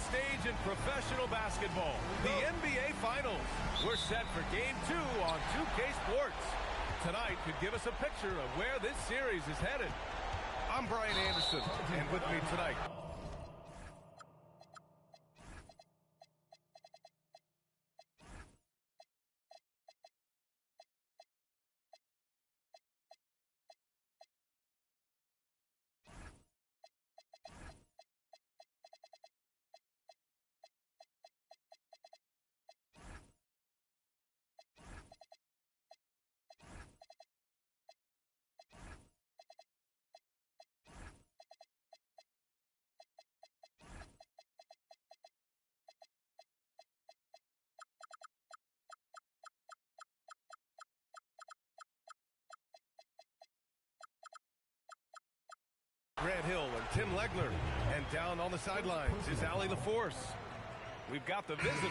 stage in professional basketball, the NBA Finals. We're set for Game 2 on 2K Sports. Tonight could give us a picture of where this series is headed. I'm Brian Anderson, and with me tonight, Grant Hill and Tim Legler. And down on the sidelines is Allie LaForce. We've got the visitors.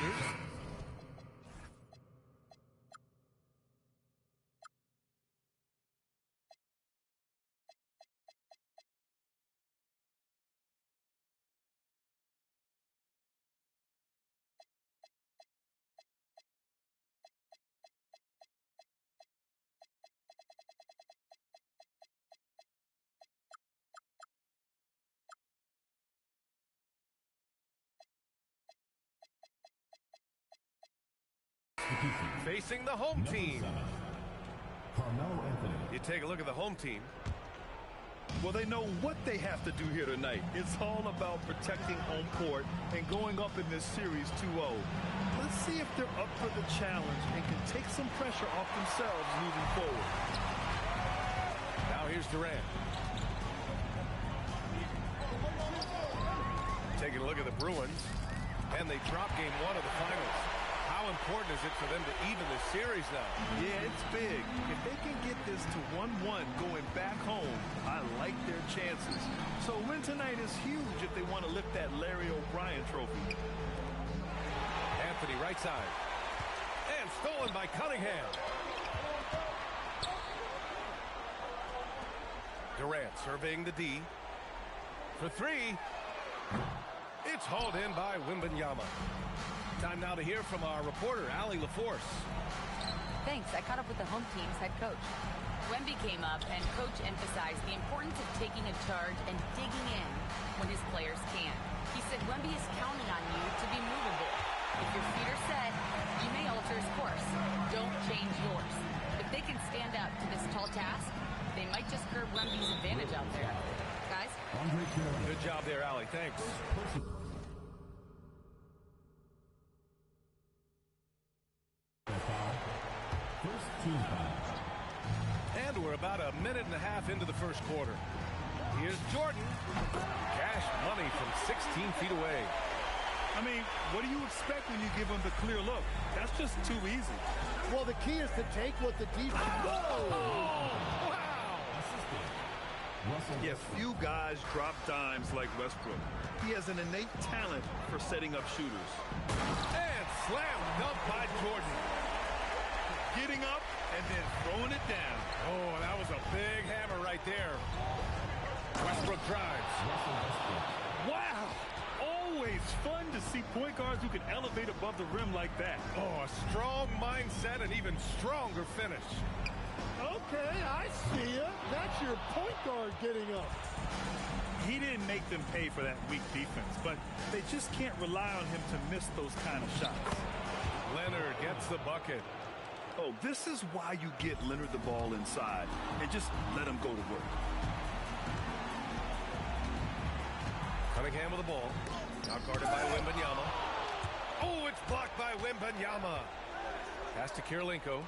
Facing the home team. You take a look at the home team. Well, they know what they have to do here tonight. It's all about protecting home court and going up in this series 2-0. Let's see if they're up for the challenge and can take some pressure off themselves moving forward. Now here's Durant. Taking a look at the Bruins, and they drop Game 1 of the finals. How important is it for them to even the series now? Yeah, it's big. If they can get this to 1-1 going back home, I like their chances. So a win tonight is huge if they want to lift that Larry O'Brien trophy. Anthony right side. And stolen by Cunningham. Durant surveying the D. For three. It's hauled in by Wembanyama. Time now to hear from our reporter, Allie LaForce. Thanks. I caught up with the home team's head coach. Wemby came up, and Coach emphasized the importance of taking a charge and digging in when his players can. He said Wemby is counting on you to be movable. If your feet are set, you may alter his course. Don't change yours. If they can stand up to this tall task, they might just curb Wemby's advantage out there. Guys? Good job there, Allie. Thanks. And we're about a minute and a half into the first quarter. Here's Jordan. Cash money from 16 feet away. I mean, what do you expect when you give them the clear look? That's just too easy. Well, the key is to take what the defense... Wow! Yeah, few guys drop dimes like Westbrook. He has an innate talent for setting up shooters. And slam dunk by Jordan. Getting up and then throwing it down. Oh, that was a big hammer right there. Westbrook drives. Wow! Always fun to see point guards who can elevate above the rim like that. Oh, a strong mindset and even stronger finish. Okay, I see ya. That's your point guard getting up. He didn't make them pay for that weak defense, but they just can't rely on him to miss those kind of shots. Leonard gets the bucket. Oh, this is why you get Leonard the ball inside and just let him go to work. Cunningham with the ball. Out guarded by Wembanyama. Oh, it's blocked by Wembanyama. Pass to Kirilenko.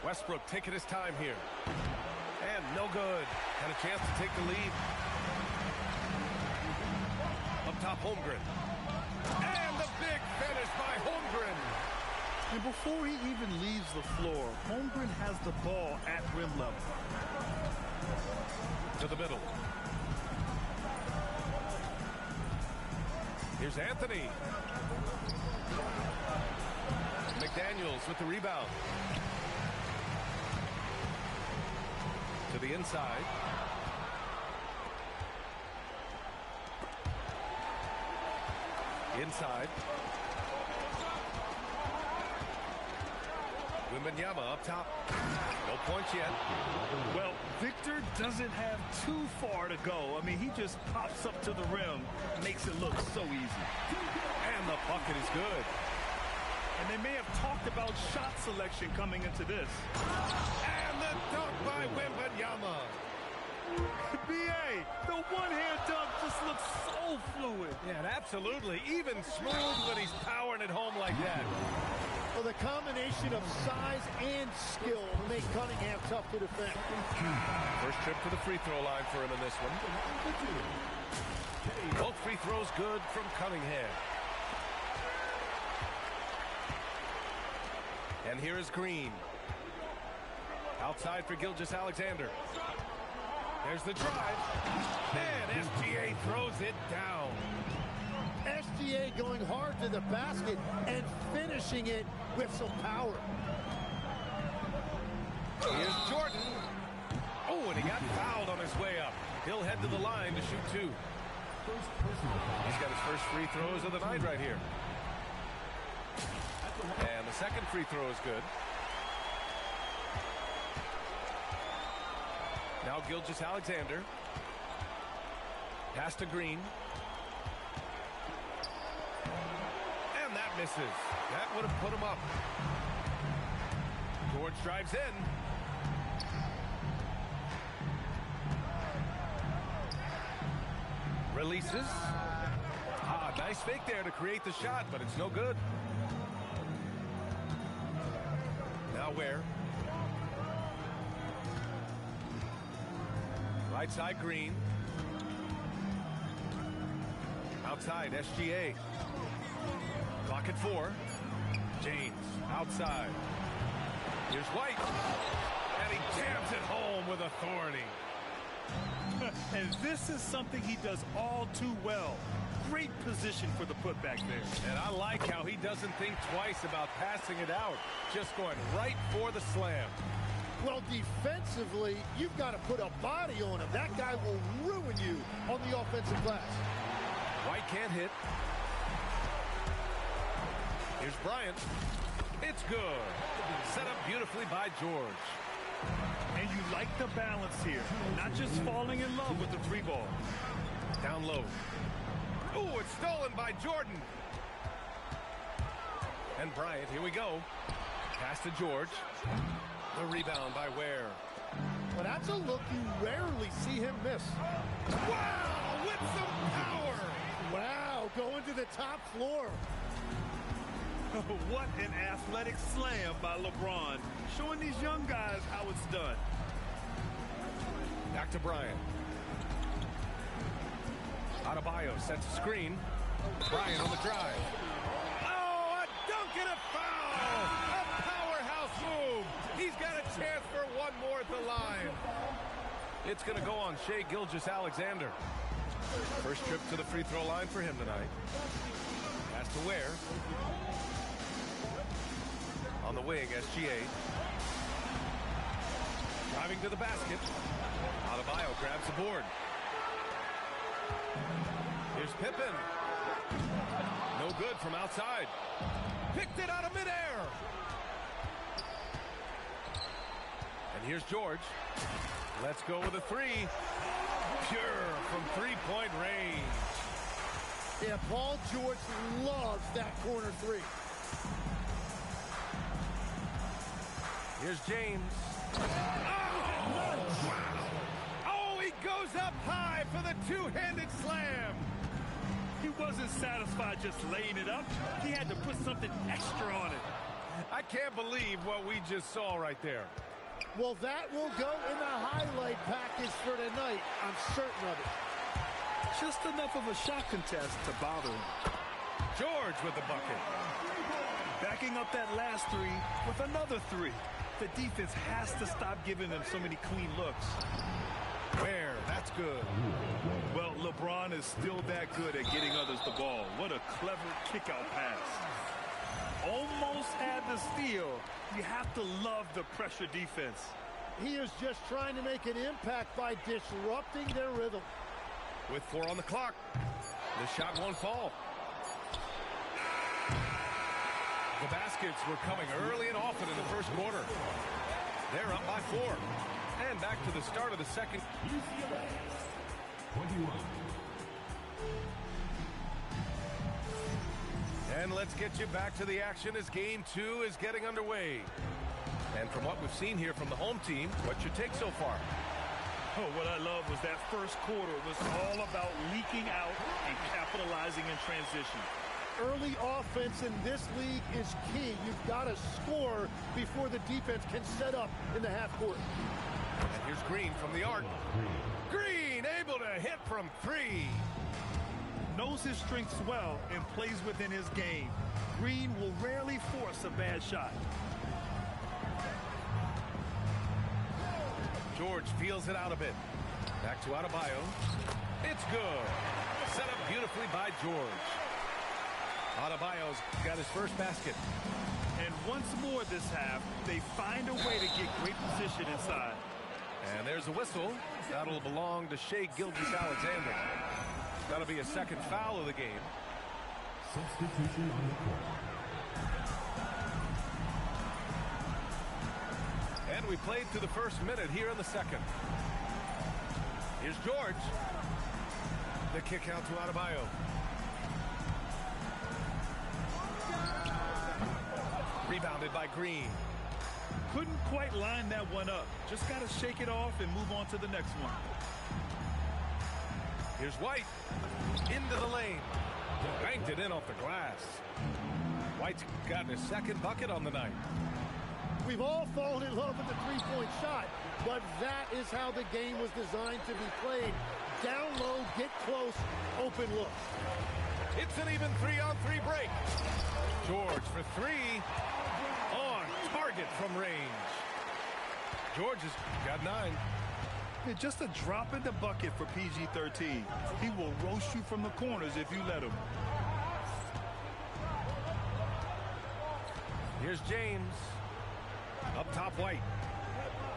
Westbrook taking his time here. And no good. Had a chance to take the lead. Up top, Holmgren. And the big finish by Holmgren. And before he even leaves the floor, Holmgren has the ball at rim level. To the middle. Here's Anthony. McDaniels with the rebound. To the inside. Inside. Wembanyama up top. No points yet. Well, Victor doesn't have too far to go. I mean, he just pops up to the rim, makes it look so easy. And the bucket is good. And they may have talked about shot selection coming into this. And the dunk by Wembanyama. B.A., the one-hand dunk just looks so fluid. Yeah, absolutely. Even smooth when he's powering it home like that. Well, the combination of size and skill make Cunningham tough to defend. First trip to the free throw line for him in this one. Both free throws good from Cunningham. And here is Green. Outside for Gilgeous-Alexander. There's the drive. And SGA throws it down. SGA going hard to the basket and finishing it with some power. Here's Jordan. Oh, and he got fouled on his way up. He'll head to the line to shoot two. He's got his first free throws of the night right here. And the second free throw is good. Now Gilgeous-Alexander. Pass to Green. And that misses. That would have put him up. George drives in. Releases. Ah, nice fake there to create the shot, but it's no good. Now where? Right side Green. Outside SGA. Clock at 4. James outside. Here's White. And he jams it home with authority. And this is something he does all too well. Great position for the putback there. And I like how he doesn't think twice about passing it out. Just going right for the slam. Well, defensively, you've got to put a body on him. That guy will ruin you on the offensive glass. White can't hit. Here's Bryant. It's good. Set up beautifully by George. And you like the balance here. Not just falling in love with the free ball. Down low. Ooh, it's stolen by Jordan. And Bryant, here we go. Pass to George. The rebound by Ware. Well, that's a look you rarely see him miss. Wow, with some power. Wow, going to the top floor. What an athletic slam by LeBron. Showing these young guys how it's done. Back to Bryant. Adebayo sets a screen. Bryant on the drive. Oh, a dunk and a foul! A powerhouse move! He's got a chance for one more at the line. It's going to go on Shai Gilgeous-Alexander. First trip to the free throw line for him tonight. Pass to Ware. On the wing, SGA. Driving to the basket. Adebayo grabs the board. Here's Pippen. No good from outside. Picked it out of midair. And here's George. Let's go with a three. Pure from three-point range. Yeah, Paul George loves that corner three. Here's James. Oh, he goes up high for the two-handed slam. He wasn't satisfied just laying it up. He had to put something extra on it. I can't believe what we just saw right there. Well, that will go in the highlight package for tonight. I'm certain of it. Just enough of a shot contest to bother him. George with the bucket. Backing up that last three with another three. The defense has to stop giving them so many clean looks. Where? That's good. Well, LeBron is still that good at getting others the ball. What a clever kick-out pass. Almost had the steal. You have to love the pressure defense. He is just trying to make an impact by disrupting their rhythm. With 4 on the clock. The shot won't fall. The baskets were coming early and often in the first quarter. They're up by 4. And back to the start of the second. 21. And let's get you back to the action as game 2 is getting underway. And from what we've seen here from the home team, what's your take so far? Oh, what I love was that first quarter was all about leaking out and capitalizing in transition. Early offense in this league is key. You've got to score before the defense can set up in the half court. And here's Green from the arc. Green able to hit from 3. Knows his strengths well and plays within his game. Green will rarely force a bad shot. George feels it out a bit. Back to Adebayo. It's good. Set up beautifully by George. Adebayo's got his first basket. And once more this half, they find a way to get great position inside. And there's a whistle. That'll belong to Shai Gilgeous-Alexander. That'll be a second foul of the game. Substitution on the court. And we played through the first minute here in the second. Here's George. The kick out to Adebayo. Rebounded by Green. Couldn't quite line that one up. Just got to shake it off and move on to the next one. Here's White. Into the lane. Banked it in off the glass. White's gotten his second bucket on the night. We've all fallen in love with the three-point shot, but that is how the game was designed to be played. Down low, get close, open look. It's an even 3-on-3 break. George for 3. On target from range. George has got 9. Just a drop in the bucket for PG-13. He will roast you from the corners if you let him. Here's James. Up top, White.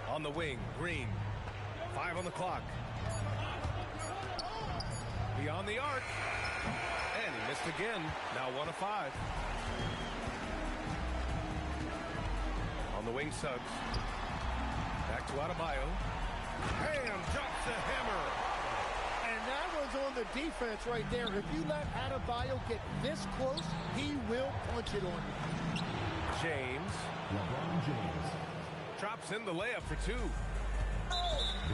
On the wing, Green. 5 on the clock. Beyond the arc. And he missed again. Now 1 of 5. On the wing, Suggs. Back to Adebayo. Bam! Drops the hammer. And that was on the defense right there. If you let Adebayo get this close, he will punch it on you. James. LeBron James. Drops in the layup for 2.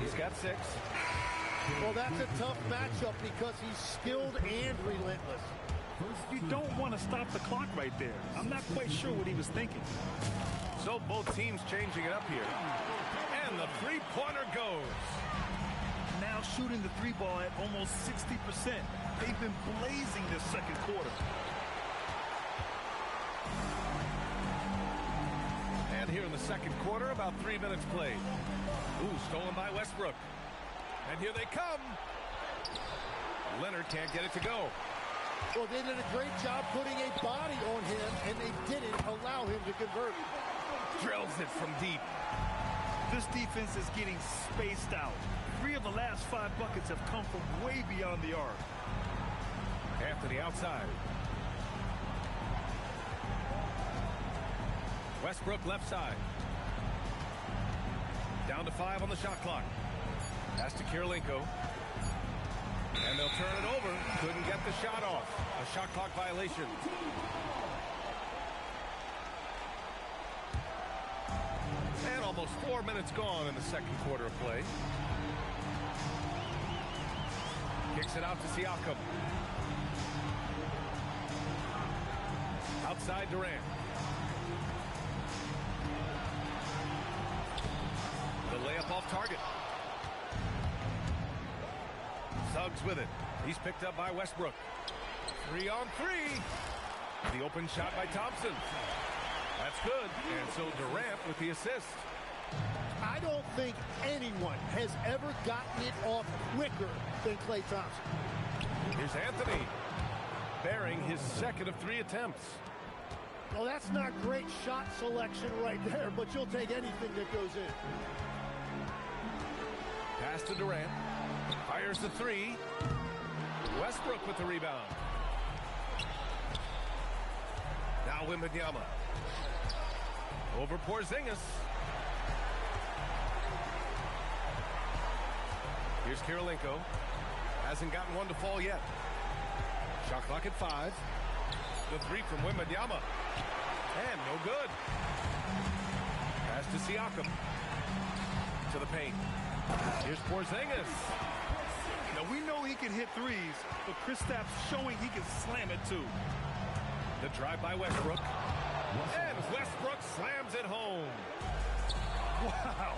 He's got 6. Well, that's a tough matchup because he's skilled and relentless. You don't want to stop the clock right there. I'm not quite sure what he was thinking. So both teams changing it up here. And the three-pointer goes. Now shooting the 3 ball at almost 60%. They've been blazing this second quarter. And here in the second quarter, about 3 minutes played. Ooh, stolen by Westbrook. And here they come. Leonard can't get it to go. Well, they did a great job putting a body on him, and they didn't allow him to convert. Drills it from deep. This defense is getting spaced out. 3 of the last 5 buckets have come from way beyond the arc. Anthony outside. Westbrook left side. Down to 5 on the shot clock. Pass to Kirilenko. And they'll turn it over. Couldn't get the shot off. A shot clock violation. And almost 4 minutes gone in the second quarter of play. Kicks it out to Siakam. Outside Durant. The layup off target. Suggs with it. He's picked up by Westbrook. 3 on 3. The open shot by Thompson. That's good. And so Durant with the assist. I don't think anyone has ever gotten it off quicker than Klay Thompson. Here's Anthony. Bearing his second of 3 attempts. Well, that's not great shot selection right there, but you'll take anything that goes in. Pass to Durant. Fires the 3. Westbrook with the rebound. Now Wembanyama. Over Porzingis. Here's Kirilenko. Hasn't gotten one to fall yet. Shot clock at 5. The three from Wembanyama. And no good. Pass to Siakam. To the paint. Here's Porzingis. Now, we know he can hit threes, but Kristaps showing he can slam it, too. The drive by Westbrook. And Westbrook slams it home. Wow.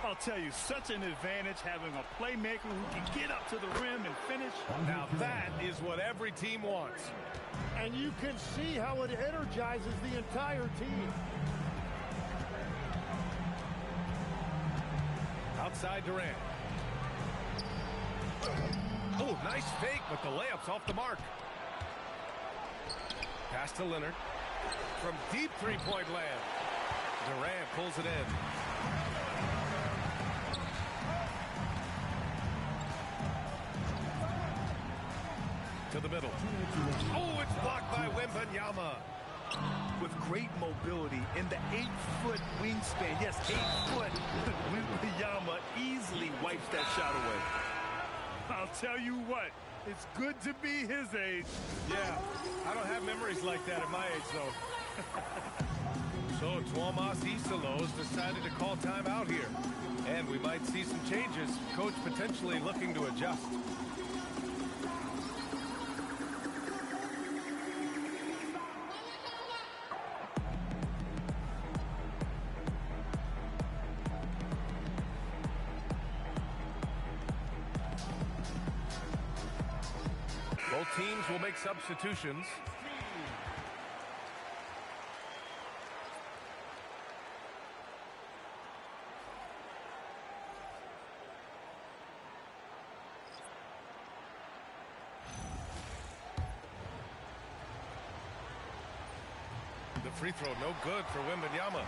I'll tell you, such an advantage having a playmaker who can get up to the rim and finish. Now that is what every team wants. And you can see how it energizes the entire team. Outside Durant. Oh, nice fake, but the layup's off the mark. Pass to Leonard. From deep three-point land. Durant pulls it in. To the middle. Oh, it's blocked by Wembanyama. With great mobility in the 8-foot wingspan. Yes, 8 foot. Wembanyama easily wipes that shot away. I'll tell you what, it's good to be his age. Yeah, I don't have memories like that at my age, though. So Tuomas Isalos decided to call timeout here. And we might see some changes. Coach potentially looking to adjust. Both teams will make substitutions. The free throw no good for Wembanyama.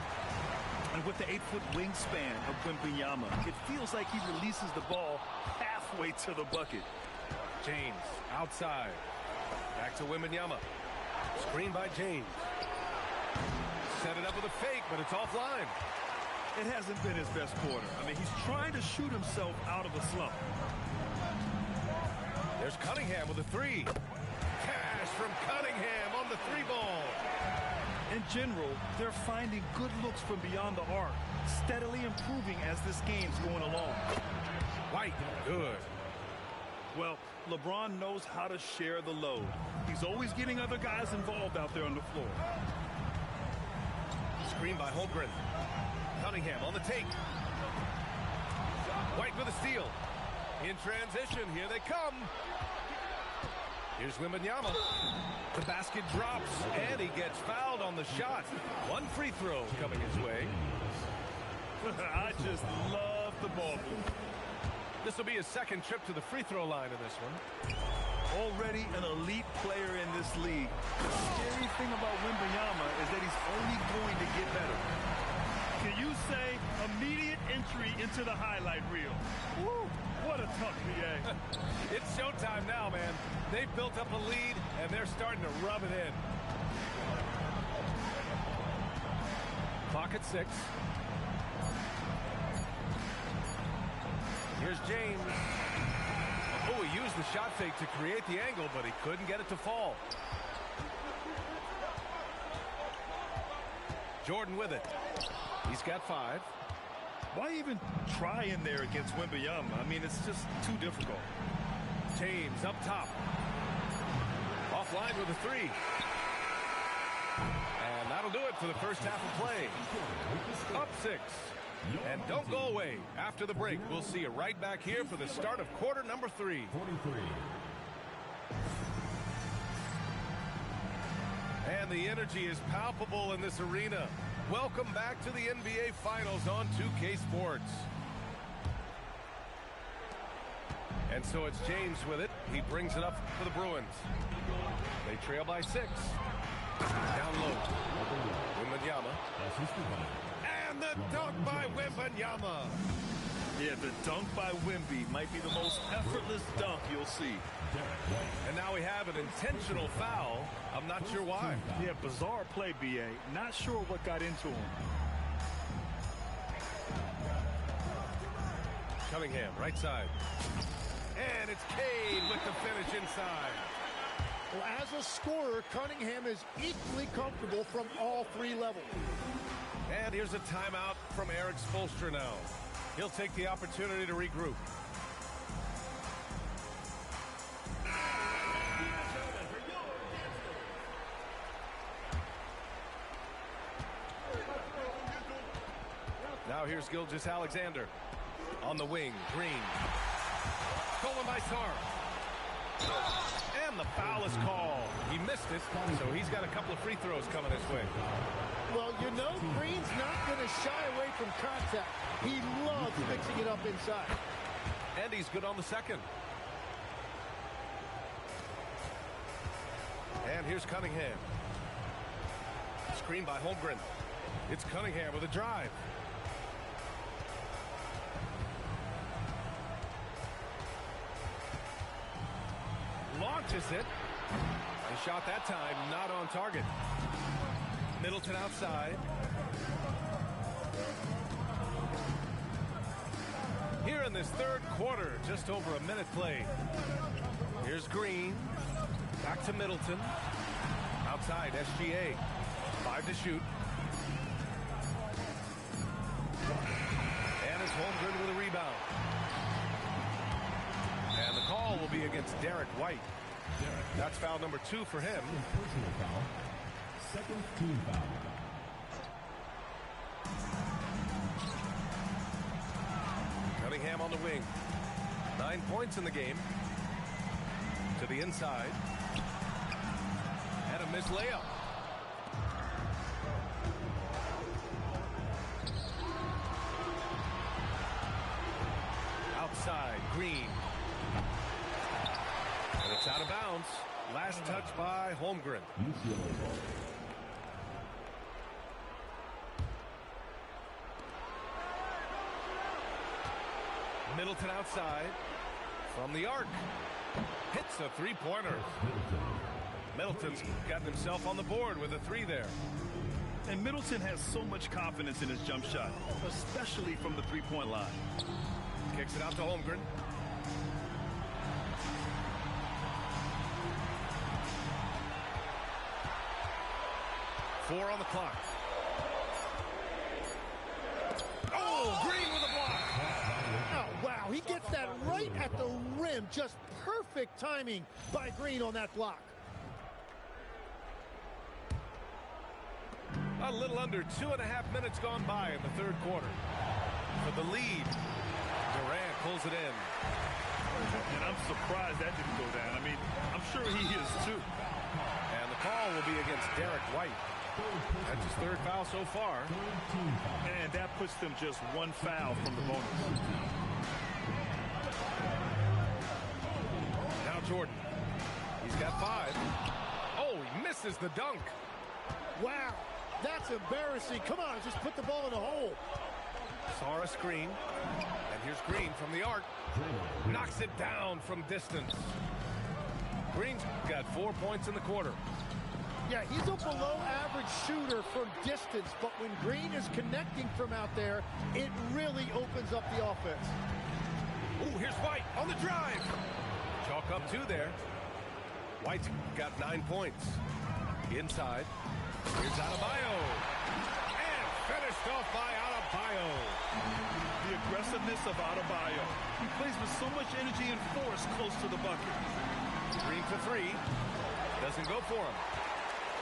And with the 8-foot wingspan of Wembanyama, it feels like he releases the ball halfway to the bucket. James outside. Back to Wembanyama. Screen by James. Set it up with a fake, but it's offline. It hasn't been his best quarter. I mean, he's trying to shoot himself out of a slump. There's Cunningham with a three. Cash from Cunningham on the three ball. In general, they're finding good looks from beyond the arc, steadily improving as this game's going along. White, good. Well, LeBron knows how to share the load. He's always getting other guys involved out there on the floor. Screen by Holmgren. Cunningham on the take. White with a steal. In transition, here they come. Here's Wembanyama. The basket drops, and he gets fouled on the shot. One free throw coming his way. I just love the ball move. This will be his second trip to the free throw line in this one. Already an elite player in this league. The scary thing about Wembanyama is that he's only going to get better. Can you say immediate entry into the highlight reel? Woo, what a tough VA. It's showtime now, man. They've built up a lead, and they're starting to rub it in. Clock at 6. Here's James. Oh, he used the shot fake to create the angle, but he couldn't get it to fall. Jordan with it. He's got 5. Why even try in there against Wembanyama? I mean, it's just too difficult. James up top. Offline with a 3. And that'll do it for the first half of play. Up 6. And don't go away. After the break, we'll see you right back here for the start of quarter number 3. 43. And the energy is palpable in this arena. Welcome back to the NBA Finals on 2K Sports. And so it's James with it. He brings it up for the Bruins. They trail by 6. Down low. Wembanyama. And the dunk by Wembanyama. Yeah, the dunk by Wemby might be the most effortless dunk you'll see. And now we have an intentional foul. I'm not sure why. Yeah, bizarre play, B.A. Not sure what got into him. Cunningham, right side. And it's Cade with the finish inside. Well, as a scorer, Cunningham is equally comfortable from all three levels. And here's a timeout from Eric Spoelstra now. He'll take the opportunity to regroup. Now here's Gilgeous-Alexander. On the wing, Green. Stolen by Sarr. And the foul is called. He missed it, so he's got a couple of free throws coming his way. Well, you know Green's not going to shy away from contact. He loves mixing it up inside. And he's good on the second. And here's Cunningham. Screen by Holmgren. It's Cunningham with a drive. Launches it. The shot that time not on target. Middleton outside. Here in this third quarter, just over a minute played. Here's Green. Back to Middleton. Outside, SGA. 5 to shoot. And it's Holmgren with a rebound. And the call will be against Derek White. That's foul number 2 for him. Personal foul. Second team foul. Cunningham on the wing. 9 points in the game. To the inside. And a missed layup. Outside, Green. And it's out of bounds. Last touch by Holmgren. Middleton outside. From the arc. Hits a three-pointer. Middleton's gotten himself on the board with a 3 there. And Middleton has so much confidence in his jump shot, especially from the three-point line. Kicks it out to Holmgren. Four on the clock. Oh, Green with a block. Oh, wow. He gets that right at the rim. Just perfect timing by Green on that block. A little under 2.5 minutes gone by in the third quarter. For the lead, Durant pulls it in. And I'm surprised that didn't go down. I mean, I'm sure he is too. And the call will be against Derek White. That's his third foul so far. And that puts them just one foul from the bonus. Now Jordan. He's got 5. Oh, he misses the dunk. Wow. That's embarrassing. Come on, just put the ball in the hole. Saw a screen. And here's Green from the arc. Knocks it down from distance. Green's got 4 points in the quarter. Yeah, he's a below-average shooter from distance, but when Green is connecting from out there, it really opens up the offense. Ooh, here's White on the drive. Chalk up 2 there. White's got 9 points. Inside. Here's Adebayo. And finished off by Adebayo. The aggressiveness of Adebayo. He plays with so much energy and force close to the bucket. Green for 3. Doesn't go for him.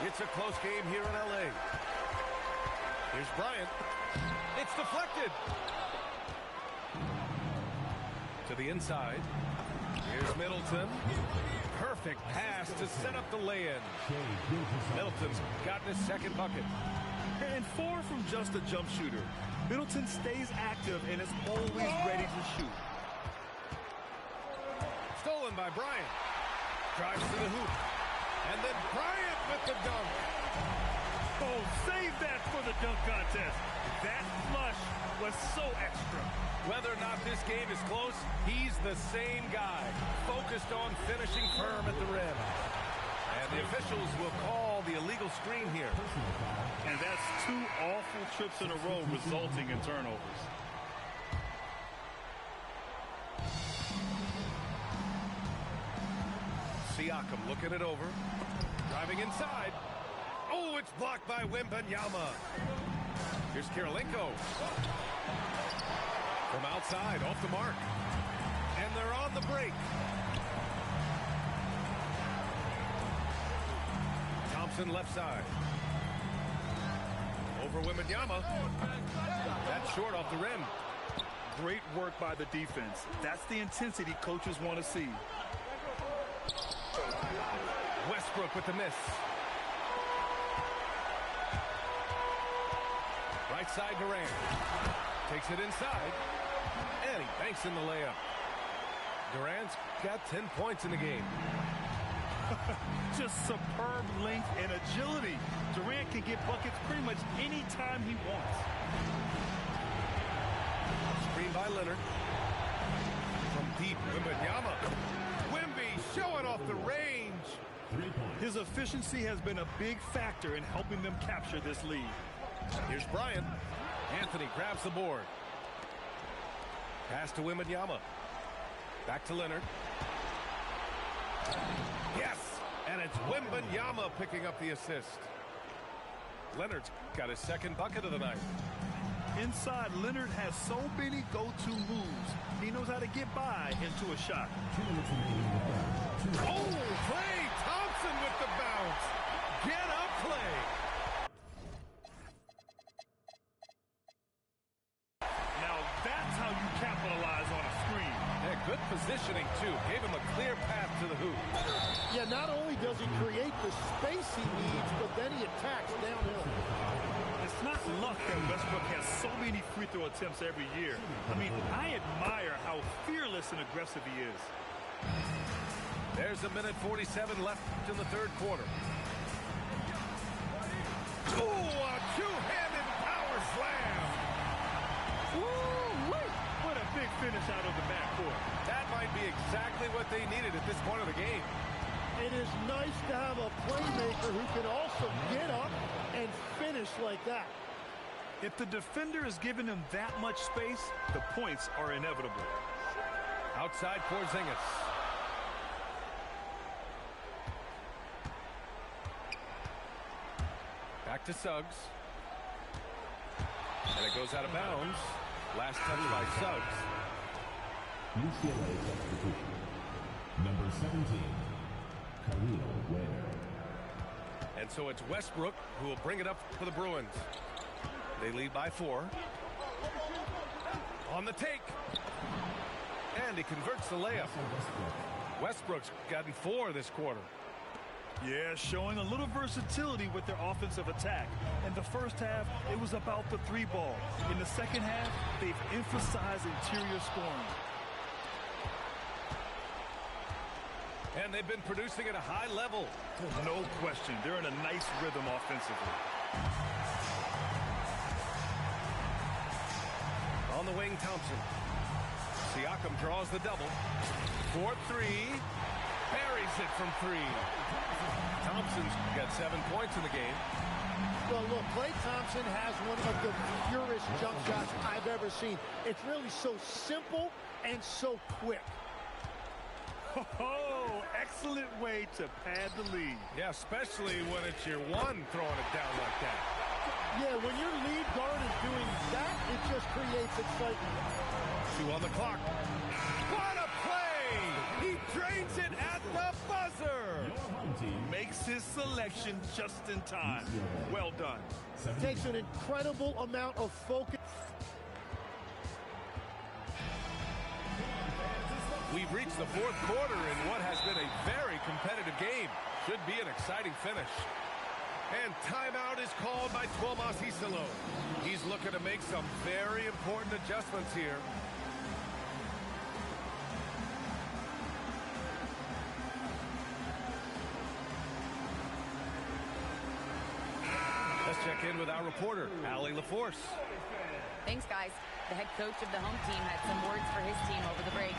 It's a close game here in L.A. Here's Bryant. It's deflected. To the inside. Here's Middleton. Perfect pass to set up the lay-in. Middleton's gotten his second bucket. And far from just a jump shooter, Middleton stays active and is always ready to shoot. Stolen by Bryant. Drives to the hoop. And then Bryant with the dunk. Oh, save that for the dunk contest. That flush was so extra. Whether or not this game is close, he's the same guy, focused on finishing firm at the rim. And the officials will call the illegal screen here. And that's 2 awful trips in a row resulting in turnovers. Siakam looking it over. Driving inside. Oh, it's blocked by Wembanyama. Here's Kirilenko. From outside, off the mark. And they're on the break. Thompson left side. Over Wembanyama. That's short off the rim. Great work by the defense. That's the intensity coaches want to see. Westbrook with the miss. Right side Durant. Takes it inside. And he banks in the layup. Durant's got 10 points in the game. Just superb length and agility. Durant can get buckets pretty much any time he wants. Screen by Leonard. From deep, Wembanyama. Wemby showing off the range. His efficiency has been a big factor in helping them capture this lead. Here's Bryant. Anthony grabs the board. Pass to Wembanyama. Back to Leonard. Yes! And it's Wembanyama picking up the assist. Leonard's got his second bucket of the night. Inside, Leonard has so many go-to moves. He knows how to get by into a shot. Oh, Klay Thompson with the bounce. Get up, Klay. Now that's how you capitalize on a screen. Yeah, good positioning, too. Gave him a clear path to the hoop. Yeah, not only does he create the space he needs, but then he attacks downhill. It's not luck that Westbrook has so many free throw attempts every year. I mean, I admire how fearless and aggressive he is. There's a minute 47 left in the third quarter. Oh, a two-handed power slam. Woo-wee! What a big finish out of the backcourt. That might be exactly what they needed at this point of the game. It is nice to have a playmaker who can also get up and finish like that. If the defender is giving him that much space, the points are inevitable. Outside Porzingis. Back to Suggs. And it goes out of bounds. Last touch by Suggs. UCLA substitution. Number 17, Khalil Ware. And so it's Westbrook who will bring it up for the Bruins. They lead by 4. On the take. And he converts the layup. Westbrook's gotten 4 this quarter. Yeah, showing a little versatility with their offensive attack. In the first half, it was about the 3 ball. In the second half, they've emphasized interior scoring. And they've been producing at a high level. No question. They're in a nice rhythm offensively. On the wing, Thompson. Siakam draws the double. 4-3. Buries it from 3. Thompson's got 7 points in the game. Well, look, Klay Thompson has one of the purest jump shots I've ever seen. It's really so simple and so quick. Oh, excellent way to pad the lead. Yeah, especially when it's your one throwing it down like that. Yeah, when your lead guard is doing that, it just creates excitement. 2 on the clock. What a play! He drains it at the buzzer! Makes his selection just in time. Well done. Takes an incredible amount of focus. We've reached the 4th quarter in what has been a very competitive game. Should be an exciting finish. And timeout is called by Tuomas Isalo. He's looking to make some very important adjustments here. check in with our reporter, Allie LaForce. Thanks, guys. The head coach of the home team had some words for his team over the break.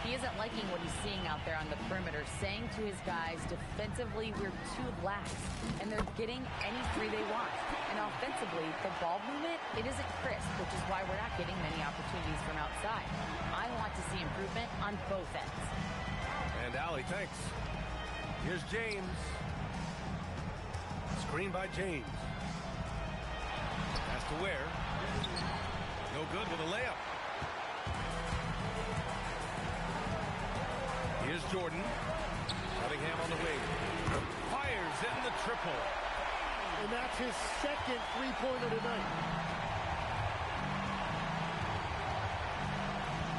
He isn't liking what he's seeing out there on the perimeter, saying to his guys, defensively, we're too lax, and they're getting any three they want. And offensively, the ball movement, it isn't crisp, which is why we're not getting many opportunities from outside. I want to see improvement on both ends. And Allie, thanks. Here's James. Screen by James. Pass to Ware. No good with a layup. Here's Jordan. Cunningham on the wing. Fires in the triple. And that's his second three-pointer tonight.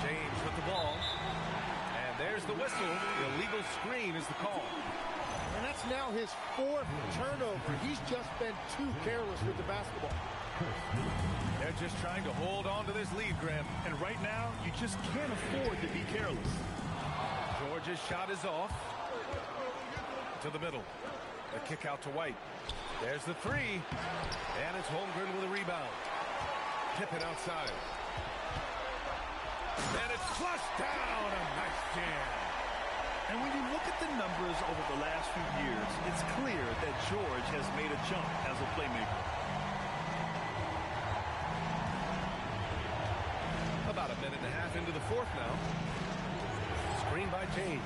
James with the ball. And there's the whistle. The illegal screen is the call. And that's now his fourth turnover. He's just been too careless with the basketball. They're just trying to hold on to this lead, Graham. And right now, you just can't afford to be careless. Georgia's shot is off. To the middle. The kick out to White. There's the three. And it's Holmgren with a rebound. Pippen outside. And it's flushed down. A nice jam. And when you look at the numbers over the last few years, it's clear that George has made a jump as a playmaker. About a minute and a half into the fourth now. Screen by James.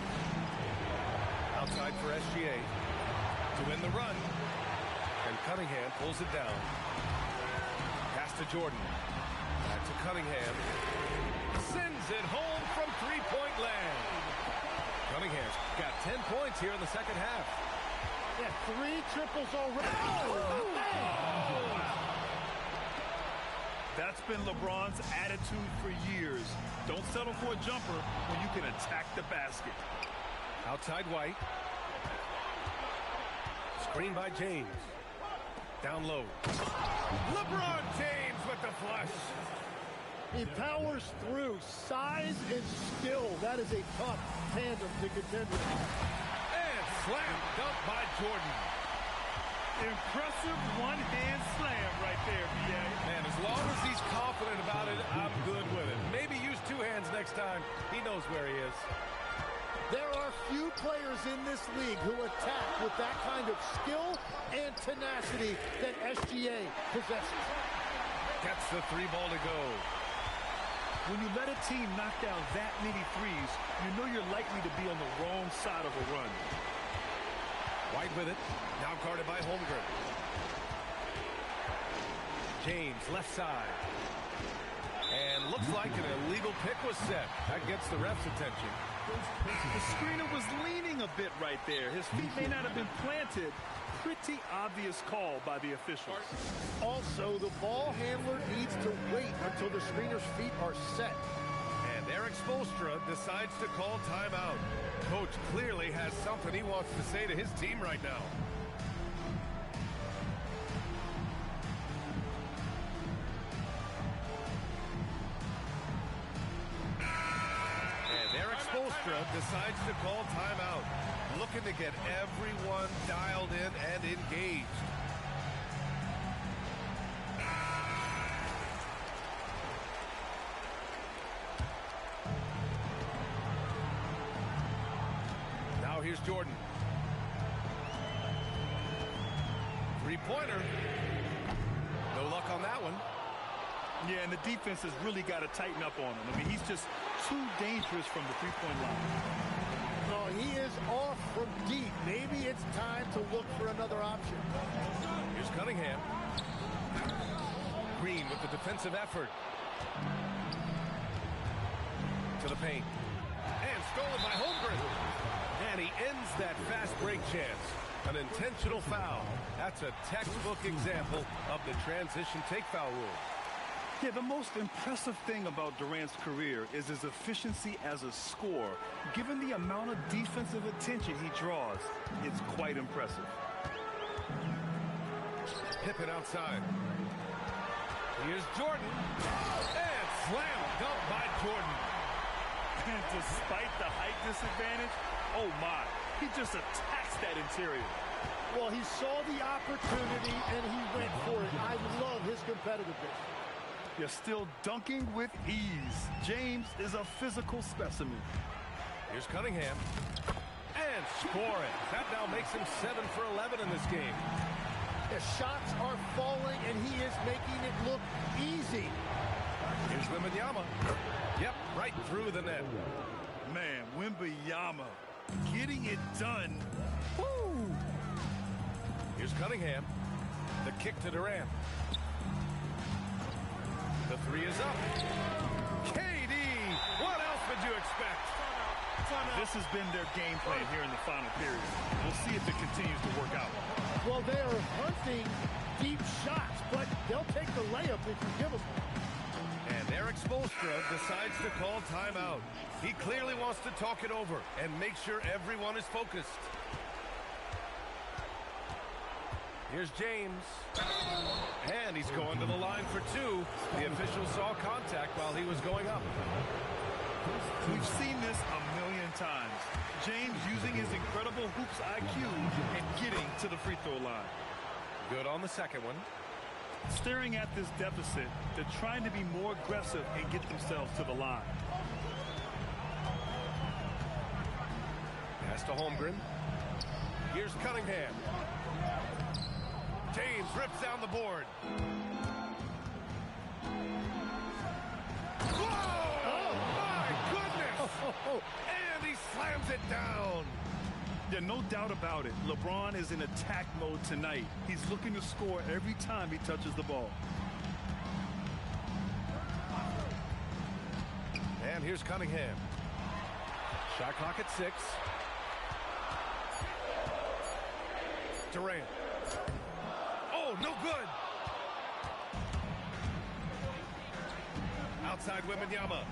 Outside for SGA. To win the run. And Cunningham pulls it down. Pass to Jordan. Back to Cunningham. Sends it home from three-point land. Cunningham's got 10 points here in the second half. Yeah, 3 triples already. Oh! That's been LeBron's attitude for years. Don't settle for a jumper when you can attack the basket. Outside White. Screen by James. Down low. LeBron James with the flush. He powers through. Size and skill. That is a tough tandem to contend with. And slam dunk by Jordan. Impressive one-hand slam right there, B.A. Man, as long as he's confident about it, I'm good with it. Maybe use 2 hands next time. He knows where he is. There are few players in this league who attack with that kind of skill and tenacity that SGA possesses. Gets the 3 ball to go. When you let a team knock down that many threes, you know you're likely to be on the wrong side of a run. White with it. Now guarded by Holmgren. James, left side. And looks like an illegal pick was set. That gets the ref's attention. The screener was leaning a bit right there. His feet may not have been planted. Pretty obvious call by the officials. Also, the ball handler needs to wait until the screener's feet are set. And Eric Spoelstra decides to call timeout. Coach clearly has something he wants to say to his team right now. And Eric Spoelstra decides to call timeout, looking to get everyone dialed in and engaged. Now here's Jordan. Three-pointer. No luck on that one. Yeah, and the defense has really got to tighten up on him. I mean, he's just too dangerous from the three-point line. No, he is off from deep. Maybe it's time to look for another option. Here's Cunningham. Green with the defensive effort. To the paint. And stolen by Holmgren. And he ends that fast break chance. An intentional foul. That's a textbook example of the transition take foul rule. Yeah, the most impressive thing about Durant's career is his efficiency as a scorer. Given the amount of defensive attention he draws, it's quite impressive. Pippen outside. Here's Jordan. And slam dunk by Jordan. And despite the height disadvantage, oh my, He just attacks that interior. Well, he saw the opportunity, and he went for it. I love his competitiveness. You're still dunking with ease. James is a physical specimen. Here's Cunningham. And scoring. That now makes him 7 for 11 in this game. The shots are falling, and he is making it look easy. Here's Wembanyama. Yep, right through the net. Man, Wembanyama getting it done. Woo! Here's Cunningham. The kick to Durant. The three is up. KD! What else would you expect? This has been their game plan here in the final period. We'll see if it continues to work out. Well, they are hunting deep shots, but they'll take the layup if you give them. And Eric Spoelstra decides to call timeout. He clearly wants to talk it over and make sure everyone is focused. Here's James. And he's going to the line for two. The official saw contact while he was going up. We've seen this a million times. James using his incredible hoops IQ and getting to the free throw line. Good on the second one. Staring at this deficit, they're trying to be more aggressive and get themselves to the line. Pass to Holmgren. Here's Cunningham. James rips down the board. Whoa! Oh, my goodness! And he slams it down. There's no doubt about it. LeBron is in attack mode tonight. He's looking to score every time he touches the ball. And here's Cunningham. Shot clock at 6. Durant. Oh, no good. Outside Wembanyama.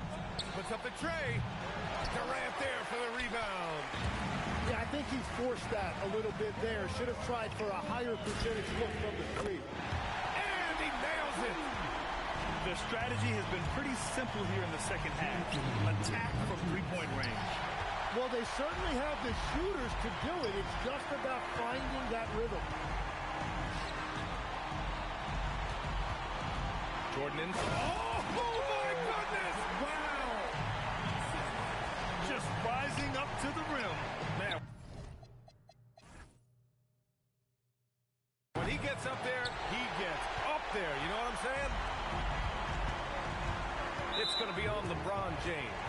Puts up the tray. Durant there for the rebound. Yeah, I think he forced that a little bit there. Should have tried for a higher percentage look from the three. And he nails it. Their strategy has been pretty simple here in the second half. Attack from three-point range. Well, they certainly have the shooters to do it. It's just about finding that rhythm. Jordan in. Oh, my goodness! Wow! Just rising up to the rim. Man. When he gets up there, he gets up there. You know what I'm saying? It's going to be on LeBron James.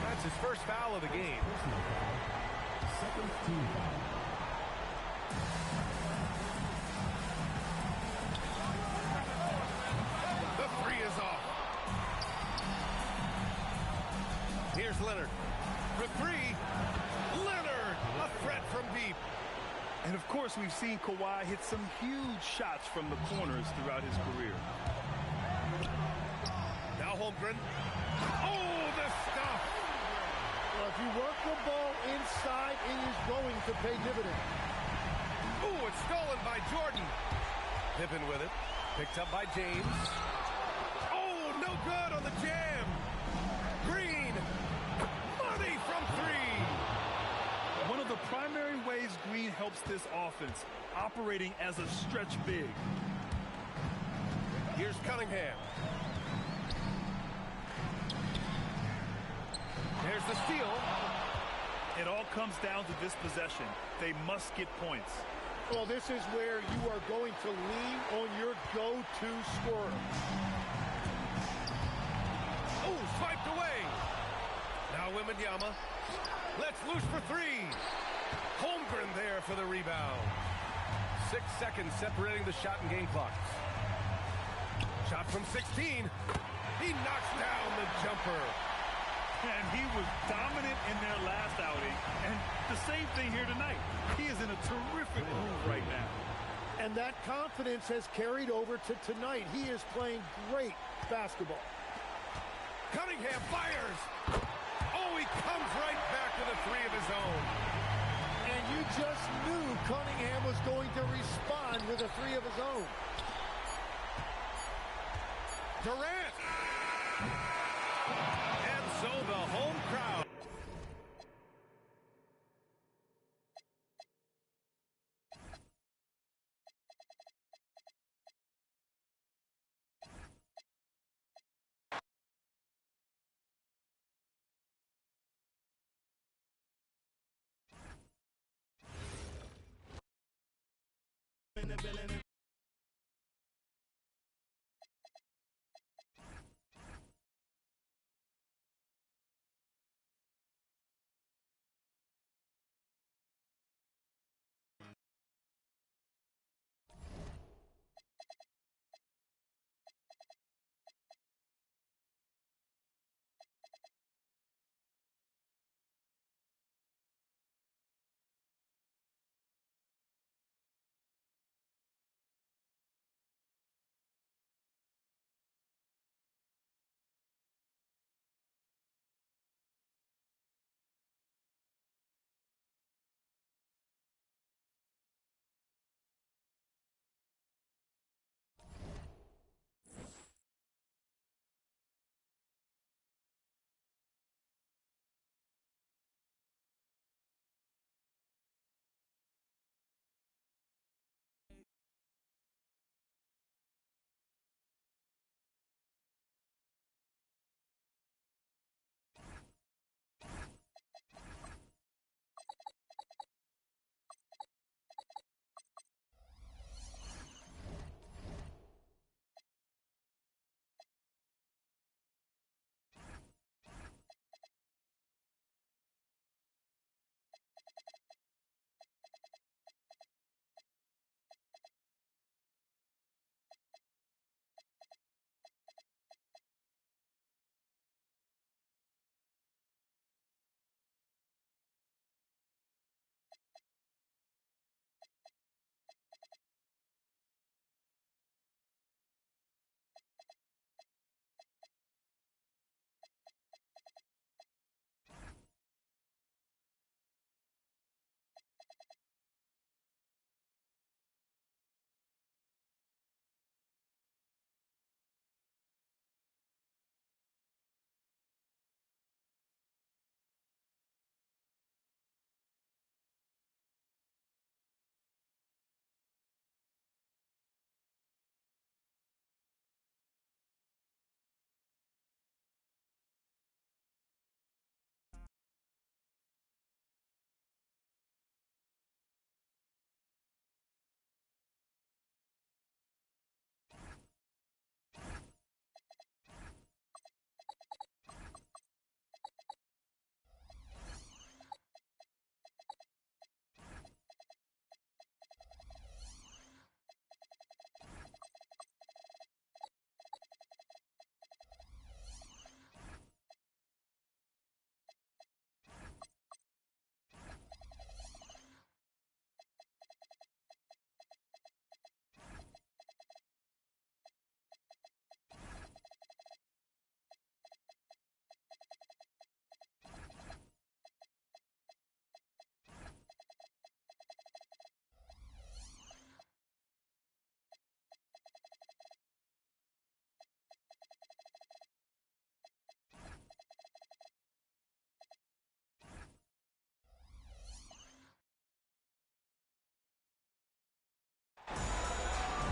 That's his first foul of the game. Second team foul. The three is off. Here's Leonard. For three, Leonard, a threat from deep. And of course, we've seen Kawhi hit some huge shots from the corners throughout his career. Now Holmgren. Oh, the stuff. Well, if you work the ball inside, it is going to pay dividends. Ooh, it's stolen by Jordan. Pippen with it. Picked up by James. Oh, no good on the jam. Green. Money from three. One of the primary ways Green helps this offense, operating as a stretch big. Here's Cunningham. There's the steal. It all comes down to this possession. They must get points. Well, this is where you are going to lean on your go-to scorer. Oh, swiped away. Now Wembanyama. Let's loose for three. Holmgren there for the rebound. 6 seconds separating the shot and game clocks. Shot from 16. He knocks down the jumper. And he was dominant in their last outing. And the same thing here tonight. He is in a terrific mood right now. And that confidence has carried over to tonight. He is playing great basketball. Cunningham fires. Oh, he comes right back to the three of his own. And you just knew Cunningham was going to respond with a three of his own. Durant. And so the home crowd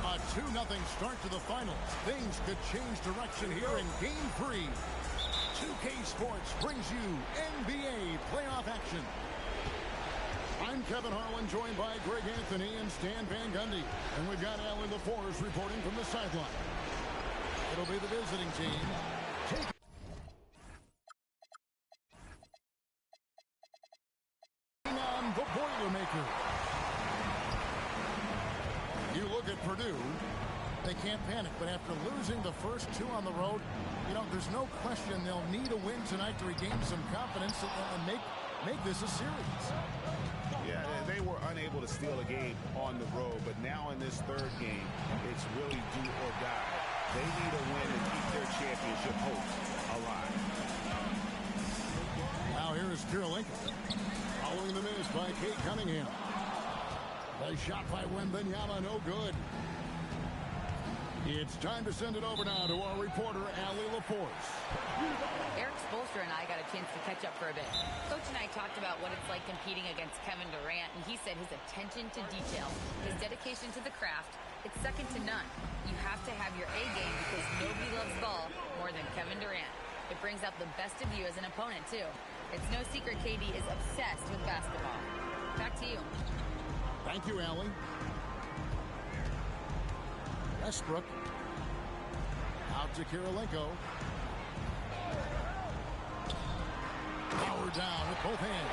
A 2-0 start to the finals. Things could change direction here in Game 3. 2K Sports brings you NBA playoff action. I'm Kevin Harlan, joined by Greg Anthony and Stan Van Gundy. And we've got Allie LaForce reporting from the sideline. It'll be the visiting team. Taking on the Boilermaker. You look at Purdue, they can't panic, but after losing the first two on the road, you know, there's no question they'll need a win tonight to regain some confidence and make this a series. Yeah, they were unable to steal a game on the road, but now in this third game, it's really do or die. They need a win to keep their championship hopes alive. Now here's Kirilenko. Following the miss by Kate Cunningham. The shot by Wembanyama, no good. It's time to send it over now to our reporter, Allie LaForce. Eric Spoelstra and I got a chance to catch up for a bit. Coach and I talked about what it's like competing against Kevin Durant, and he said his attention to detail, his dedication to the craft, it's second to none. You have to have your A game because nobody loves ball more than Kevin Durant. It brings out the best of you as an opponent, too. It's no secret KD is obsessed with basketball. Back to you. Thank you, Allie. Westbrook. Out to Kirilenko. Power down with both hands.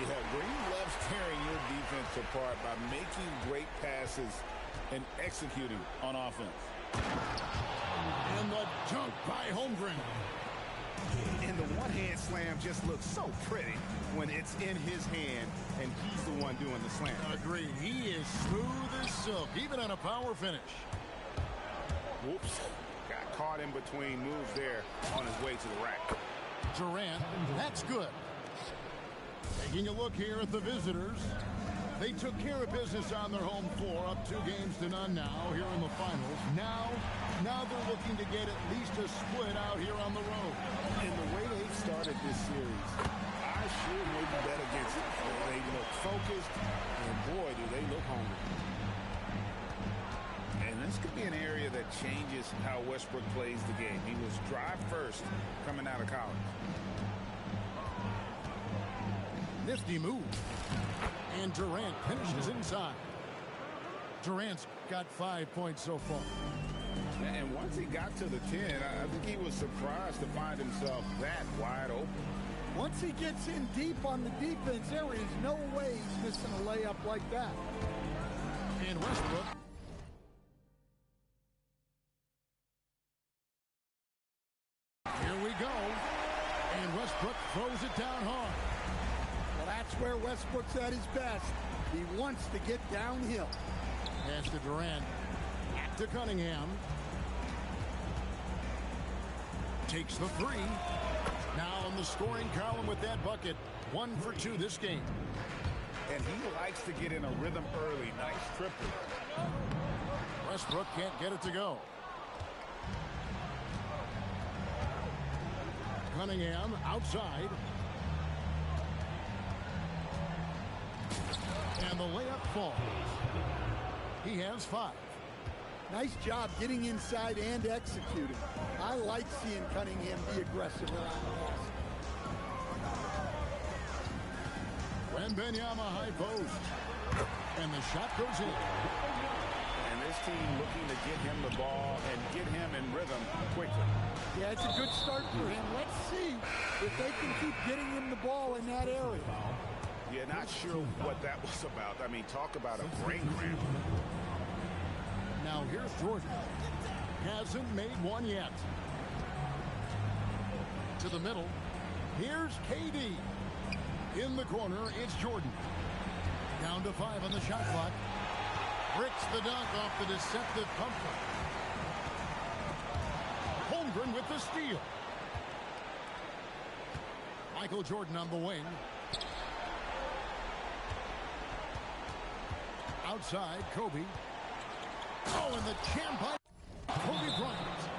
Yeah, Green loves tearing your defense apart by making great passes and executing on offense. And the dunk by Holmgren. And the one-hand slam just looks so pretty when it's in his hand and he's the one doing the slam. Agreed. He is smooth as silk, even on a power finish. Whoops. Got caught in between moves there on his way to the rack. Durant, that's good. Taking a look here at the visitors. They took care of business on their home floor, up 2-0 now here in the finals. Now they're looking to get at least a split out here on the road. And the way they've started this series, I sure wouldn't bet against it. They look focused, and boy, do they look hungry. And this could be an area that changes how Westbrook plays the game. He was drive first coming out of college. Nifty move. And Durant finishes inside. Durant's got 5 points so far. And once he got to the 10, I think he was surprised to find himself that wide open. Once he gets in deep on the defense, there is no way he's missing a layup like that. And Westbrook. Here we go. And Westbrook throws it down hard. Well, that's where Westbrook's at his best. He wants to get downhill. Pass to Durant. Back to Cunningham. Takes the three. Now in the scoring column with that bucket. 1 for 2 this game. And he likes to get in a rhythm early. Nice triple. Westbrook can't get it to go. Cunningham outside. And the layup falls. He has 5. Nice job getting inside and executing. I like seeing Cunningham be aggressive around the pass. Wembanyama high post. And the shot goes in. And this team looking to get him the ball and get him in rhythm quickly. Yeah, it's a good start for him. Let's see if they can keep getting him the ball in that area. Yeah, not sure what that was about. I mean, talk about a brain cramp. Now here's Jordan. Hasn't made one yet. To the middle. Here's KD. In the corner, it's Jordan. Down to 5 on the shot clock. Bricks the dunk off the deceptive pumper. Holmgren with the steal. Michael Jordan on the wing. Outside, Kobe. Oh, and the champ by Kobe Bryant.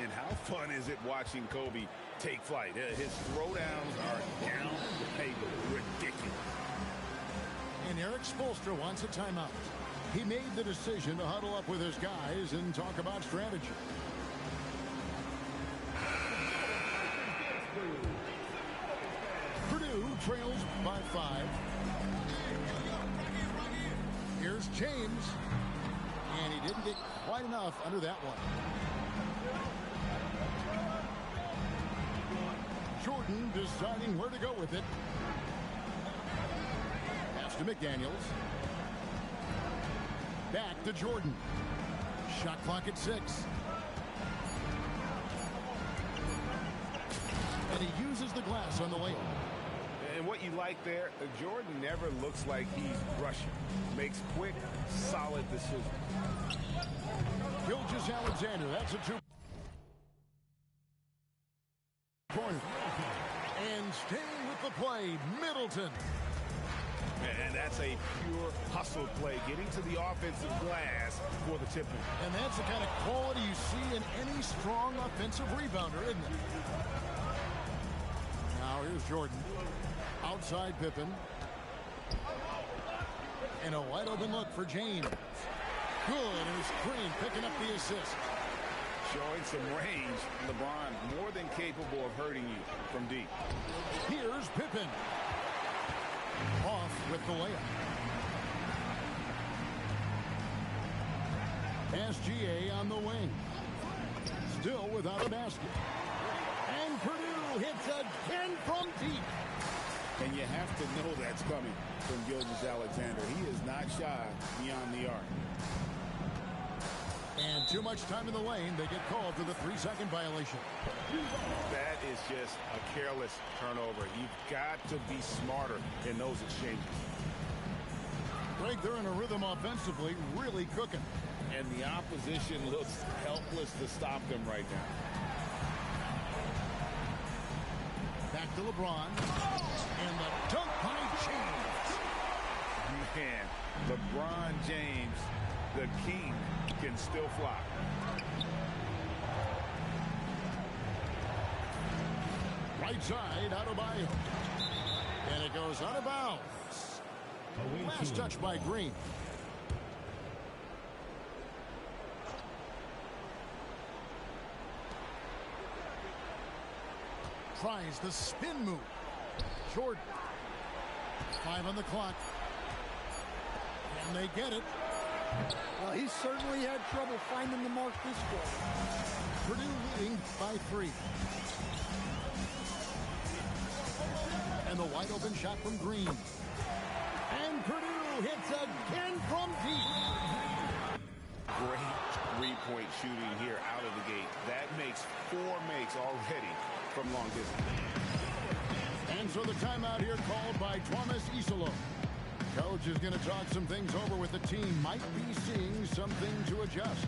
And how fun is it watching Kobe take flight? His throwdowns are downright ridiculous. And Eric Spoelstra wants a timeout. He made the decision to huddle up with his guys and talk about strategy. Purdue trails by 5. Here's James. And he didn't get quite enough under that one. Jordan deciding where to go with it. Pass to McDaniels. Back to Jordan. Shot clock at 6. And he uses the glass on the layup. And what you like there, Jordan never looks like he's rushing. Makes quick, solid decisions. Gilgeous-Alexander, that's a 2-pointer. And staying with the play, Middleton. And that's a pure hustle play, getting to the offensive glass for the tip-in. And that's the kind of quality you see in any strong offensive rebounder, isn't it? Now here's Jordan. Outside Pippen. And a wide open look for James. Good, and his Green picking up the assist. Showing some range, LeBron more than capable of hurting you from deep. Here's Pippen. Off with the layup. SGA on the wing. Still without a basket. And Purdue hits again from deep. And you have to know that's coming from Gilgeous-Alexander. He is not shy beyond the arc. And too much time in the lane. They get called for the 3-second violation. That is just a careless turnover. You've got to be smarter in those exchanges. Greg, they're in a rhythm offensively, really cooking. And the opposition looks helpless to stop them right now. Back to LeBron. And the dunk by James. Man, LeBron James, the king, can still fly. Right side, Adebayo. And it goes out of bounds. Last touch by Green. Tries the spin move. Jordan. 5 on the clock. And they get it. Well, he certainly had trouble finding the mark this quarter. Purdue leading by 3. And the wide open shot from Green. And Purdue hits again from deep. Great three-point shooting here out of the gate. That makes 4 makes already from long distance. And so the timeout here called by Thomas Isolo. Coach is going to talk some things over with the team. Might be seeing something to adjust.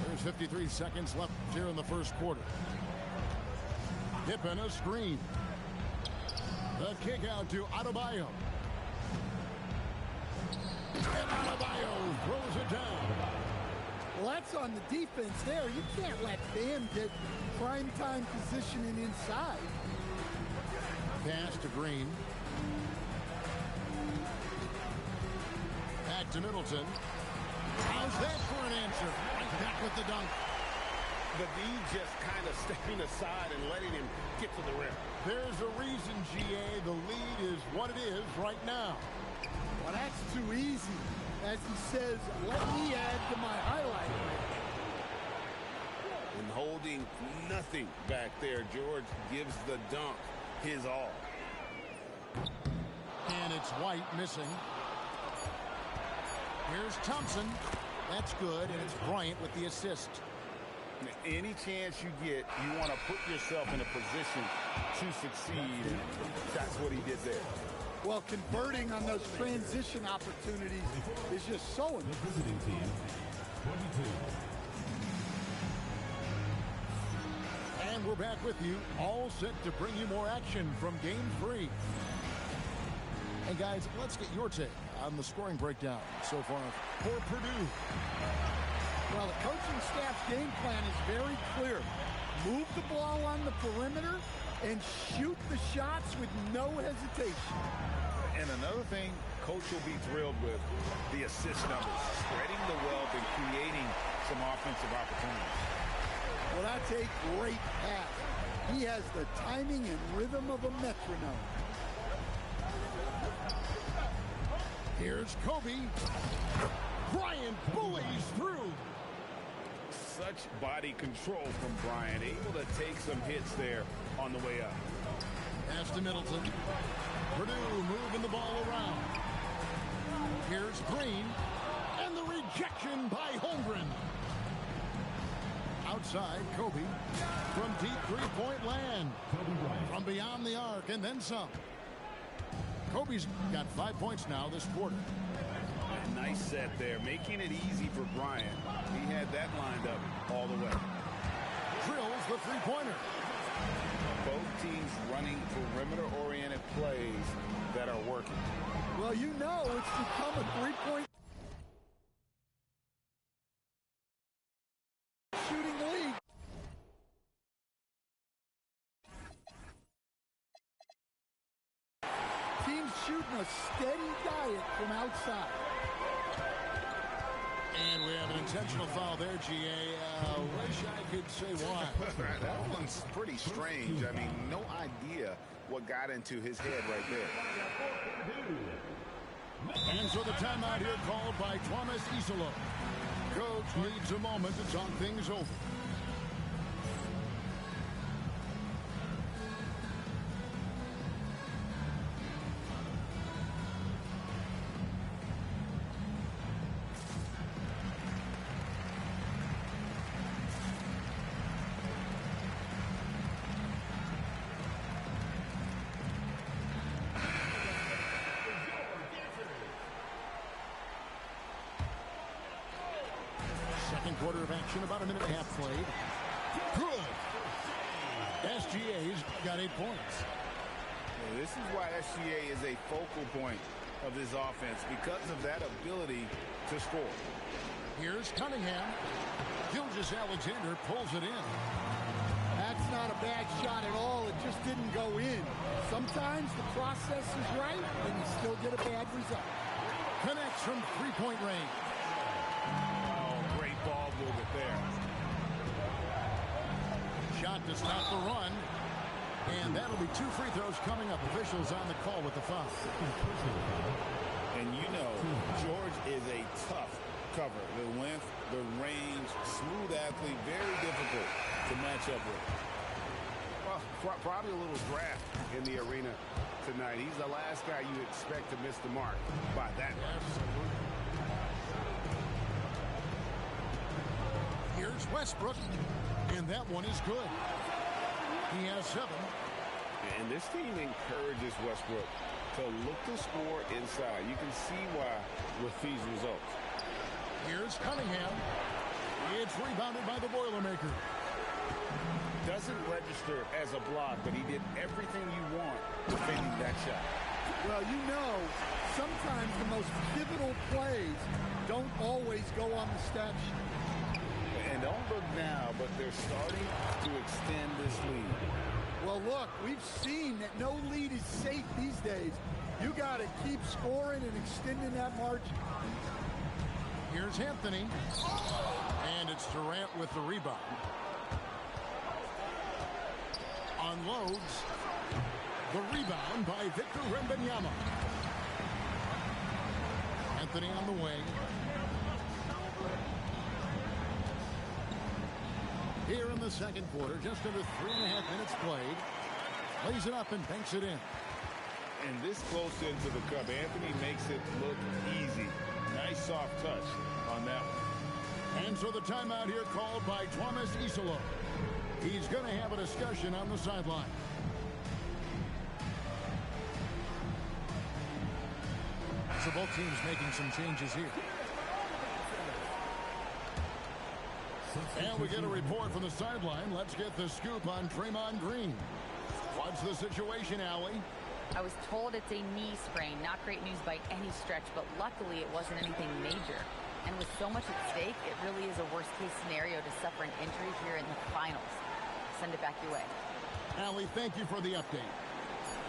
There's 53 seconds left here in the first quarter. Pippen a screen. The kick out to Adebayo. And Adebayo throws it down. Well, that's on the defense there. You can't let Bam get primetime positioning inside. Pass to Green. Back to Middleton. How's that for an answer? Right back with the dunk. The D just kind of stepping aside and letting him get to the rim. There's a reason, GA. The lead is what it is right now. Well, that's too easy. As he says, let me add to my highlight. And holding nothing back there, George gives the dunk his all. And it's White missing. Here's Thompson. That's good, and it's Bryant with the assist. Any chance you get, you want to put yourself in a position to succeed. And that's what he did there. Well, converting on those transition opportunities is just so important. Visiting team, 22. And we're back with you, all set to bring you more action from Game 3. And guys, let's get your take on the scoring breakdown so far for Purdue. Well, the coaching staff's game plan is very clear. Move the ball on the perimeter and shoot the shots with no hesitation. And another thing Coach will be thrilled with, the assist numbers, spreading the wealth and creating some offensive opportunities. Well, that's a great pass. He has the timing and rhythm of a metronome. Here's Kobe. Bryant bullies through. Such body control from Bryant, able to take some hits there on the way up. Pass to Middleton. Purdue moving the ball around. Here's Green. And the rejection by Holmgren. Outside, Kobe. From deep three-point land. From beyond the arc, and then some. Kobe's got 5 points now this quarter. Nice set there, making it easy for Bryant. He had that lined up all the way. Drills the three-pointer. Both teams running perimeter-oriented plays that are working. Well, you know it's become a three-point shooting league. Teams shooting a steady diet from outside. And we have an intentional foul there, GA. Wish I could say why. That one's pretty strange. I mean, no idea what got into his head right there. And so the timeout here called by Thomas Isola. Coach needs a moment to talk things over. Second quarter of action, about a minute and a half played. Good. SGA's got 8 points. Yeah, this is why SGA is a focal point of this offense, because of that ability to score. Here's Cunningham. Gilgeous-Alexander pulls it in. That's not a bad shot at all. It just didn't go in. Sometimes the process is right, and you still get a bad result. Connects from three-point range. Great ball movement there. Shot to stop the run. And that'll be 2 free throws coming up. Officials on the call with the foul. And you know, George is a tough cover. The length, the range, smooth athlete, very difficult to match up with. Well, probably a little draft in the arena tonight. He's the last guy you expect to miss the mark by that much. Here's Westbrook, and that one is good. He has 7. And this team encourages Westbrook to look to score inside. You can see why with these results. Here's Cunningham. It's rebounded by the Boilermaker. Doesn't register as a block, but he did everything you want defending that shot. Well, you know, sometimes the most pivotal plays don't always go on the stat sheet. And don't look now, but they're starting to extend this lead. Well, look, we've seen that no lead is safe these days. You got to keep scoring and extending that margin. Here's Anthony. And it's Durant with the rebound. Unloads. The rebound by Victor Wembanyama. Anthony on the wing. Here in the second quarter, just under 3.5 minutes played. Lays it up and banks it in. And this close into the cup, Anthony makes it look easy. Nice soft touch on that one. And so the timeout here called by Thomas Isola. He's going to have a discussion on the sideline. So both teams making some changes here. And we get a report from the sideline. Let's get the scoop on Draymond Green. What's the situation, Allie? I was told it's a knee sprain. Not great news by any stretch, but luckily it wasn't anything major. And with so much at stake, it really is a worst-case scenario to suffer an injury here in the finals. Send it back your way. Allie, thank you for the update.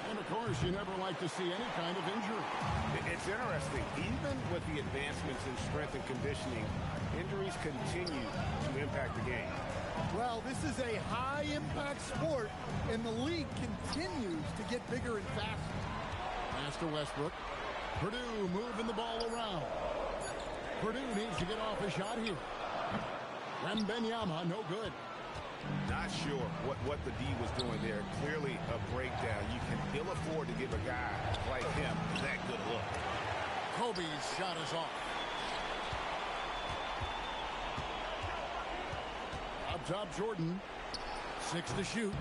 And, of course, you never like to see any kind of injury. It's interesting. Even with the advancements in strength and conditioning, injuries continue to impact the game. Well, this is a high-impact sport, and the league continues to get bigger and faster. Pass to Westbrook. Purdue moving the ball around. Purdue needs to get off a shot here. Wembanyama, no good. Not sure what the D was doing there. Clearly a breakdown. You can ill afford to give a guy like him that good look. Kobe's shot is off. Up top, Jordan. 6 to shoot.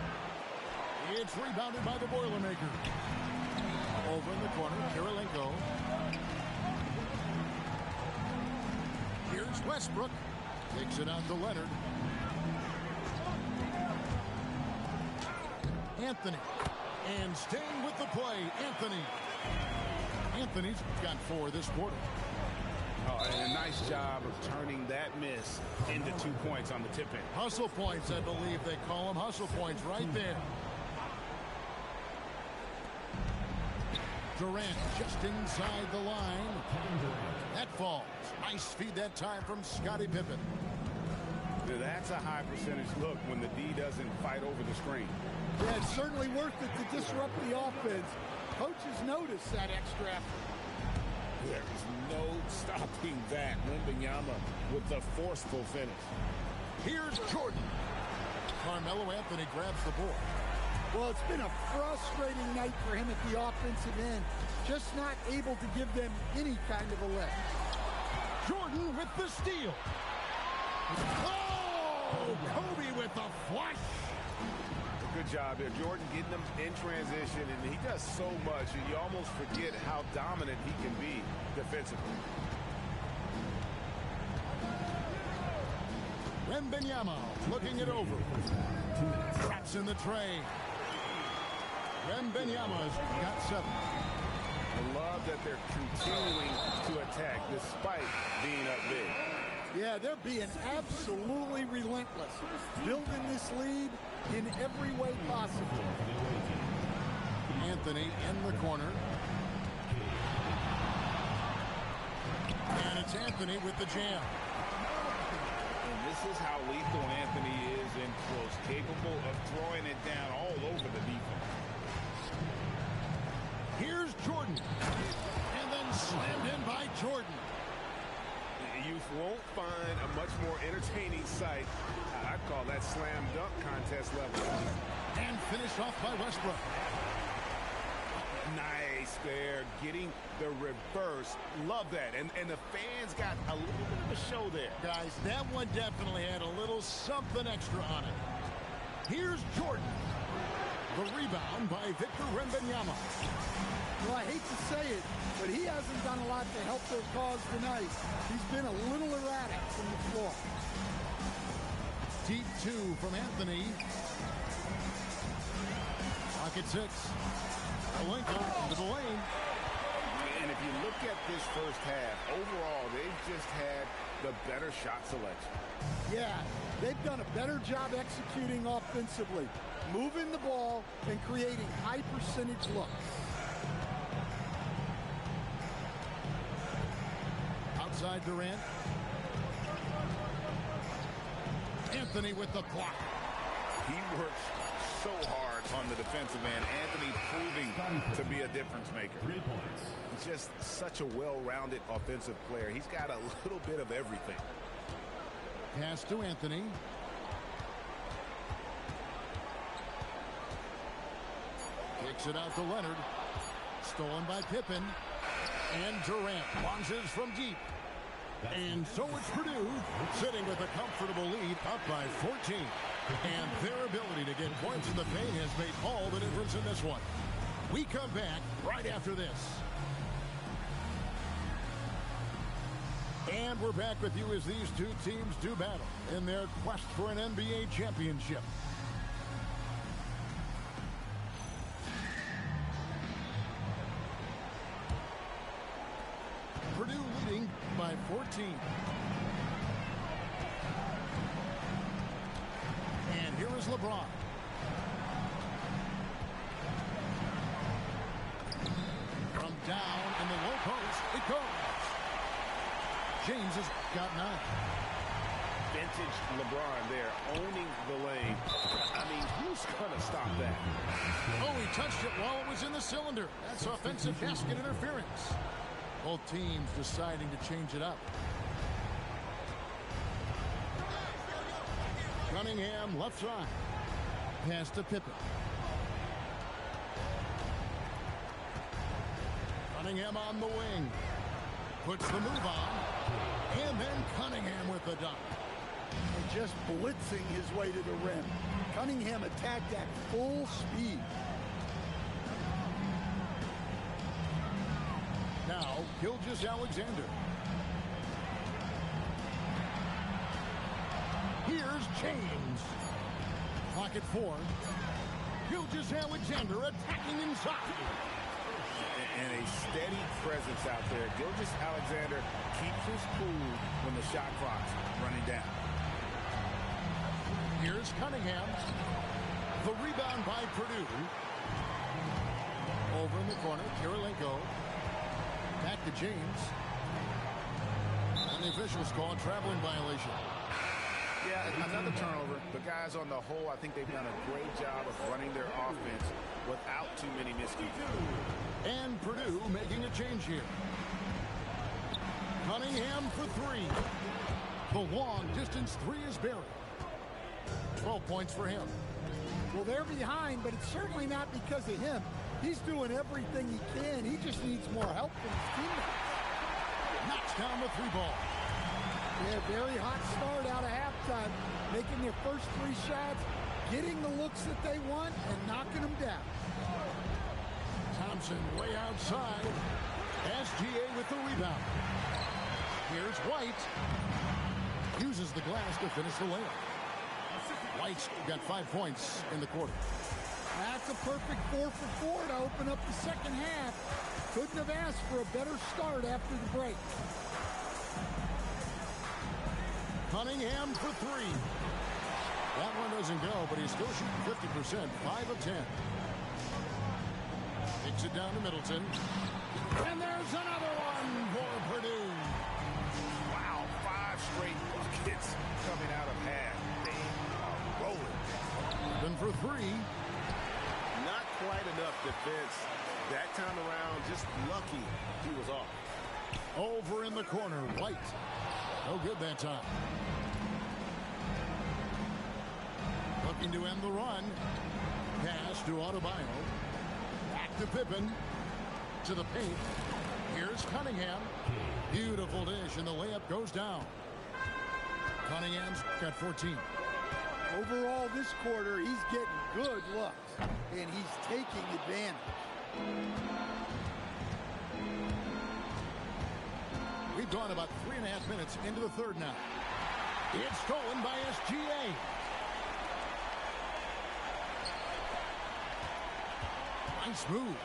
It's rebounded by the Boilermaker. Over in the corner, Kirilenko. Here's Westbrook. Takes it out to Leonard. Anthony. And staying with the play, Anthony. Anthony's got 4 this quarter. Oh, and a nice job of turning that miss into 2 points on the tip-in. Hustle points, I believe they call them. Hustle points right there. Durant just inside the line. That falls. Nice feed that time from Scottie Pippen. That's a high percentage look when the D doesn't fight over the screen. Yeah, it's certainly worth it to disrupt the offense. Coaches notice that extra effort. There is no stopping that. Wembanyama with the forceful finish. Here's Jordan. Carmelo Anthony grabs the ball. Well, it's been a frustrating night for him at the offensive end. Just not able to give them any kind of a lift. Jordan with the steal. Oh, Kobe with the flush. Good job there. Jordan getting them in transition, and he does so much, and you almost forget how dominant he can be defensively. Wembanyama looking it over. Traps in the tray. Wembanyama's got 7. I love that they're continuing to attack despite being up big. Yeah, they're being absolutely relentless. Building this lead in every way possible. Anthony in the corner. And it's Anthony with the jam. And this is how lethal Anthony is in close, capable of throwing it down all over the defense. Here's Jordan. And then slammed in by Jordan. You won't find a much more entertaining sight. I'd call that slam dunk contest level. And finished off by Westbrook. Nice there, getting the reverse. Love that. And the fans got a little bit of a show there. Guys, that one definitely had a little something extra on it. Here's Jordan. The rebound by Victor Wembanyama. Well, I hate to say it, but he hasn't done a lot to help their cause tonight. He's been a little erratic from the floor. Deep 2 from Anthony. Pocket 6. Alenko into the lane. And if you look at this first half, overall, they've just had the better shot selection. Yeah, they've done a better job executing offensively, moving the ball and creating high percentage looks. Outside Durant. Anthony with the block. He works so hard on the defensive end. Anthony proving to be a difference maker. 3 points. He's just such a well-rounded offensive player. He's got a little bit of everything. Pass to Anthony. Kicks it out to Leonard. Stolen by Pippen. And Durant launches from deep. And so it's Purdue sitting with a comfortable lead, up by 14. And their ability to get points in the paint has made all the difference in this one. We come back right after this. And we're back with you as these two teams do battle in their quest for an NBA championship. Purdue leading by 14. And here is LeBron. From down in the low post, it goes. James has got 9. Vintage LeBron there, owning the lane. I mean, who's going to stop that? Oh, he touched it while it was in the cylinder. That's offensive basket interference. Both teams deciding to change it up. Cunningham left side. Pass to Pippen. Cunningham on the wing. Puts the move on. And then Cunningham with the dunk. And just blitzing his way to the rim. Cunningham attacked at full speed. Now, Gilgeous-Alexander. Here's James. Pocket 4. Gilgeous-Alexander attacking inside. And a steady presence out there. Gilgeous-Alexander keeps his cool when the shot clock's running down. Here's Cunningham. The rebound by Purdue. Over in the corner, Kirilenko. Back to James. And the officials call a traveling violation. Yeah, another turnover. The guys on the whole, I think they've done a great job of running their offense without too many miscues. And Purdue making a change here. Cunningham for three. The long distance three is buried. 12 points for him. Well, they're behind, but it's certainly not because of him. He's doing everything he can. He just needs more help from his teammates. Knocks down the three ball. Yeah, very hot start out of halftime. Making their first three shots, getting the looks that they want, and knocking them down. Thompson way outside. SGA with the rebound. Here's White. Uses the glass to finish the layup. White's got 5 points in the quarter. That's a perfect 4 for 4 to open up the second half. Couldn't have asked for a better start after the break. Cunningham for three. That one doesn't go, but he's still shooting 50%, 5 of 10. Takes it down to Middleton. And there's another one for Purdue. Wow, 5 straight buckets coming out of half. They are rolling. Then for three. Not quite enough defense. That time around, just lucky he was off. Over in the corner, White. No good that time. Looking to end the run. Pass to Adebayo. Back to Pippen. To the paint. Here's Cunningham. Beautiful dish, and the layup goes down. Cunningham's got 14. Overall, this quarter, he's getting good looks, and he's taking advantage. We've gone about 3.5 minutes into the third now. It's stolen by SGA. Nice move.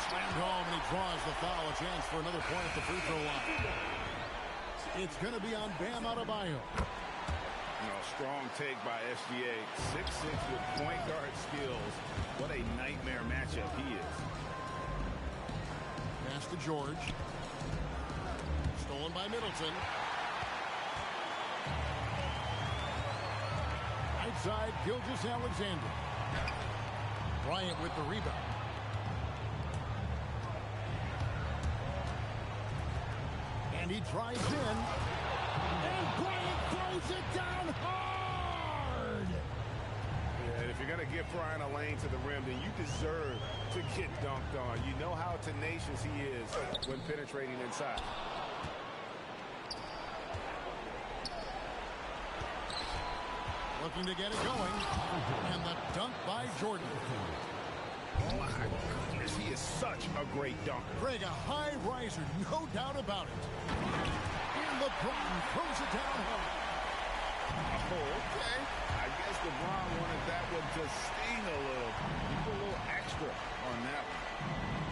Slammed home, and he draws the foul. A chance for another point at the free throw line. It's going to be on Bam Adebayo. Strong take by SGA. 6'6" with point guard skills. What a nightmare matchup he is. Pass to George. Stolen by Middleton. Right side, Gilgeous-Alexander. Bryant with the rebound. And he drives in. And Bryant throws it down hard. Yeah, and if you're going to give Bryant a lane to the rim, then you deserve to get dunked on. You know how tenacious he is when penetrating inside. Looking to get it going. And the dunk by Jordan. Oh, my goodness. He is such a great dunker. Greg, a high riser, no doubt about it. And LeBron throws it down hard. Oh, okay. I guess LeBron wanted that one to sting a little. He put a little extra on that one.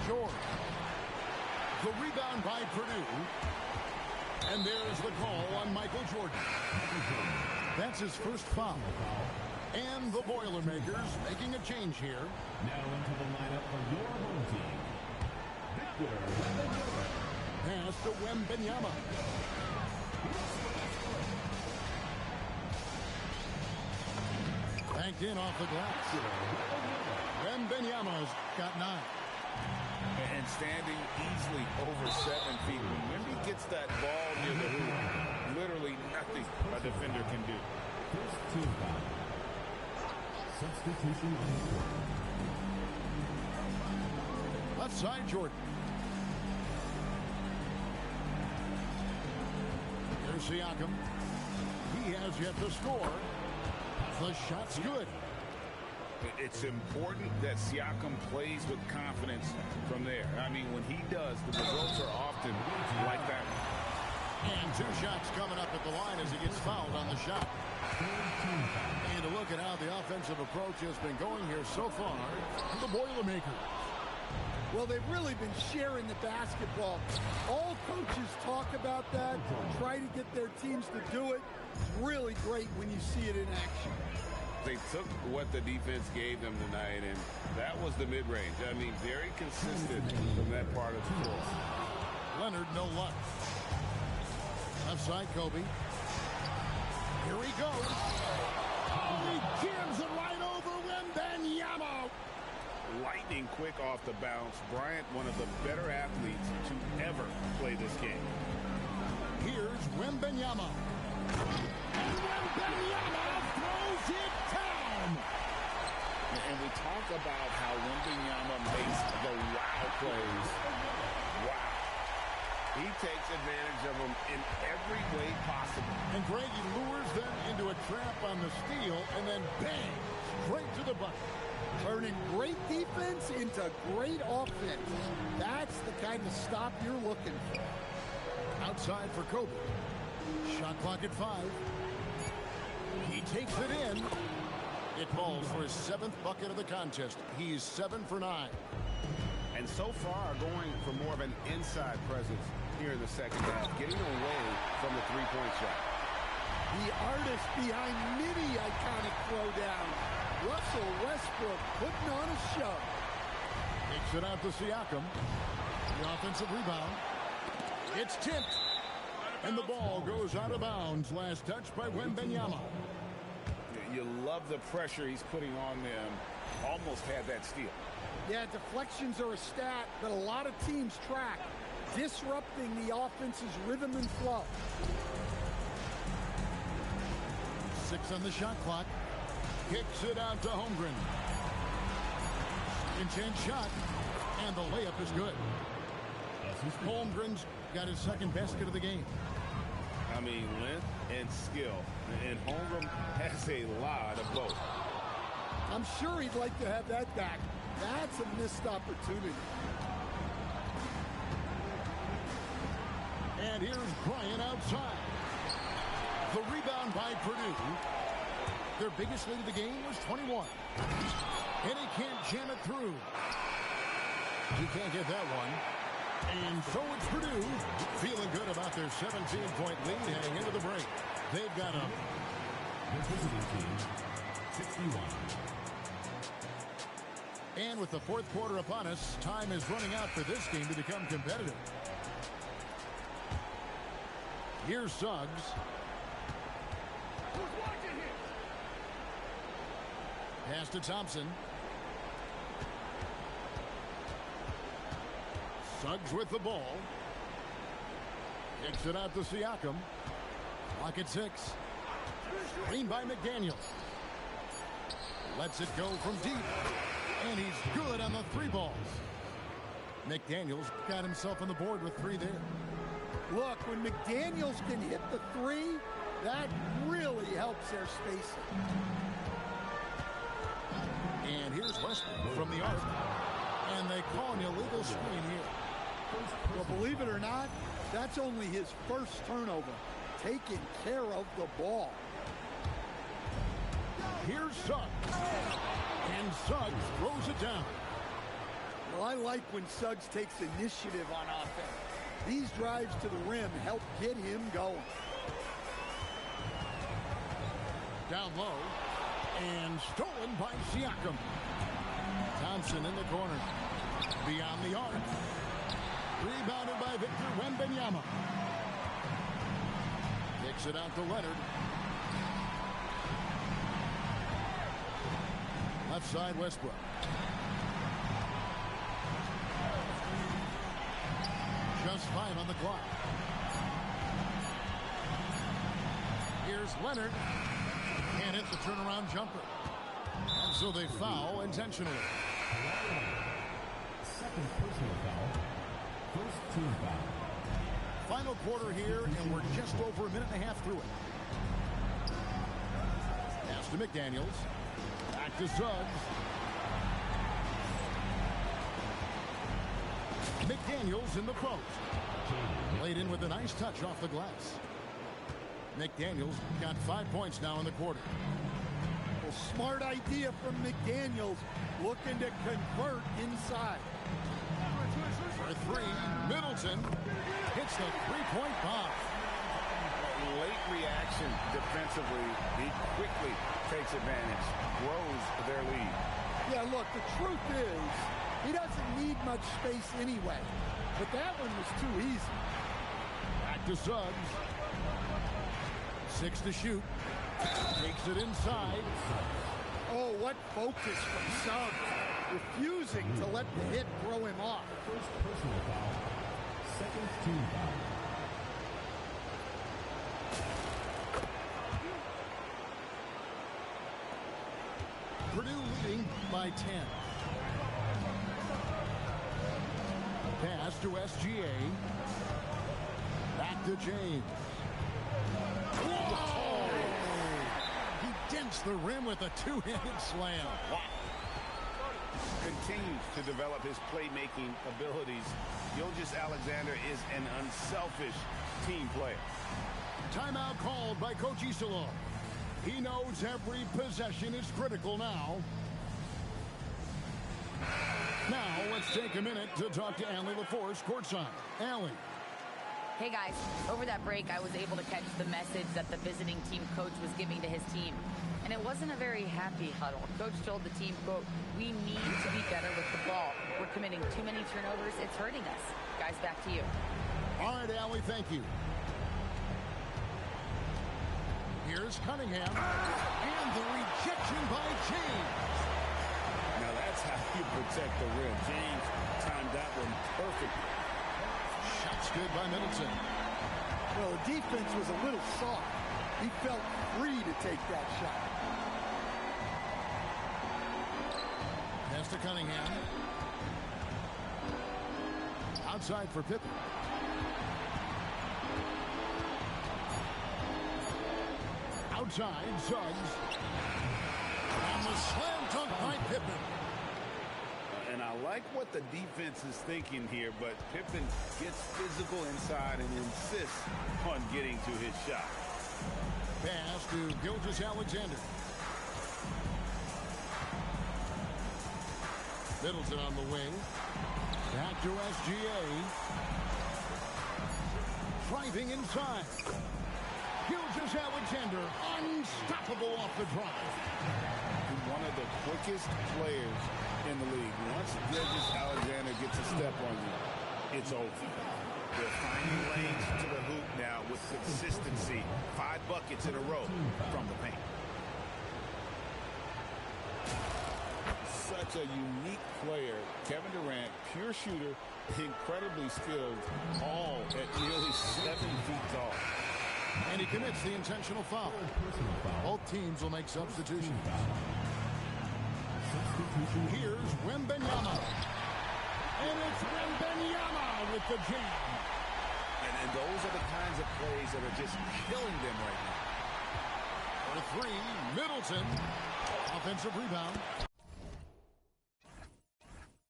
George. The rebound by Purdue. And there's the call on Michael Jordan. That's his first foul. And the Boilermakers making a change here. Now into the lineup for your home team. Victor. Pass to Wembanyama. Banked in off the glass. Wembanyama's got 9. And standing easily over 7 feet. When Wemby gets that ball near the hoop, literally nothing a defender can do. First team foul. Substitution on the court. Left side, Jordan. Here's Siakam. He has yet to score. The shot's good. It's important that Siakam plays with confidence from there. I mean, when he does, the results are often like that. And 2 shots coming up at the line as he gets fouled on the shot. And to look at how the offensive approach has been going here so far, the Boilermakers. Well, they've really been sharing the basketball. All coaches talk about that, try to get their teams to do it. It's really great when you see it in action. they took what the defense gave them tonight, and that was the mid-range. I mean, very consistent from that part of the floor. Leonard, no luck. Left side, Kobe. Here he goes. Oh, he jams it right over Wembanyama. Lightning quick off the bounce. Bryant, one of the better athletes to ever play this game. Here's Wembanyama. And Wembanyama throws it down. And we talk about how Wembanyama makes the wow plays. Wow. He takes advantage of them in every way possible. And Greg, he lures them into a trap on the steal, and then bang, straight to the bucket. Turning great defense into great offense. That's the kind of stop you're looking for. Outside for Kobe. Shot clock at 5. He takes it in. It falls for his 7th bucket of the contest. He's 7 for 9. And so far going for more of an inside presence here in the second half, getting away from the three-point shot. The artist behind many iconic throwdown, Russell Westbrook, putting on a show. Takes it out to Siakam. The offensive rebound. It's tipped. And the ball goes out of bounds. Last touch by Wembanyama. You love the pressure he's putting on them. Almost had that steal. Yeah, deflections are a stat that a lot of teams track, disrupting the offense's rhythm and flow. 6 on the shot clock. Kicks it out to Holmgren. Second chance shot. And the layup is good. Holmgren's got his 2nd basket of the game. I mean, length and skill. And Holmgren has a lot of both. I'm sure he'd like to have that back. That's a missed opportunity. And here's Bryant outside. The rebound by Purdue. Their biggest lead of the game was 21. And he can't jam it through. He can't get that one. And so it's Purdue feeling good about their 17-point lead heading into the break. They've got a visiting team 61. And with the 4th quarter upon us, time is running out for this game to become competitive. Here's Suggs. Pass to Thompson. Suggs with the ball. Kicks it out to Siakam. Clock at 6. Screen by McDaniels. Lets it go from deep. And he's good on the 3 balls. McDaniels got himself on the board with 3 there. Look, when McDaniels can hit the 3, that really helps their spacing. And here's Westbrook from the arc. And they call an illegal screen here. Well, believe it or not, that's only his 1st turnover. Taking care of the ball. Here's Suggs. And Suggs throws it down. Well, I like when Suggs takes initiative on offense. These drives to the rim help get him going. Down low. And stolen by Siakam. Thompson in the corner. Beyond the arc. Rebounded by Victor Wembanyama. Kicks it out to Leonard. Left side, Westbrook. Just 5 on the clock. Here's Leonard. And it's a turnaround jumper. And so they foul intentionally. 2nd personal foul. 1st team foul. Final quarter here, and we're just over a minute and a half through it. Pass to McDaniels. Back to Suggs. McDaniels in the post. Laid in with a nice touch off the glass. McDaniels got 5 points now in the quarter. Well, smart idea from McDaniels, looking to convert inside. For 3, Middleton hits the 3-point bomb. late reaction defensively, he quickly takes advantage, grows their lead. Yeah, look, the truth is, he doesn't need much space anyway. But that one was too easy. Back to Suggs. 6 to shoot. Takes it inside. Oh, what focus from Suggs. Refusing to let the hit throw him off. First personal foul. Second team foul. Purdue leading by 10. Pass to SGA. Back to James. Whoa! He dents the rim with a two-handed slam. Wow. Continues to develop his playmaking abilities. Gilgeous-Alexander is an unselfish team player. Timeout called by Coach Iserlohn. He knows every possession is critical now. Now, let's take a minute to talk to Allie LaForce courtside. Allie. Hey guys, over that break I was able to catch the message that the visiting team coach was giving to his team. And it wasn't a very happy huddle. Coach told the team, quote, "We need to be better with the ball. We're committing too many turnovers. It's hurting us." Guys, back to you. All right, Allie, thank you. Here's Cunningham. And the rejection by James. Now that's how you protect the rim. James timed that one perfectly. Shot's good by Middleton. Well, the defense was a little soft. He felt free to take that shot. Pass to Cunningham. Outside for Pippen. Outside, Suggs. And the slam dunk by Pippen. And I like what the defense is thinking here, but Pippen gets physical inside and insists on getting to his shot. Pass to Gilgeous-Alexander. Middleton on the wing. Back to SGA. Driving inside. Gilgeous-Alexander unstoppable off the drive. One of the quickest players in the league. Once Gilgeous-Alexander gets a step on you, it's over. They're finding lanes to the hoop now with consistency. 5 buckets in a row from the paint. Such a unique player. Kevin Durant, pure shooter, incredibly skilled, all at nearly 7 feet tall. And he commits the intentional foul. Both teams will make substitutions. Here's Wembanyama. And it's Wembanyama with the jam. And those are the kinds of plays that are just killing them right now. For 3, Middleton. Offensive rebound.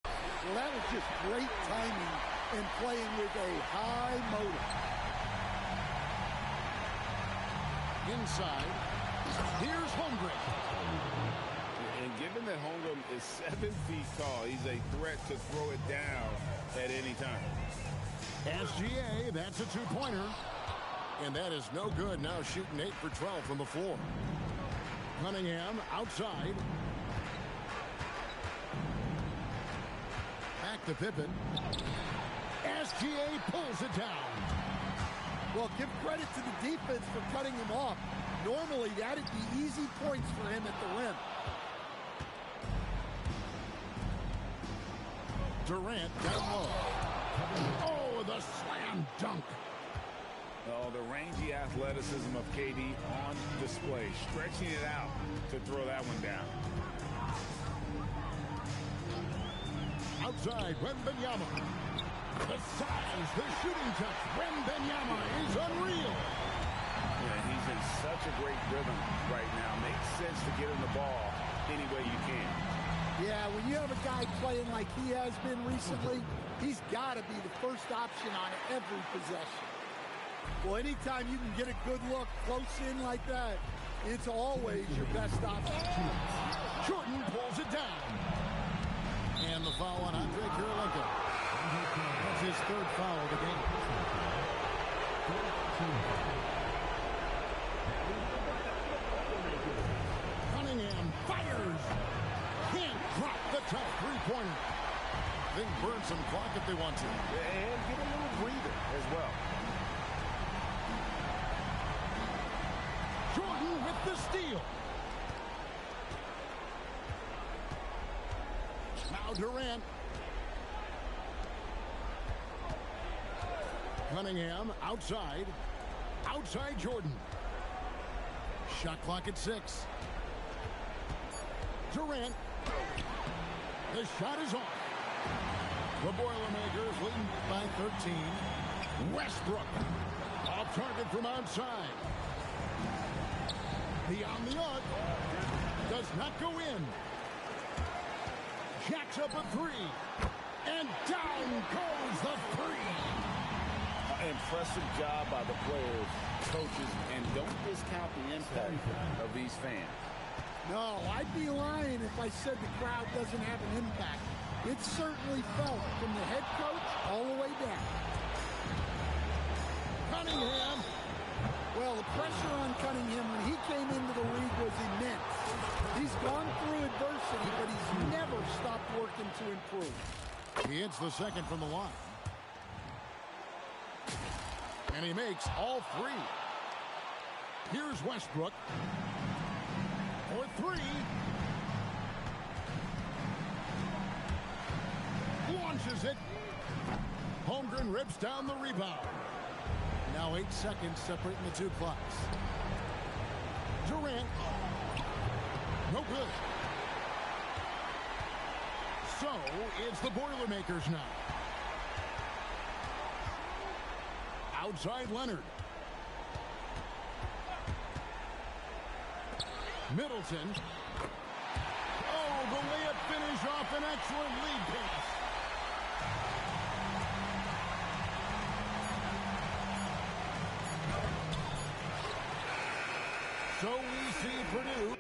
Well, that was just great timing and playing with a high motor. Inside. Here's Holmgren. And given that Holmgren is 7 feet tall, he's a threat to throw it down at any time. SGA, that's a two-pointer. And that is no good. Now shooting 8 for 12 from the floor. Cunningham outside. Back to Pippen. SGA pulls it down. Well, give credit to the defense for cutting him off. Normally, that'd be easy points for him at the rim. Durant down low. Oh, the slam dunk. Oh, the rangy athleticism of KD on display, stretching it out to throw that one down. Outside, Wembanyama. The size, the shooting touch. Wembanyama is unreal. Yeah, he's in such a great rhythm right now. Makes sense to get him the ball any way you can. Yeah, when you have a guy playing like he has been recently, he's got to be the first option on every possession. Well, anytime you can get a good look close in like that, it's always your best option. Jordan pulls it down. And the foul on Andre Kirilenko. That's his 3rd foul of the game. corner. They can burn some clock if they want to. And get a little breather as well. Jordan with the steal. Now Durant. Cunningham outside. Outside Jordan. Shot clock at 6. Durant. The shot is off. The Boilermakers leading by 13. Westbrook. Off target from outside. Beyond the arc. Does not go in. Jacks up a 3. And down goes the 3. Impressive job by the players, coaches, and don't discount the impact of these fans. No, I'd be lying if I said the crowd doesn't have an impact. It certainly felt from the head coach all the way down. Cunningham. Well, the pressure on Cunningham when he came into the league was immense. He's gone through adversity, but he's never stopped working to improve. He hits the second from the line. And he makes all 3. Here's Westbrook. For 3. Launches it. Holmgren rips down the rebound. Now 8 seconds separating the two clocks. Durant. No good. So it's the Boilermakers now. Outside Leonard. Middleton. Oh, the layup finish off an excellent lead pass. So we see Purdue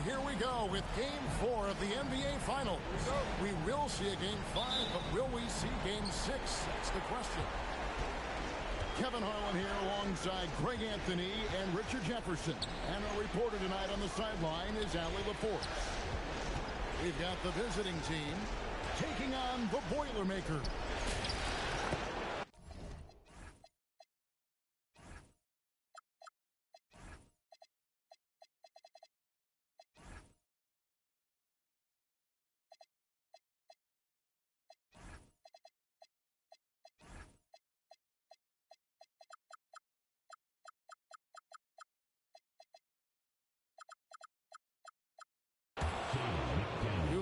here we go with Game 4 of the NBA Finals. We will see a Game 5, but will we see Game 6? That's the question. Kevin Harlan here alongside Greg Anthony and Richard Jefferson. And our reporter tonight on the sideline is Allie LaForce. We've got the visiting team taking on the Boilermakers.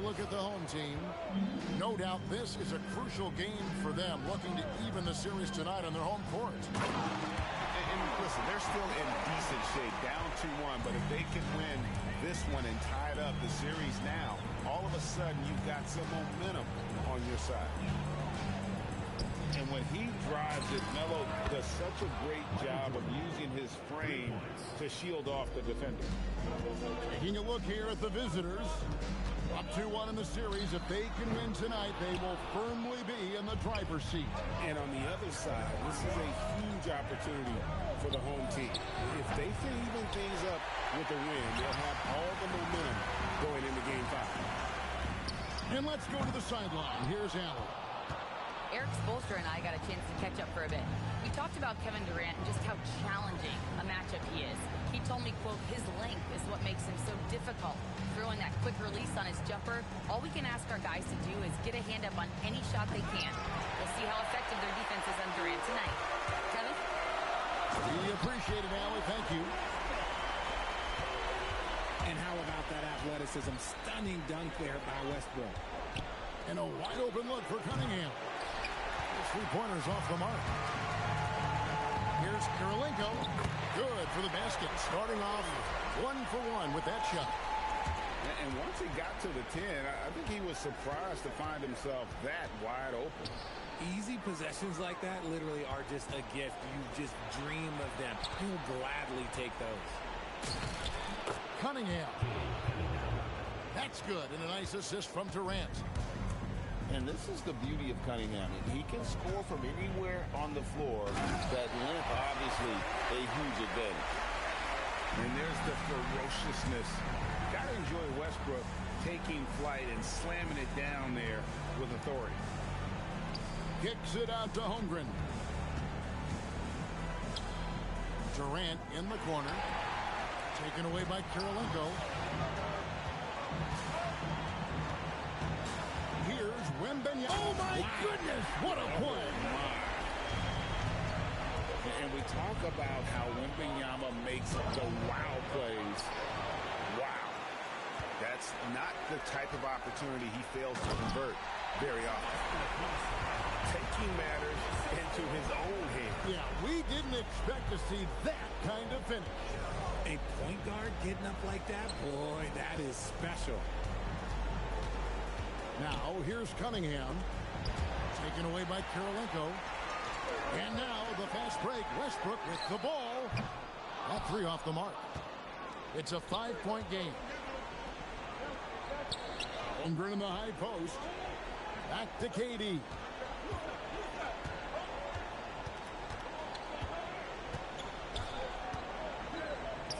Look at the home team. No doubt this is a crucial game for them, looking to even the series tonight on their home court. And listen, they're still in decent shape, down 2-1, but if they can win this one and tie it up the series now, all of a sudden you've got some momentum on your side. And when he drives it, Melo does such a great job of using his frame to shield off the defender. Taking a look here at the visitors. Up 2-1 in the series. If they can win tonight, they will firmly be in the driver's seat. And on the other side, this is a huge opportunity for the home team. If they can even things up with a win, they'll have all the momentum going into Game 5. And let's go to the sideline. Here's Allen. Eric Spoelstra and I got a chance to catch up for a bit. We talked about Kevin Durant and just how challenging a matchup he is. He told me, quote, his length is what makes him so difficult. Throwing that quick release on his jumper, all we can ask our guys to do is get a hand up on any shot they can. We'll see how effective their defense is on Durant tonight. Kevin? We appreciate it, Allie. Thank you. And how about that athleticism? Stunning dunk there by Westbrook. And a wide open look for Cunningham. Three-pointers off the mark. Here's Karolinko. Good for the basket. Starting off 1 for 1 with that shot. And once he got to the 10, I think he was surprised to find himself that wide open. Easy possessions like that literally are just a gift. You just dream of them. He'll gladly take those. Cunningham. That's good. And a nice assist from Durant. And this is the beauty of Cunningham. He can score from anywhere on the floor. That length, obviously, a huge advantage. And there's the ferociousness. Got to enjoy Westbrook taking flight and slamming it down there with authority. Kicks it out to Holmgren. Durant in the corner. Taken away by Karolinko. Here's Wembanyama. Oh, my goodness. What a play. And we talk about how Wembanyama makes the wow plays. Wow. That's not the type of opportunity he fails to convert very often. Taking matters into his own hands. Yeah, we didn't expect to see that kind of finish. A point guard getting up like that? Boy, that is special. Now, here's Cunningham. Taken away by Karolinko. And now the fast break. Westbrook with the ball. That three off the mark. It's a 5-point game. Holmgren in the high post. Back to KD.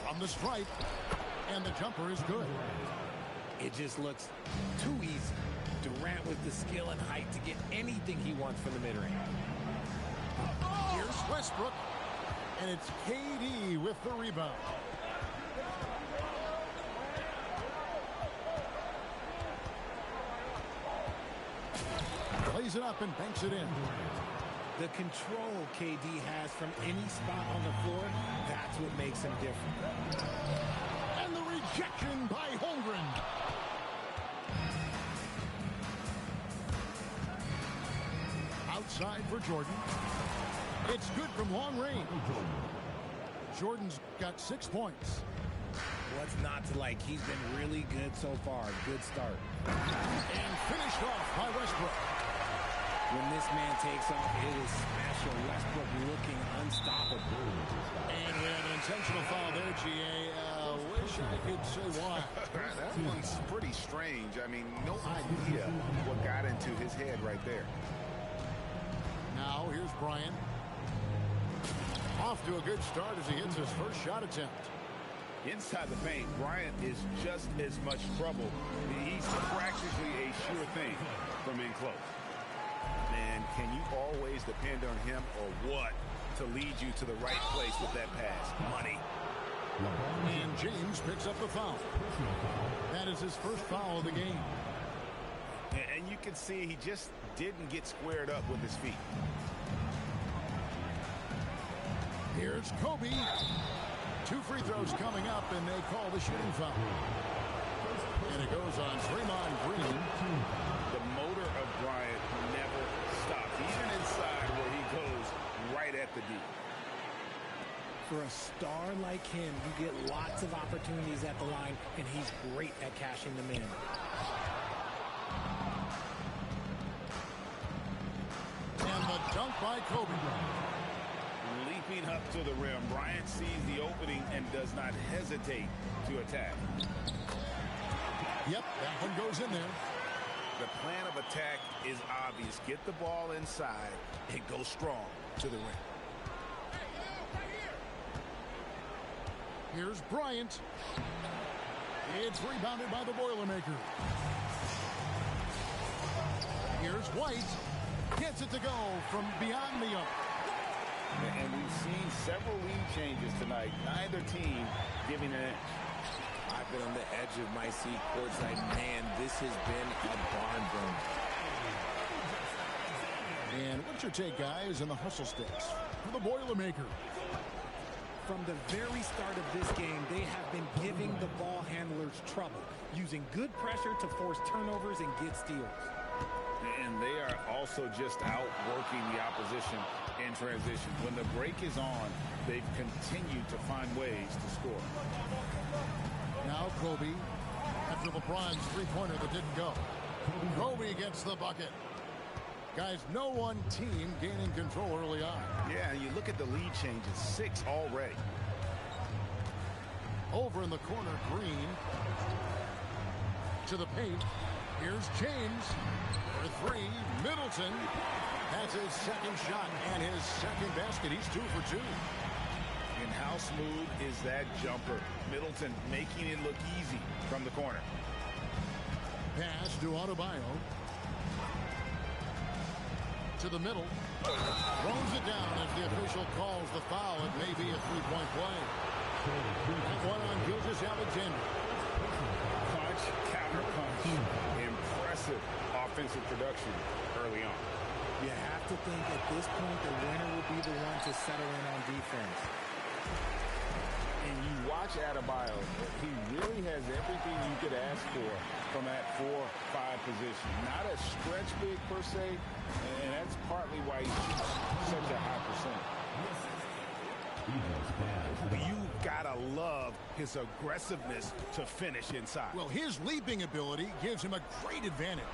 From the stripe. And the jumper is good. It just looks too easy. Durant with the skill and height to get anything he wants from the mid-range. Here's Westbrook. And it's KD with the rebound. Plays it up and banks it in. The control KD has from any spot on the floor, that's what makes him different. And the rejection by Holmgren. Outside for Jordan. It's good from long range. Jordan's got 6 points. What's not to like? He's been really good so far. Good start. And finished off by Westbrook. When this man takes off, it is special. Westbrook looking unstoppable. And we have an intentional foul there, GA. Wish I could say why. That one's pretty strange. I mean, no idea what got into his head right there. Now, here's Bryant. Off to a good start as he hits his first shot attempt. Inside the paint, Bryant is just as much trouble. He's practically a sure thing from in close. Man, can you always depend on him or what to lead you to the right place with that pass? Money. And James picks up the foul. That is his first foul of the game. And you can see he just didn't get squared up with his feet. Here's Kobe. 2 free throws coming up, and they call the shooting foul. And it goes on Draymond Green. The motor of Bryant never stops, even inside where he goes right at the D. For a star like him, you get lots of opportunities at the line, and he's great at cashing them in. And the dunk by Kobe. Leaping up to the rim, Bryant sees the opening and does not hesitate to attack. Yep, that one goes in there. The plan of attack is obvious. Get the ball inside and go strong to the rim. Here's Bryant. It's rebounded by the Boilermaker. Here's White. Gets it to go from beyond the arc. And we've seen several lead changes tonight. Neither team giving an inch. I've been on the edge of my seat courtside. Man, this has been a barn burner. And what's your take, guys, in the hustle sticks for the Boilermaker? From the very start of this game, they have been giving the ball handlers trouble, using good pressure to force turnovers and get steals. And they are also just outworking the opposition in transition. When the break is on, they've continued to find ways to score. Now Kobe, after LeBron's three-pointer that didn't go. Kobe gets the bucket. Guys, no one team gaining control early on. Yeah, you look at the lead changes, 6 already. Over in the corner, Green. To the paint. Here's James. For 3, Middleton. That's his second shot and his second basket. He's 2 for 2. And how smooth is that jumper? Middleton making it look easy from the corner. Pass to Adebayo. To the middle. Throws it down as the official calls the foul. It may be a three-point play. That one on Gilgeous-Alexander. Punch, counter punch. Impressive offensive production early on. You have to think at this point the winner will be the one to settle in on defense. And you watch Adebayo, he really has everything you could ask for from that 4-5 position. Not a stretch big per se, and that's partly why he shoots such a high percentage. You gotta love his aggressiveness to finish inside. Well, his leaping ability gives him a great advantage.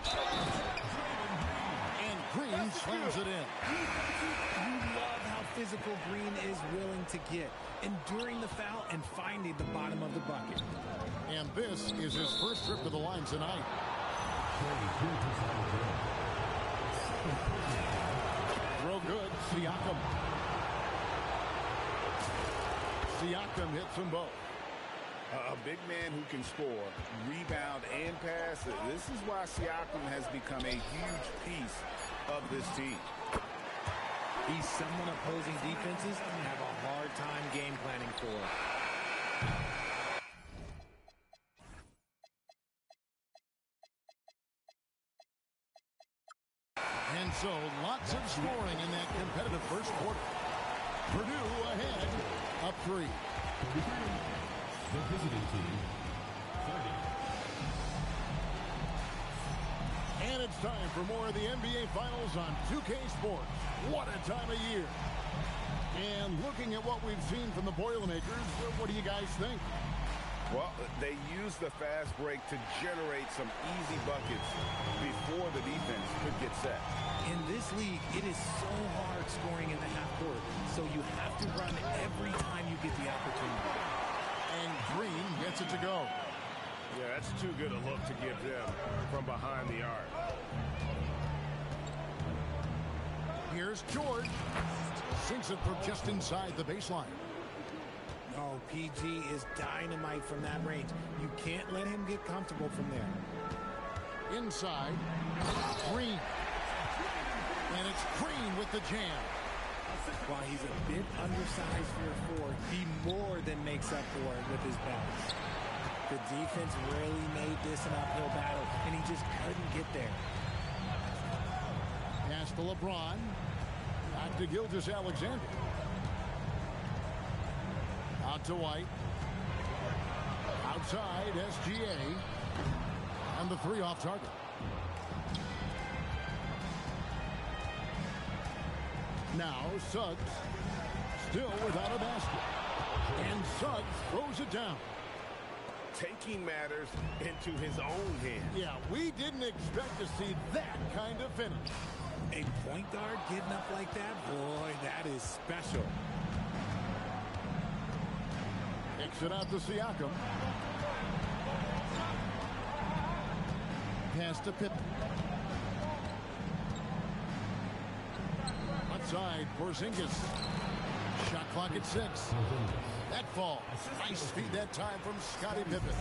And Green slams it in. You love how physical Green is willing to get, enduring the foul and finding the bottom of the bucket. And this is his first trip to the line tonight. Real good, Siakam. Siakam hits them both. A big man who can score, rebound, and pass. This is why Siakam has become a huge piece of this team. He's someone opposing defenses have a hard time game planning for. And so, lots of scoring in that competitive first quarter. Purdue ahead, up 3. The visiting team, 30. And it's time for more of the NBA Finals on 2K Sports. What a time of year. And looking at what we've seen from the Boilermakers, what do you guys think? Well, they use the fast break to generate some easy buckets before the defense could get set. In this league, it is so hard scoring in the half court, so you have to run every time you get the opportunity. And Green gets it to go. Yeah, that's too good a look to give them from behind the arc. Here's George. Sinks it from just inside the baseline. No, PG is dynamite from that range. You can't let him get comfortable from there. Inside, Green. And it's Green with the jam. While he's a bit undersized for a 4, he more than makes up for it with his balance. The defense really made this an uphill battle, and he just couldn't get there. Pass to LeBron. Back to Gilgeous-Alexander. Out to White. Outside, SGA. And the 3 off target. Now Suggs. Still without a basket. And Suggs throws it down. Taking matters into his own hands. Yeah, we didn't expect to see that kind of finish. A point guard getting up like that? Boy, that is special. Kicks it out to Siakam. Pass to Pippen. Outside, Porzingis. Shot clock at 6. That fall. Nice feed that time from Scottie Pippen.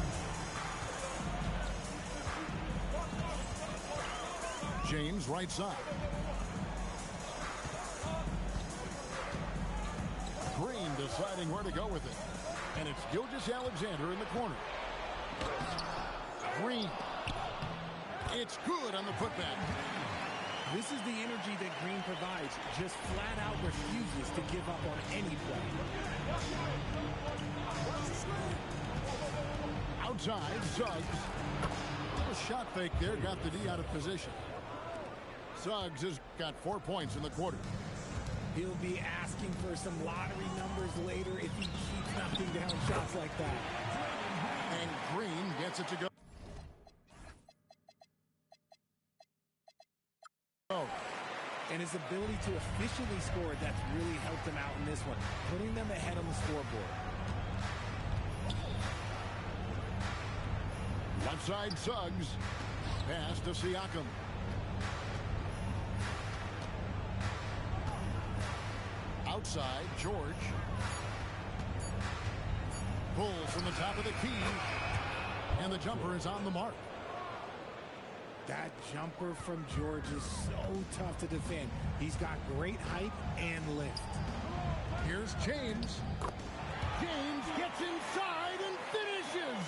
James right side. Green deciding where to go with it. And it's Gilgeous-Alexander in the corner. Green. It's good on the putback. This is the energy that Green provides. Just flat out refuses to give up on any play. Outside, Suggs. A shot fake there, got the D out of position. Suggs has got 4 points in the quarter. He'll be asking for some lottery numbers later if he keeps knocking down shots like that. And Green gets it to go. And his ability to efficiently score, that's really helped him out in this one, putting them ahead on the scoreboard. Left side, Suggs. Pass to Siakam. Outside, George. Pulls from the top of the key. And the jumper is on the mark. That jumper from George is so tough to defend. He's got great height and lift. Here's James. James gets inside and finishes.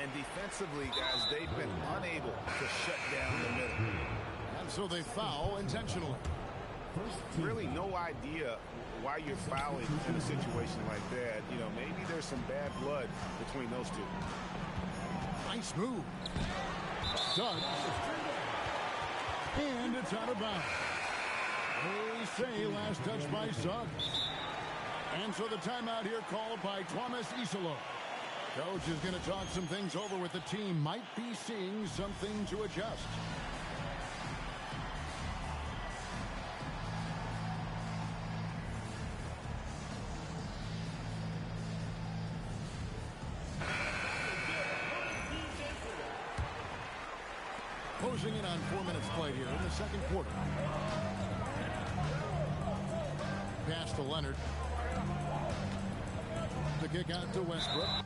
And defensively, guys, they've been unable to shut down the middle. And so they foul intentionally. Really no idea why you're fouling in a situation like that. You know, maybe there's some bad blood between those two. Nice move. Suggs. And it's out of bounds. They say last touch by Suggs. And so the timeout here called by Thomas Isolo. Coach is going to talk some things over with the team. Might be seeing something to adjust. Closing in on 4 minutes played here in the second quarter. Pass to Leonard. The kick out to Westbrook.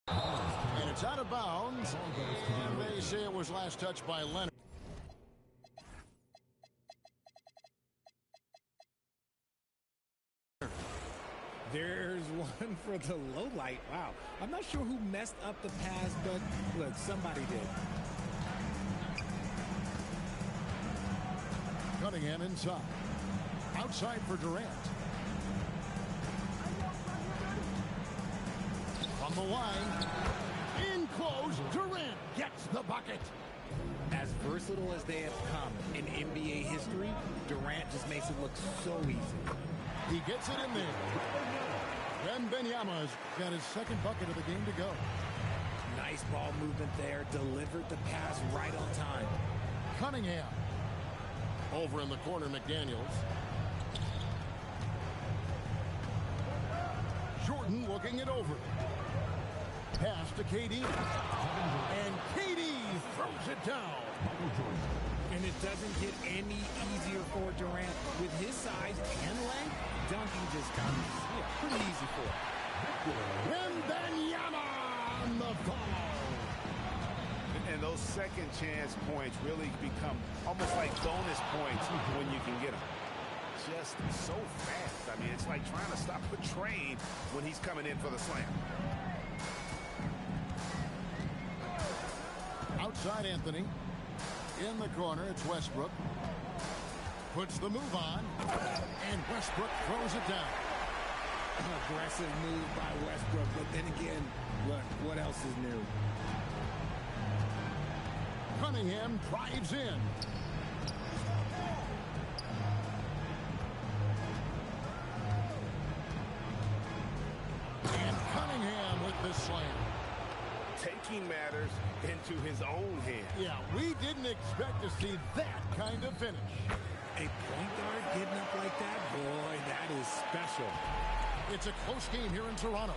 And it's out of bounds. And they say it was last touched by Leonard. There's one for the low light. Wow. I'm not sure who messed up the pass, but look, somebody did. Cunningham inside. Outside for Durant. On the line. In close. Durant gets the bucket. As versatile as they have come in NBA history, Durant just makes it look so easy. He gets it in there. Wembanyama's got his second bucket of the game to go. Nice ball movement there. Delivered the pass right on time. Cunningham. Over in the corner, McDaniels. Jordan looking it over. Pass to KD. And KD throws it down. And it doesn't get any easier for Durant. With his size and length, dunking just comes pretty easy for him. Wembanyama on the foul. And those second chance points really become almost like bonus points when you can get them. Just so fast. I mean, it's like trying to stop a train when he's coming in for the slam. Outside Anthony. In the corner, it's Westbrook. Puts the move on. And Westbrook throws it down. Aggressive move by Westbrook. But then again, look, what else is new? Cunningham drives in. And Cunningham with the slam. Taking matters into his own hand. Yeah, we didn't expect to see that kind of finish. A point guard getting up like that? Boy, that is special. It's a close game here in Toronto.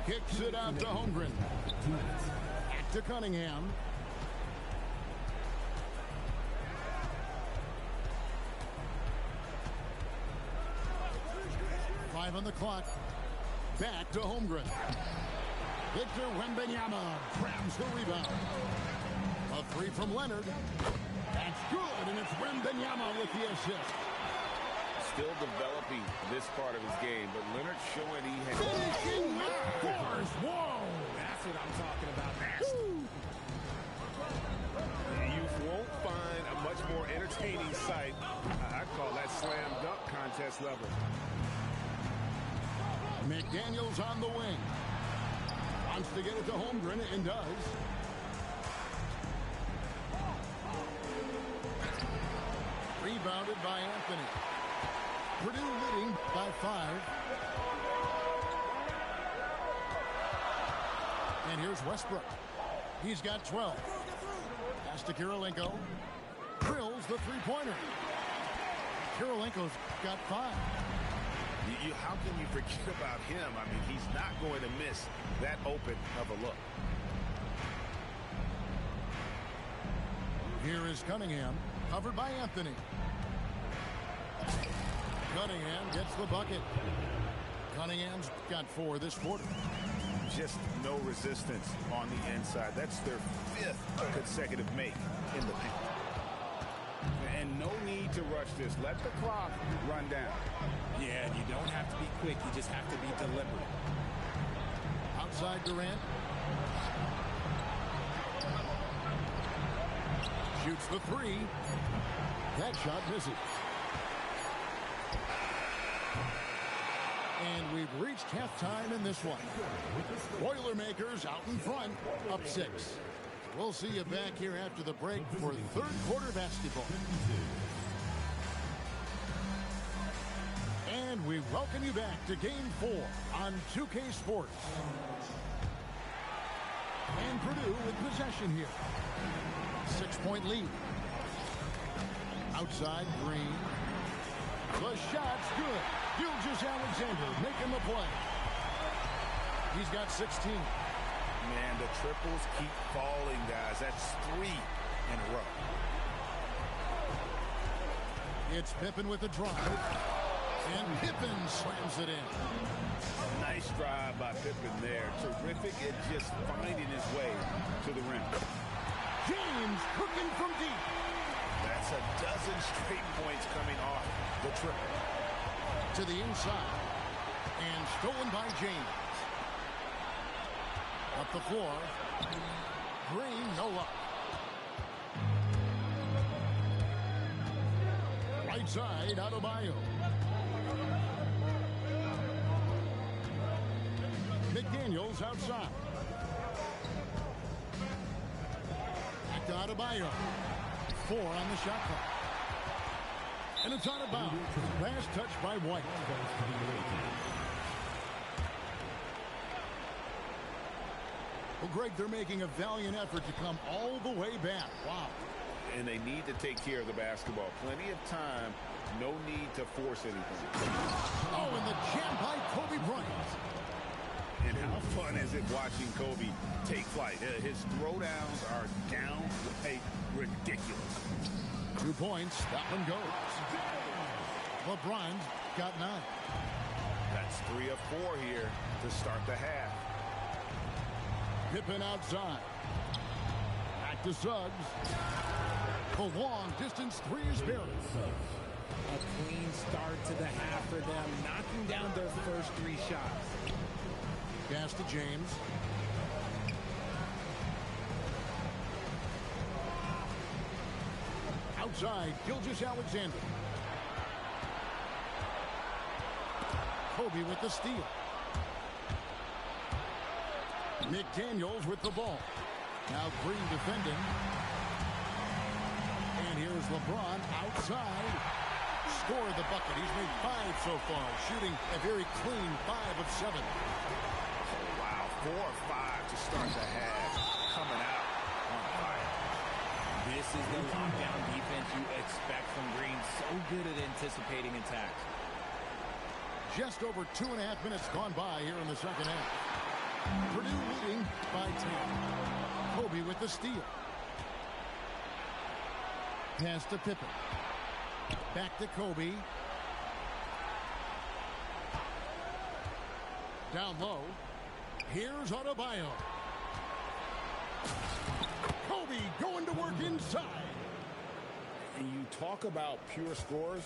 Kicks it out to Holmgren. Back to Cunningham. Five on the clock. Back to Holmgren. Victor Wembanyama grabs the rebound. A three from Leonard. That's good, and it's Wembanyama with the assist. Still developing this part of his game, but Leonard showing he has... Finishing with force. Whoa! That's what I'm talking about. Nasty. You won't find a much more entertaining sight. I call that slam dunk contest level. McDaniels on the wing. Wants to get it to Holmgren and does. Rebounded by Anthony. Purdue leading by 5. And here's Westbrook. He's got 12. Pass to Kirilenko. Drills the three-pointer. Kirilenko's got 5. How can you forget about him? I mean, he's not going to miss that open of a look. Here is Cunningham, covered by Anthony. Cunningham gets the bucket. Cunningham's got 4 this quarter. Just no resistance on the inside. That's their 5th consecutive make in the paint. And no need to rush this. Let the clock run down. Yeah, and you don't have to be quick. You just have to be deliberate. Outside Durant. Shoots the 3. That shot misses. And we've reached halftime in this one. Boilermakers out in front, up 6. We'll see you back here after the break for third quarter basketball. And we welcome you back to Game 4 on 2K Sports. And Purdue with possession here. 6-point lead. Outside, Green. The shot's good. Gilgeous-Alexander making the play. He's got 16. Man, the triples keep falling, guys. That's 3 in a row. It's Pippen with the drive. And Pippen slams it in. Nice drive by Pippen there. Terrific at just finding his way to the rim. James cooking from deep. That's a dozen straight points coming off the triple. To the inside. And stolen by James. Up the floor. Green, no luck. Right side, Adebayo. McDaniels outside. Back to Adebayo. 4 on the shot clock. And it's out of bounds. Last touch by White. Well, Greg, they're making a valiant effort to come all the way back. Wow. And they need to take care of the basketball. Plenty of time. No need to force anything. Oh, and the jam by Kobe Bryant. And how fun is it watching Kobe take flight? His throwdowns are downright ridiculous. 2 points. That one goes. LeBron's got 9. That's 3 of 4 here to start the half. Pippen outside. Back to Suggs. The long distance 3 is buried. A clean start to the half for them, knocking down their first 3 shots. Pass to James. Outside, Gilgeous-Alexander. Kobe with the steal. McDaniels with the ball. Now Green defending. And here's LeBron outside. Scored the bucket. He's made 5 so far, shooting a very clean 5 of 7. Oh, wow, 4 or 5 to start the half. Coming out on fire. This is the lockdown defense you expect from Green. So good at anticipating attacks. Just over 2.5 minutes gone by here in the second half. Purdue leading by 10. Kobe with the steal. Pass to Pippen. Back to Kobe. Down low. Here's Adebayo. Kobe going to work inside. And you talk about pure scores.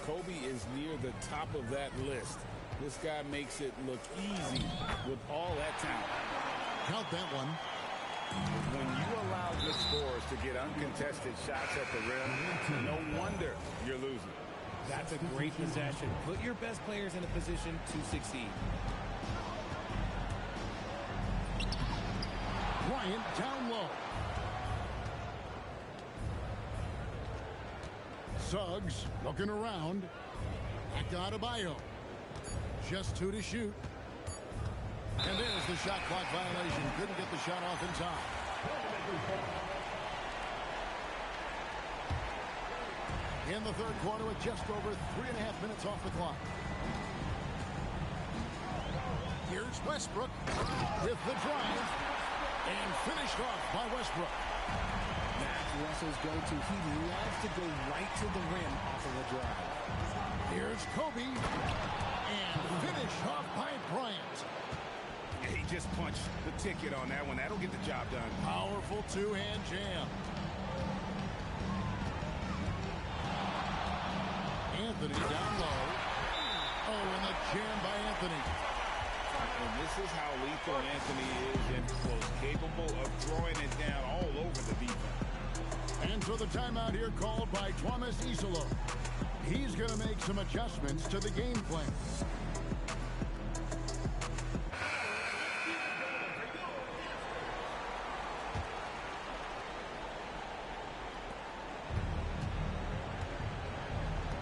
Kobe is near the top of that list. This guy makes it look easy with all that talent. Count that one. When you allow good scores to get uncontested shots at the rim, no wonder you're losing. That's a great possession. Put your best players in a position to succeed. Bryant down low. Suggs looking around. Back to Adebayo. Just 2 to shoot. And there's the shot clock violation. Couldn't get the shot off in time. In the third quarter with just over 3.5 minutes off the clock. Here's Westbrook with the drive. And finished off by Westbrook. That's Russell's go-to. He loves to go right to the rim off of a drive. Here's Kobe. And finished off by Bryant. He just punched the ticket on that one. That'll get the job done. Powerful 2-hand jam. Anthony down low. Oh, and the jam by Anthony. And this is how lethal Anthony is and was capable of throwing it down all over the defense. And so the timeout here called by Thomas Isolo. He's going to make some adjustments to the game plan.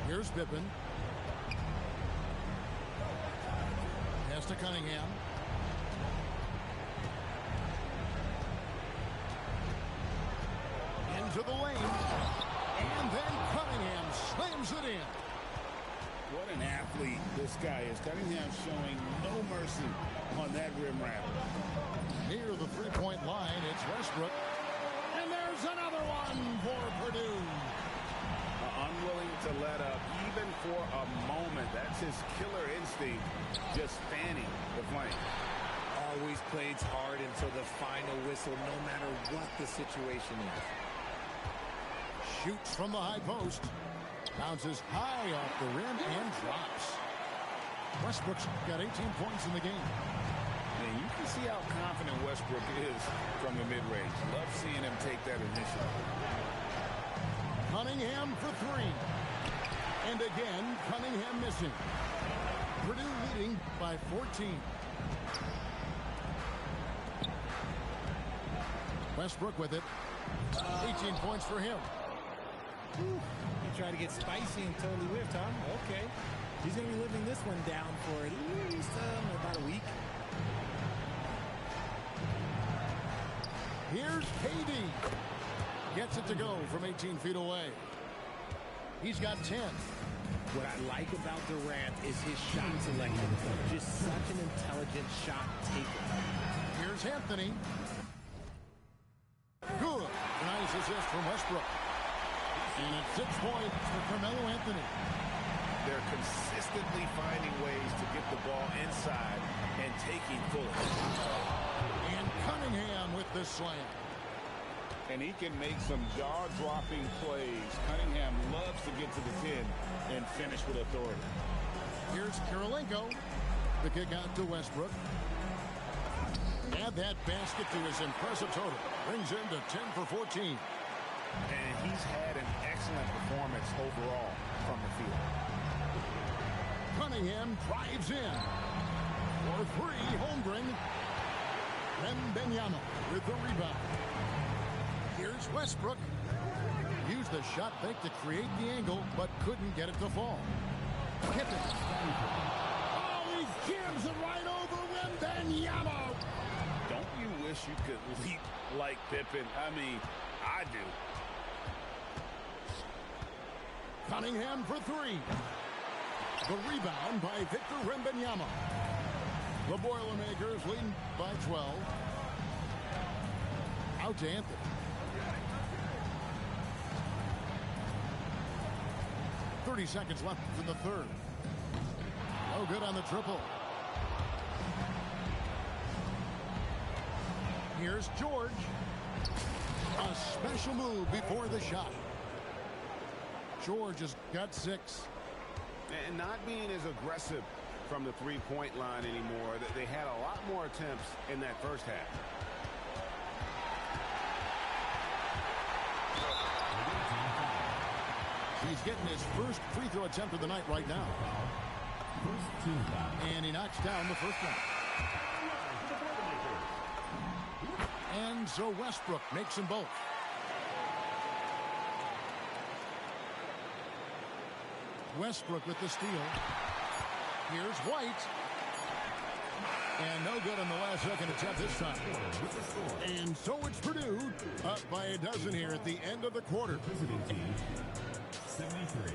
Here's Pippen. Pass to Cunningham. Into the lane. And then Cunningham slams it in. What an athlete this guy is. Cunningham showing no mercy on that rim wrap. Near the three-point line, it's Westbrook. And there's another one for Purdue. Unwilling to let up even for a moment. That's his killer instinct, just fanning the flame. Always plays hard until the final whistle, no matter what the situation is. Shoots from the high post. Bounces high off the rim and drops. Westbrook's got 18 points in the game. And you can see how confident Westbrook is from the mid-range. Love seeing him take that initiative. Cunningham for 3. And again, Cunningham missing. Purdue leading by 14. Westbrook with it. 18 points for him. try to get spicy and totally whiffed, huh? Okay. He's going to be living this one down for at least about a week. Here's KD. Gets it to go from 18 feet away. He's got 10. What I like about Durant is his shot selection. Just such an intelligent shot taker. Here's Anthony. Good. Nice assist from Westbrook. And it's 6 points for Carmelo Anthony. They're consistently finding ways to get the ball inside and taking full. And Cunningham with the slam. And he can make some jaw-dropping plays. Cunningham loves to get to the 10 and finish with authority. Here's Kirilenko. The kick out to Westbrook. Add that basket to his impressive total. Brings him to 10 for 14. And he's had an excellent performance overall from the field. Cunningham drives in. For 3, Holmgren. Wembanyama with the rebound. Here's Westbrook. Used the shot fake to create the angle, but couldn't get it to fall. Hit it. Oh, he jams it right over Wembanyama. Don't you wish you could leap like Pippen? I mean, I do. Cunningham for 3. The rebound by Victor Wembanyama. The Boilermakers lead by 12. Out to Anthony. .30 seconds left in the third. No good on the triple. Here's George. A special move before the shot. George has got 6. And not being as aggressive from the three-point line anymore. They had a lot more attempts in that first half. He's getting his first free throw attempt of the night right now. And he knocks down the first one. And so Westbrook makes them both. Westbrook with the steal. Here's White. And no good on the last second attempt this time. And so it's Purdue up by a dozen here at the end of the quarter. 73.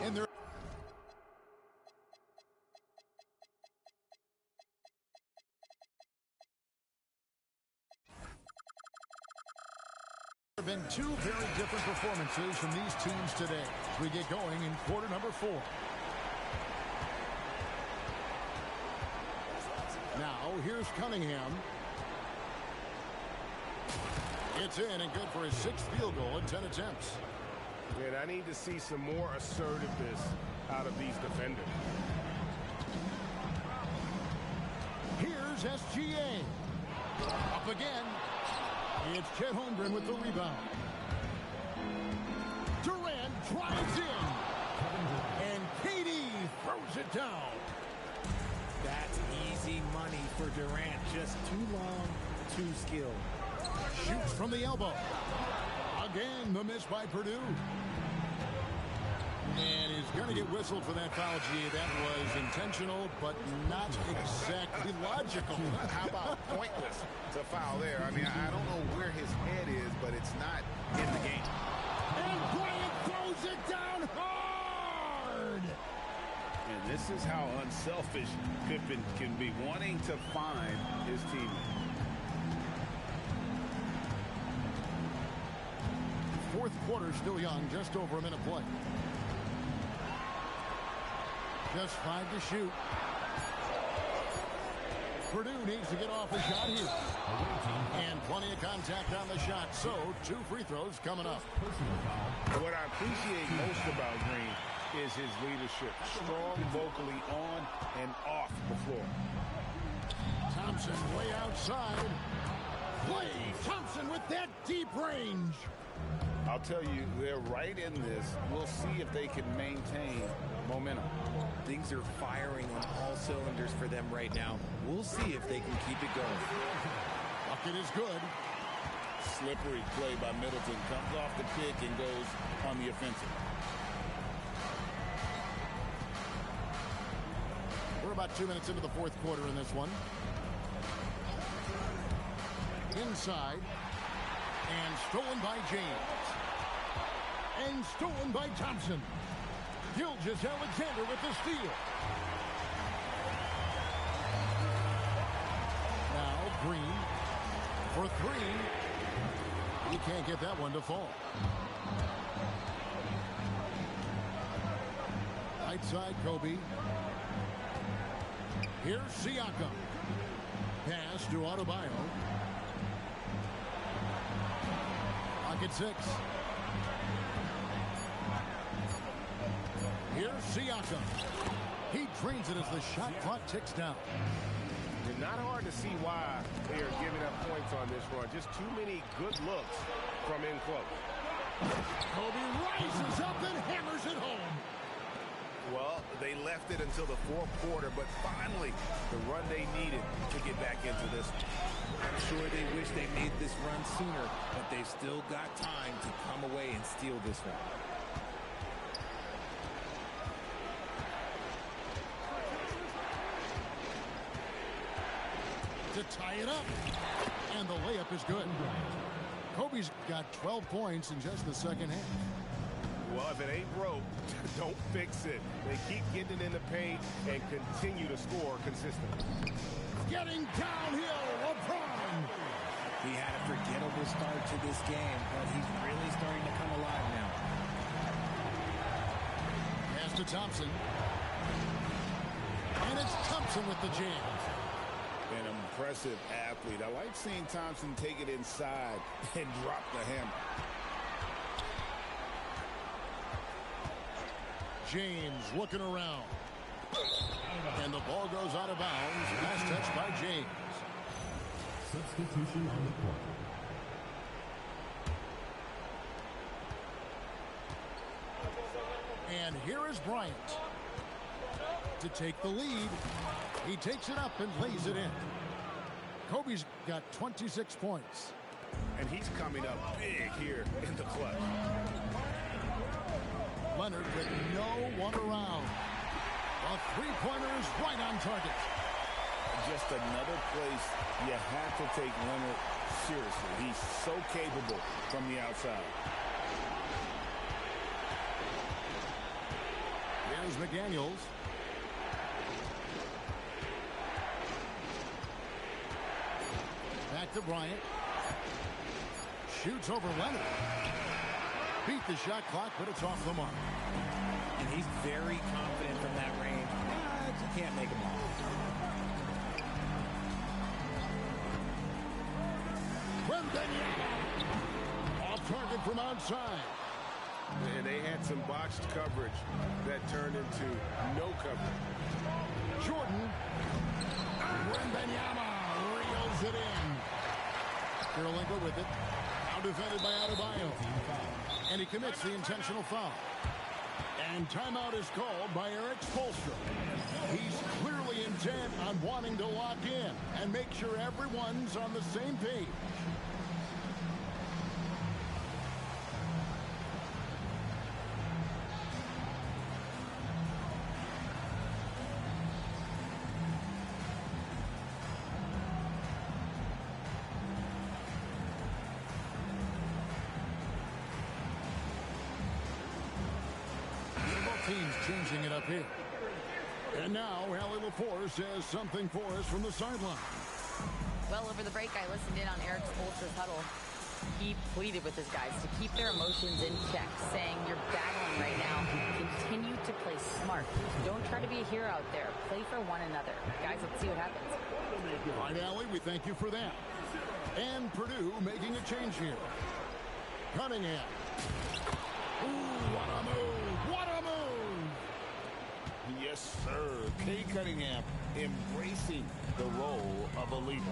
And they're There have been 2 very different performances from these teams today as we get going in quarter number 4. Now, here's Cunningham. It's in and good for his 6th field goal in 10 attempts. And I need to see some more assertiveness out of these defenders. Here's SGA. Up again. It's Chet Holmgren with the rebound. Durant drives in. And KD throws it down. That's easy money for Durant. Just too long, too skilled. Shoots from the elbow. Again, the miss by Purdue. And he's going to get whistled for that foul, G. That was intentional, but not exactly logical. How about pointless to foul there? I mean, I don't know where his head is, but it's not in the game. And Bryant throws it down hard. And this is how unselfish Pippen can be, wanting to find his teammate. Fourth quarter still young, just over a minute play. Just 5 to shoot. Purdue needs to get off a shot here. And plenty of contact on the shot. So 2 free throws coming up. What I appreciate most about Green is his leadership. Strong vocally on and off the floor. Thompson way outside. Klay Thompson with that deep range. I'll tell you, they're right in this. We'll see if they can maintain momentum. Things are firing on all cylinders for them right now. We'll see if they can keep it going. Bucket is good. slippery play by Middleton. Comes off the pick and goes on the offensive. We're about 2 minutes into the fourth quarter in this one. Inside. And stolen by James. And stolen by Thompson. Gilgeous-Alexander with the steal. Now Green for three. He can't get that one to fall. Right side, Kobe. Here's Siakam. Pass to Adebayo. Pocket six. Here's Siakam. He drains it as the shot clock ticks down. It's not hard to see why they are giving up points on this run. Just too many good looks from in close. Kobe rises up and hammers it home. Well, they left it until the fourth quarter, but finally the run they needed to get back into this. I'm sure they wish they made this run sooner, but they've still got time to come away and steal this one. To tie it up. And the layup is good. Kobe's got 12 points in just the second half. Well, if it ain't broke, don't fix it. They keep getting in the paint and continue to score consistently. Getting downhill, LeBron. He had a forgettable start to this game, but he's really starting to come alive now. Pass to Thompson. And it's Thompson with the jam. An impressive athlete. I like seeing Thompson take it inside and drop the hammer. James looking around. And the ball goes out of bounds. Last touch by James. Substitution on the court. And here is Bryant. To take the lead. He takes it up and lays it in. Kobe's got 26 points. And he's coming up big here in the clutch. Leonard with no one around. A three-pointer is right on target. Just another place you have to take Leonard seriously. He's so capable from the outside. Here's McDaniels. Back to Bryant. Shoots over Leonard. Beat the shot clock, but it's off the mark. And he's very confident from that range. You can't make him off. Off target from outside. And they had some botched coverage that turned into no coverage. Jordan. Wembanyama reels it in. Karolinko with it. Now defended by Adebayo. And he commits the intentional foul. And timeout is called by Eric Spoelstra. He's clearly intent on wanting to lock in and make sure everyone's on the same page. Teams changing it up here. And now Allie LaForce says something for us from the sideline. Well, over the break, I listened in on Eric Spoelstra's huddle. He pleaded with his guys to keep their emotions in check, saying, you're battling right now. Continue to play smart. Don't try to be a hero out there. Play for one another. Guys, let's see what happens. All right, Allie, we thank you for that. And Purdue making a change here. Cunningham. Ooh, what a move. What a move. Yes, sir. Kay Cunningham embracing the role of a leader.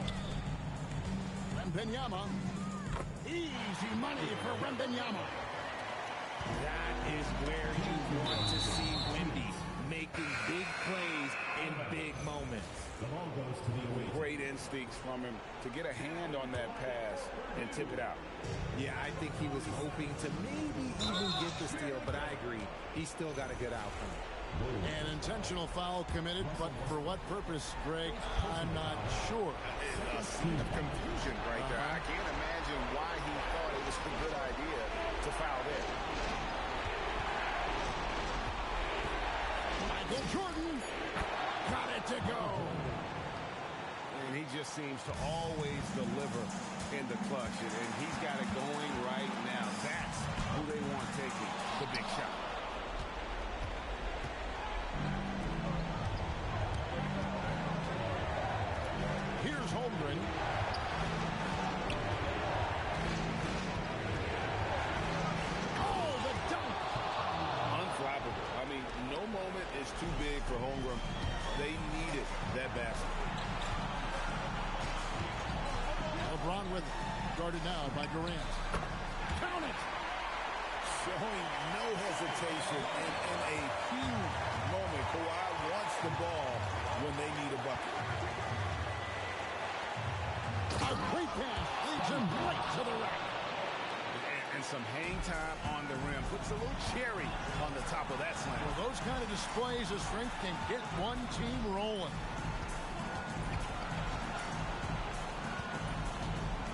Wembanyama. Easy money for Wembanyama. That is where you want to see Wemby making big plays in big moments. The ball goes to the away. Great instincts from him to get a hand on that pass and tip it out. Yeah, I think he was hoping to maybe even get the steal, but I agree. He still got a good outcome. An intentional foul committed, but for what purpose, Greg, I'm not sure. A scene of confusion right there. I can't imagine why he thought it was a good idea to foul there. Michael Jordan got it to go. And he just seems to always deliver in the clutch, and he's got it going right now. That's who they want taking the big shot. Here's Holmgren. Oh, the dunk. Unflappable. I mean, no moment is too big for Holmgren. They needed that basket. LeBron with it. Guarded now by Durant. Count it. Showing no hesitation and in a huge moment. Kawhi wants the ball when they need a bucket. A great pass leads him right to the rack. And some hang time on the rim. Puts a little cherry on the top of that slam. Well, those kind of displays of strength can get one team rolling.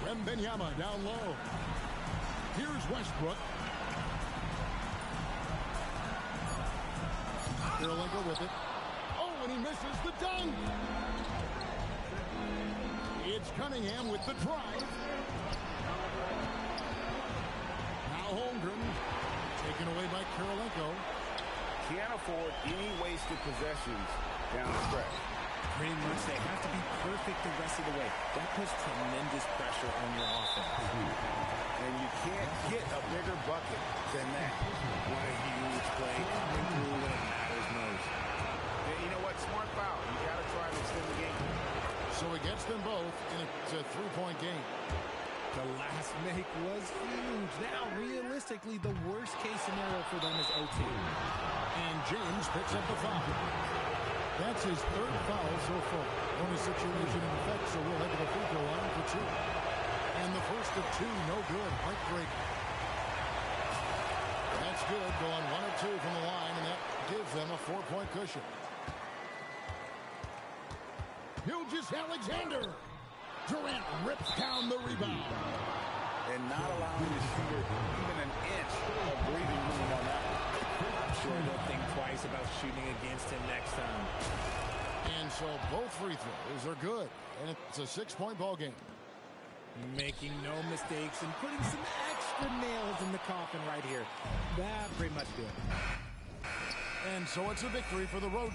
Wembanyama down low. Here's Westbrook. Karolinko with it. Oh, and he misses the dunk. It's Cunningham with the drive. Now Holmgren, taken away by Karolinko. Can't afford any wasted possessions down the stretch. Pretty much they have to be perfect the rest of the way. That puts tremendous pressure on your offense. And you can't get a bigger bucket than that. What a huge play coming through when it matters most. And you know what? Smart foul. You got to try and extend the game. So he gets them both, and it's a three-point game. The last make was huge. Now, realistically, the worst-case scenario for them is OT. And James picks up the foul. That's his third foul so far. Bonus situation in effect, so we'll head to the free throw line for two. And the first of two, no good. Heartbreak. That's good, going 1 of 2 from the line, and that gives them a 4-point cushion. Gilgeous-Alexander. Durant rips down the rebound. And not allowing the shooter even an inch of breathing room on that one. I'm sure they'll think twice about shooting against him next time. And so both free throws are good. And it's a 6-point ball game. Making no mistakes and putting some extra nails in the coffin right here. That pretty much good. And so it's a victory for the road.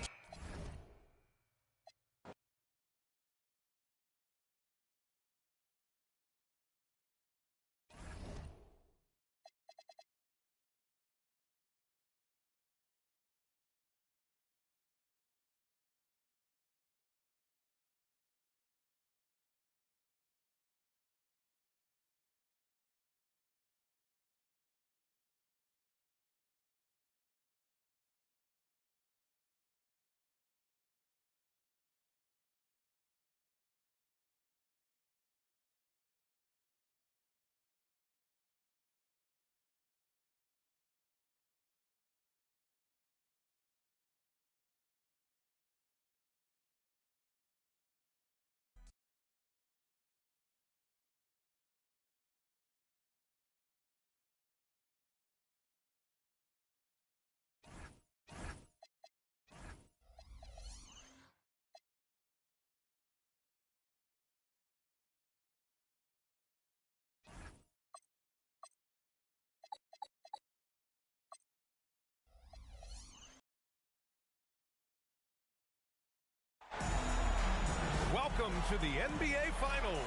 Welcome to the NBA Finals.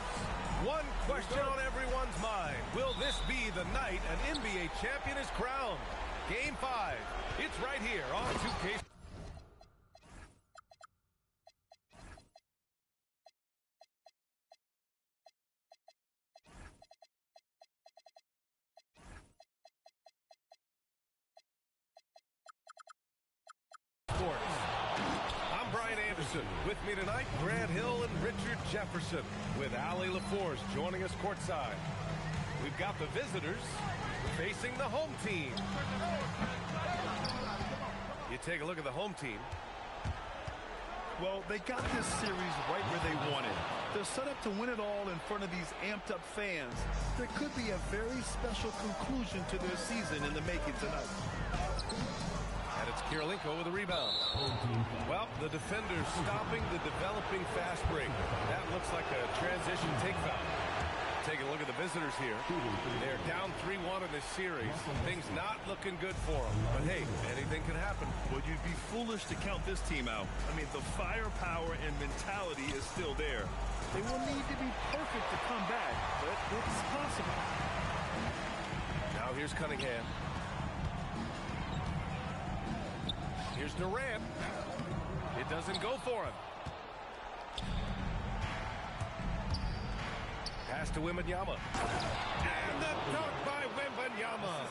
One question on everyone's mind. Will this be the night an NBA champion is crowned? Game 5. It's right here on 2K. Sports. I'm Brian Anderson. Anderson. With me tonight, Grant Hill and Richard Jefferson, with Allie LaForce joining us courtside. We've got the visitors facing the home team. You take a look at the home team. Well, they got this series right where they wanted. They're set up to win it all in front of these amped-up fans. There could be a very special conclusion to their season in the making tonight. And it's Kirilenko with a rebound. Well, the defender's stopping the developing fast break. That looks like a transition take foul. Taking a look at the visitors here. They're down 3-1 in this series. Things not looking good for them. But hey, anything can happen. Well, you'd be foolish to count this team out. I mean, the firepower and mentality is still there. They will need to be perfect to come back, but it's possible. Now here's Cunningham. Here's Durant. It doesn't go for him. Pass to Wembanyama. And the dunk by Wembanyama.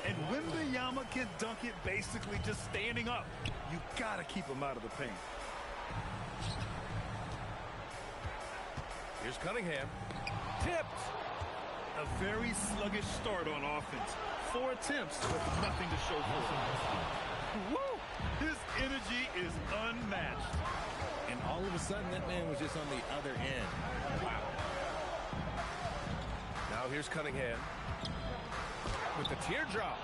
And Wembanyama can dunk it basically just standing up. You got to keep him out of the paint. Here's Cunningham. Tipped. A very sluggish start on offense. 4 attempts, but nothing to show for it. Woo! His energy is unmatched. And all of a sudden, that man was just on the other end. Wow. Now here's Cunningham with the teardrop.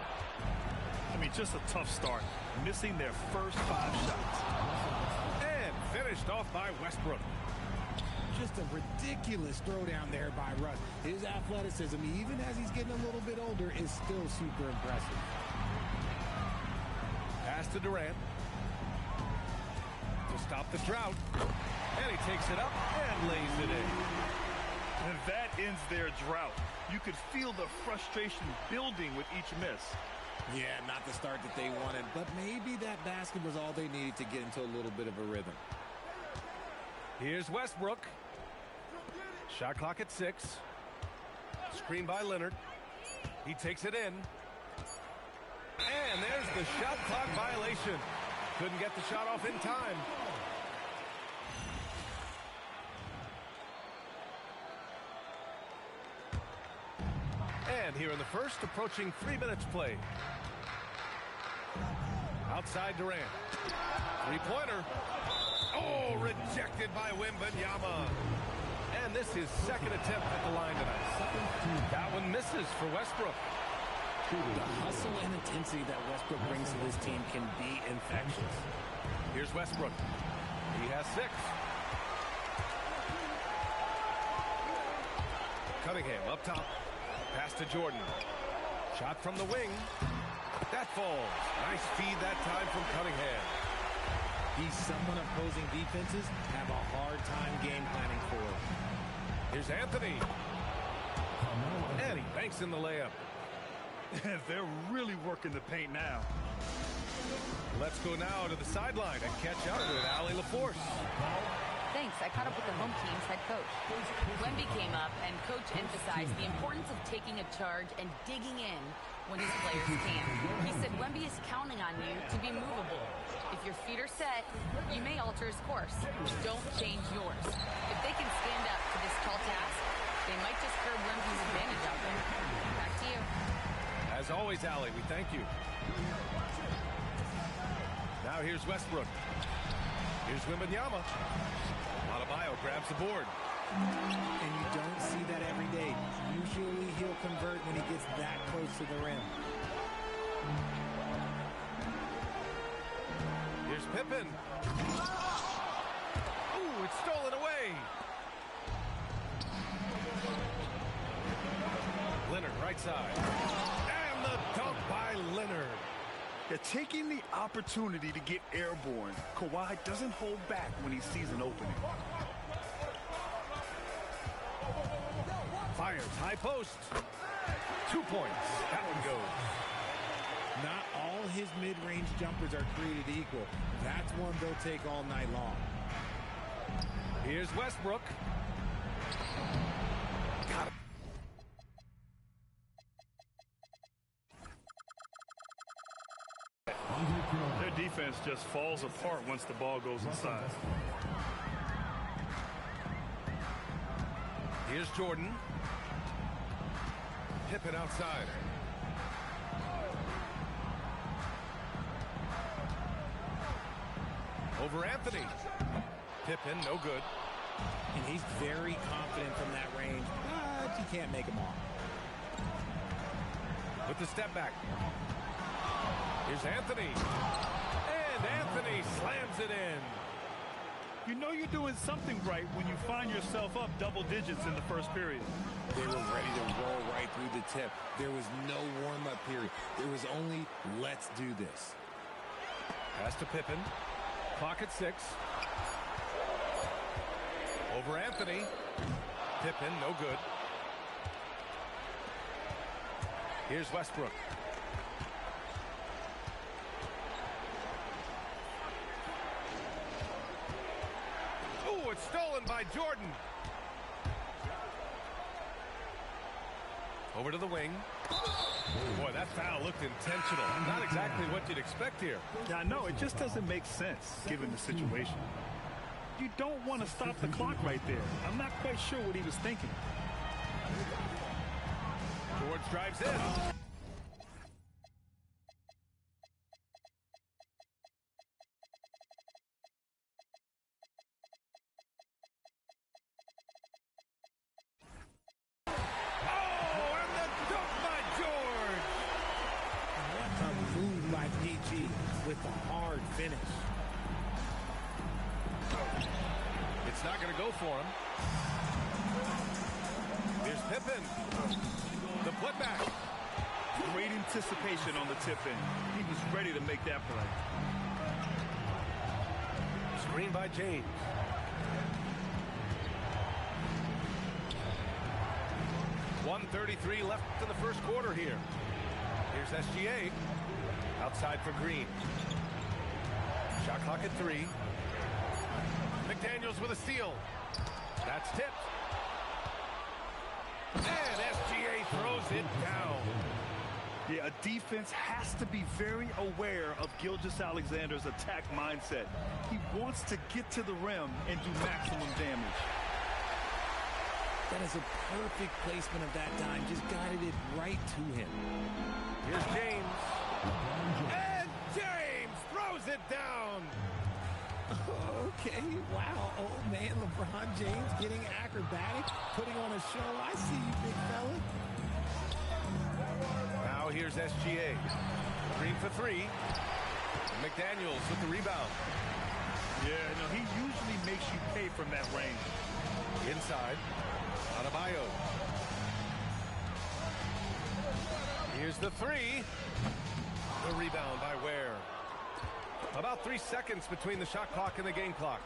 I mean, just a tough start. Missing their first 5 shots. And finished off by Westbrook. Just a ridiculous throwdown there by Russ. His athleticism, even as he's getting a little bit older, is still super impressive. Pass to Durant to stop the drought. And he takes it up and lays it in. And that ends their drought. You could feel the frustration building with each miss. Yeah, not the start that they wanted, but maybe that basket was all they needed to get into a little bit of a rhythm. Here's Westbrook. Shot clock at 6. Screen by Leonard. He takes it in. And there's the shot clock violation. Couldn't get the shot off in time. And here in the first, approaching 3 minutes played. Outside Durant. Three-pointer. Oh, rejected by Wembanyama. And this is second attempt at the line tonight. That one misses for Westbrook. The hustle and intensity that Westbrook brings to this team can be infectious. Here's Westbrook. He has 6. Cunningham up top. Pass to Jordan. Shot from the wing. That falls. Nice feed that time from Cunningham. He's someone opposing defenses have a hard time game planning for. Here's Anthony. And he banks in the layup. They're really working the paint now. Let's go now to the sideline and catch up with Allie LaForce. Thanks. I caught up with the home team's head coach. Wemby came up, and coach emphasized the importance of taking a charge and digging in when his players can. He said Wemby is counting on you to be movable. If your feet are set, you may alter his course. Don't change yours. If they can stand up to this tall task, they might just curb Wemby's advantage out there. Back to you. As always, Allie, we thank you. Now here's Westbrook. Here's Wembanyama. Adebayo grabs the board. And you don't see that every day. Usually he'll convert when he gets that close to the rim. Here's Pippen. Ooh, it's stolen away. Leonard, right side. And the dunk by Leonard. They're taking the opportunity to get airborne. Kawhi doesn't hold back when he sees an opening. Fires, high post. 2 points. That one goes. Not all his mid-range jumpers are created equal. That's one they'll take all night long. Here's Westbrook. Got it. Their defense just falls apart once the ball goes inside. Here's Jordan. Pippen outside. Over Anthony. Pippen, no good. And he's very confident from that range, but you can't make him all. With the step back. Here's Anthony. And Anthony slams it in. You know you're doing something right when you find yourself up double digits in the first period. They were ready to roll right through the tip. There was no warm-up period. There was only, let's do this. Pass to Pippen. Clock at 6. Over Anthony. Pippen, no good. Here's Westbrook. Oh, it's stolen by Jordan. Over to the wing. Boy, that foul looked intentional. Not exactly what you'd expect here. Yeah, I know. It just doesn't make sense given the situation. You don't want to stop the clock right there. I'm not quite sure what he was thinking. George drives in. With a hard finish. It's not going to go for him. Here's Pippen. The putback. Great anticipation on the tip in. He was ready to make that play. Screen by James. .133 left in the first quarter here. Here's SGA. Outside for Green. Shot clock at 3. McDaniels with a steal. That's tipped. And SGA throws it down. Yeah, a defense has to be very aware of Gilgeous-Alexander's attack mindset. He wants to get to the rim and do maximum damage. That is a perfect placement of that dime. Just guided it right to him. Here's James. And James throws it down. Okay, wow. Old man LeBron James getting acrobatic, putting on a show. I see you, big fella. Now here's SGA. Green for 3. McDaniels with the rebound. Yeah, no, he usually makes you pay from that range. Inside. Adebayo. Here's the 3. The rebound by Ware. About 3 seconds between the shot clock and the game clock.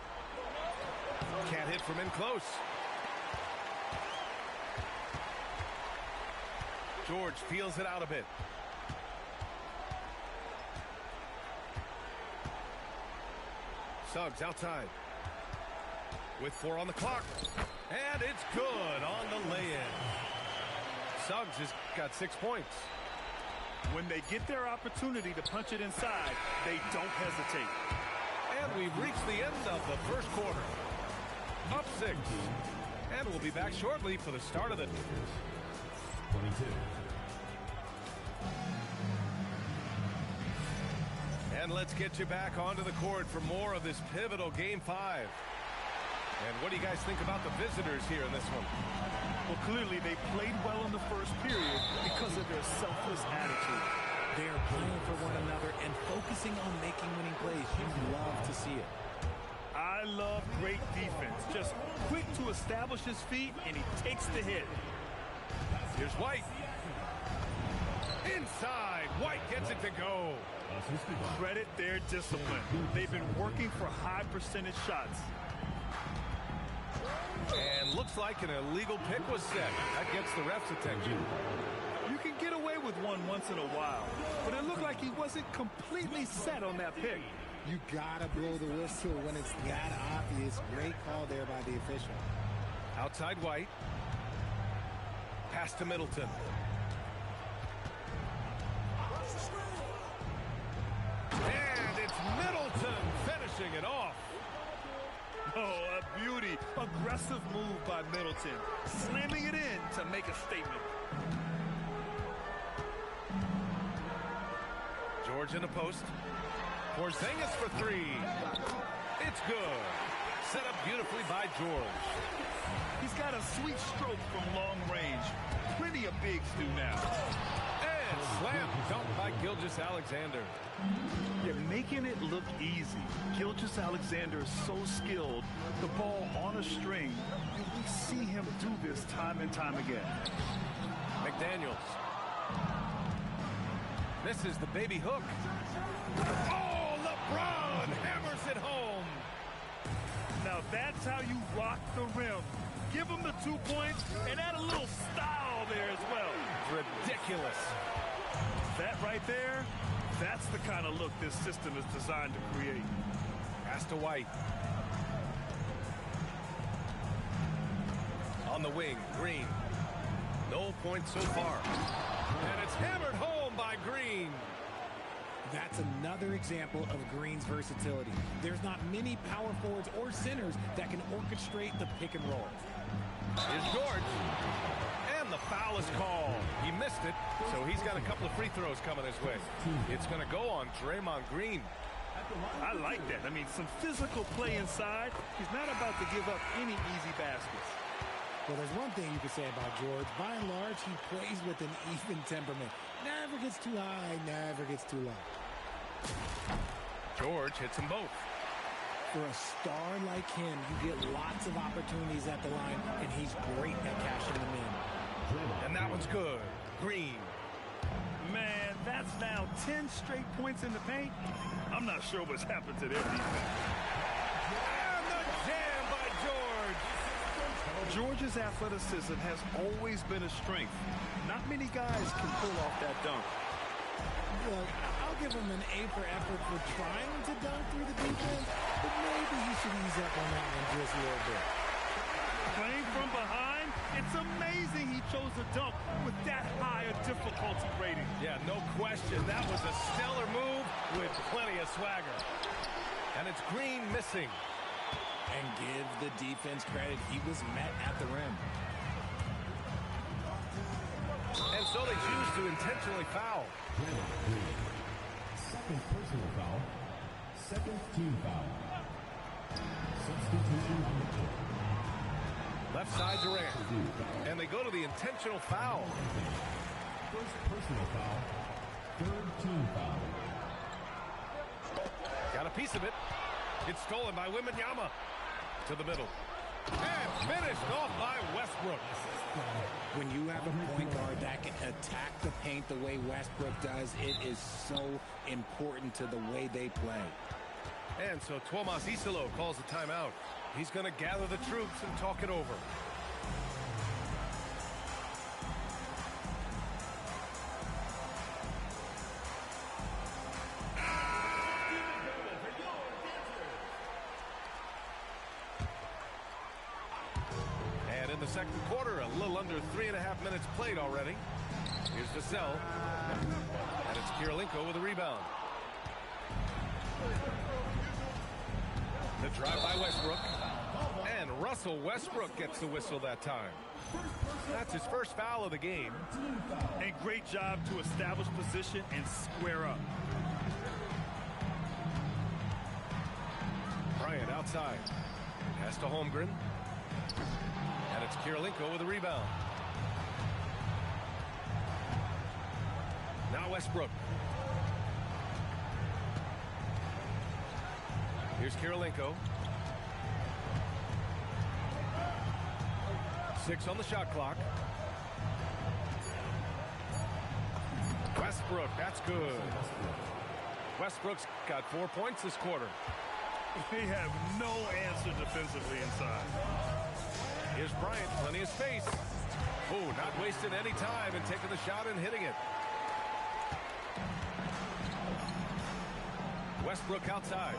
Can't hit from in close. George feels it out a bit. Suggs outside. With 4 on the clock. And it's good on the lay-in. Suggs has got 6 points. When they get their opportunity to punch it inside, they don't hesitate. And we've reached the end of the first quarter. Up 6. And we'll be back shortly for the start of the 22. And let's get you back onto the court for more of this pivotal Game 5. And what do you guys think about the visitors here in this one? Well, clearly they played well in the first period because of their selfless attitude. They are playing for one another and focusing on making winning plays. You love to see it. I love great defense. Just quick to establish his feet, and he takes the hit. Here's White. Inside. White gets it to go. Credit their discipline. They've been working for high percentage shots. And looks like an illegal pick was set. That gets the ref's attention. You can get away with one once in a while, but it looked like he wasn't completely set on that pick. You gotta blow the whistle when it's that obvious. Great call there by the official. Outside White. Pass to Middleton. And it's Middleton finishing it off. Oh, a beauty. Aggressive move by Middleton. Slamming it in to make a statement. George in the post. Porzingis for three. It's good. Set up beautifully by George. He's got a sweet stroke from long range. Plenty of bigs do now. And slam dunk by Gilgeous-Alexander. They're making it look easy. Gilgeous-Alexander is so skilled. The ball on a string. And we see him do this time and time again. McDaniels. Misses the baby hook. Oh, LeBron hammers it home. Now that's how you rock the rim. Give him the 2 points and add a little style there as well. Ridiculous. That right there, that's the kind of look this system is designed to create. Pass to White. On the wing, Green. No points so far. And it's hammered home by Green. That's another example of Green's versatility. There's not many power forwards or centers that can orchestrate the pick and roll. Here's George. And the foul is called. He missed it, so he's got a couple of free throws coming his way. It's going to go on Draymond Green. I like that. I mean, some physical play inside. He's not about to give up any easy baskets. Well, there's one thing you can say about George. By and large, he plays with an even temperament. Never gets too high, never gets too low. George hits them both. For a star like him, you get lots of opportunities at the line, and he's great at cashing them in. And that one's good. Green. Man, that's now 10 straight points in the paint. I'm not sure what's happened to their defense. And the jam by George. George's athleticism has always been a strength. Not many guys can pull off that dunk. Look, I'll give him an A for effort for trying to dunk through the defense, but maybe he should ease up on that one just a little bit. Playing from behind, it's amazing he chose a dunk with that high a difficulty rating. Yeah, no question. That was a stellar move with plenty of swagger. And it's Green missing. And give the defense credit, he was met at the rim. And so they choose to intentionally foul. Second personal foul. Second team foul. Substitution on the court. Left side Durant. And they go to the intentional foul. First personal foul. Third team foul. Got a piece of it. It's stolen by Wembanyama. To the middle. And finished off by Westbrook. When you have a point guard that can attack the paint the way Westbrook does, it is so important to the way they play. And so Tomas Isolo calls a timeout. He's going to gather the troops and talk it over. And in the second quarter, a little under 3.5 minutes played already. Here's Vassell. And it's Kirilenko with a rebound. The drive by Westbrook. And Russell Westbrook gets the whistle that time. That's his first foul of the game. A great job to establish position and square up. Bryant outside. Pass to Holmgren. And it's Kirilenko with a rebound. Now Westbrook. Here's Kirilenko. 6 on the shot clock. Westbrook, that's good. Westbrook's got 4 points this quarter. They have no answer defensively inside. Here's Bryant, plenty of space. Oh, not wasting any time and taking the shot and hitting it. Westbrook outside.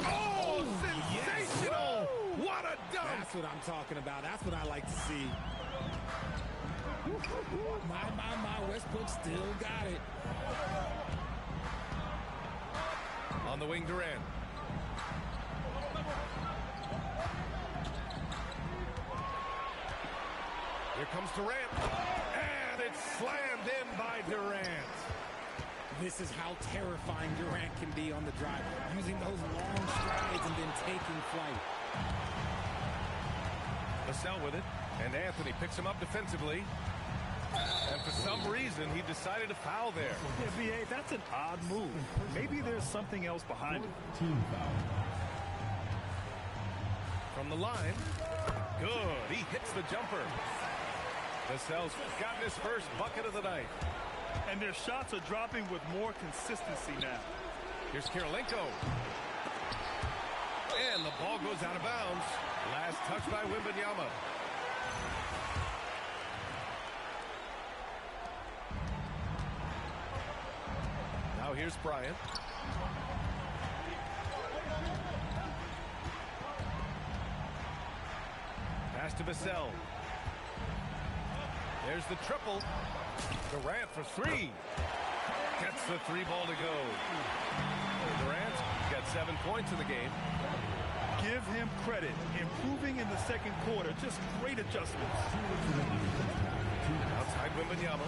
Oh, sensational! Yes. What a dunk! That's what I'm talking about. That's what I like to see. My, Westbrook still got it. On the wing, Durant. comes Durant. And it's slammed in by Durant. This is how terrifying Durant can be on the drive, using those long strides and then taking flight. Vassell with it, and Anthony picks him up defensively. And for some reason, he decided to foul there. Yeah, B.A., that's an odd move. Maybe there's something else behind it. Team foul. From the line, good. He hits the jumper. Vassell's gotten his first bucket of the night. And their shots are dropping with more consistency now. Here's Kirilenko. And the ball goes out of bounds. Last touch by Wembanyama. Now here's Bryant. Pass to Vassell. There's the triple. Durant for three. Gets the three ball to go. Durant got 7 points in the game. Give him credit. Improving in the second quarter. Just great adjustments. Outside Wembanyama.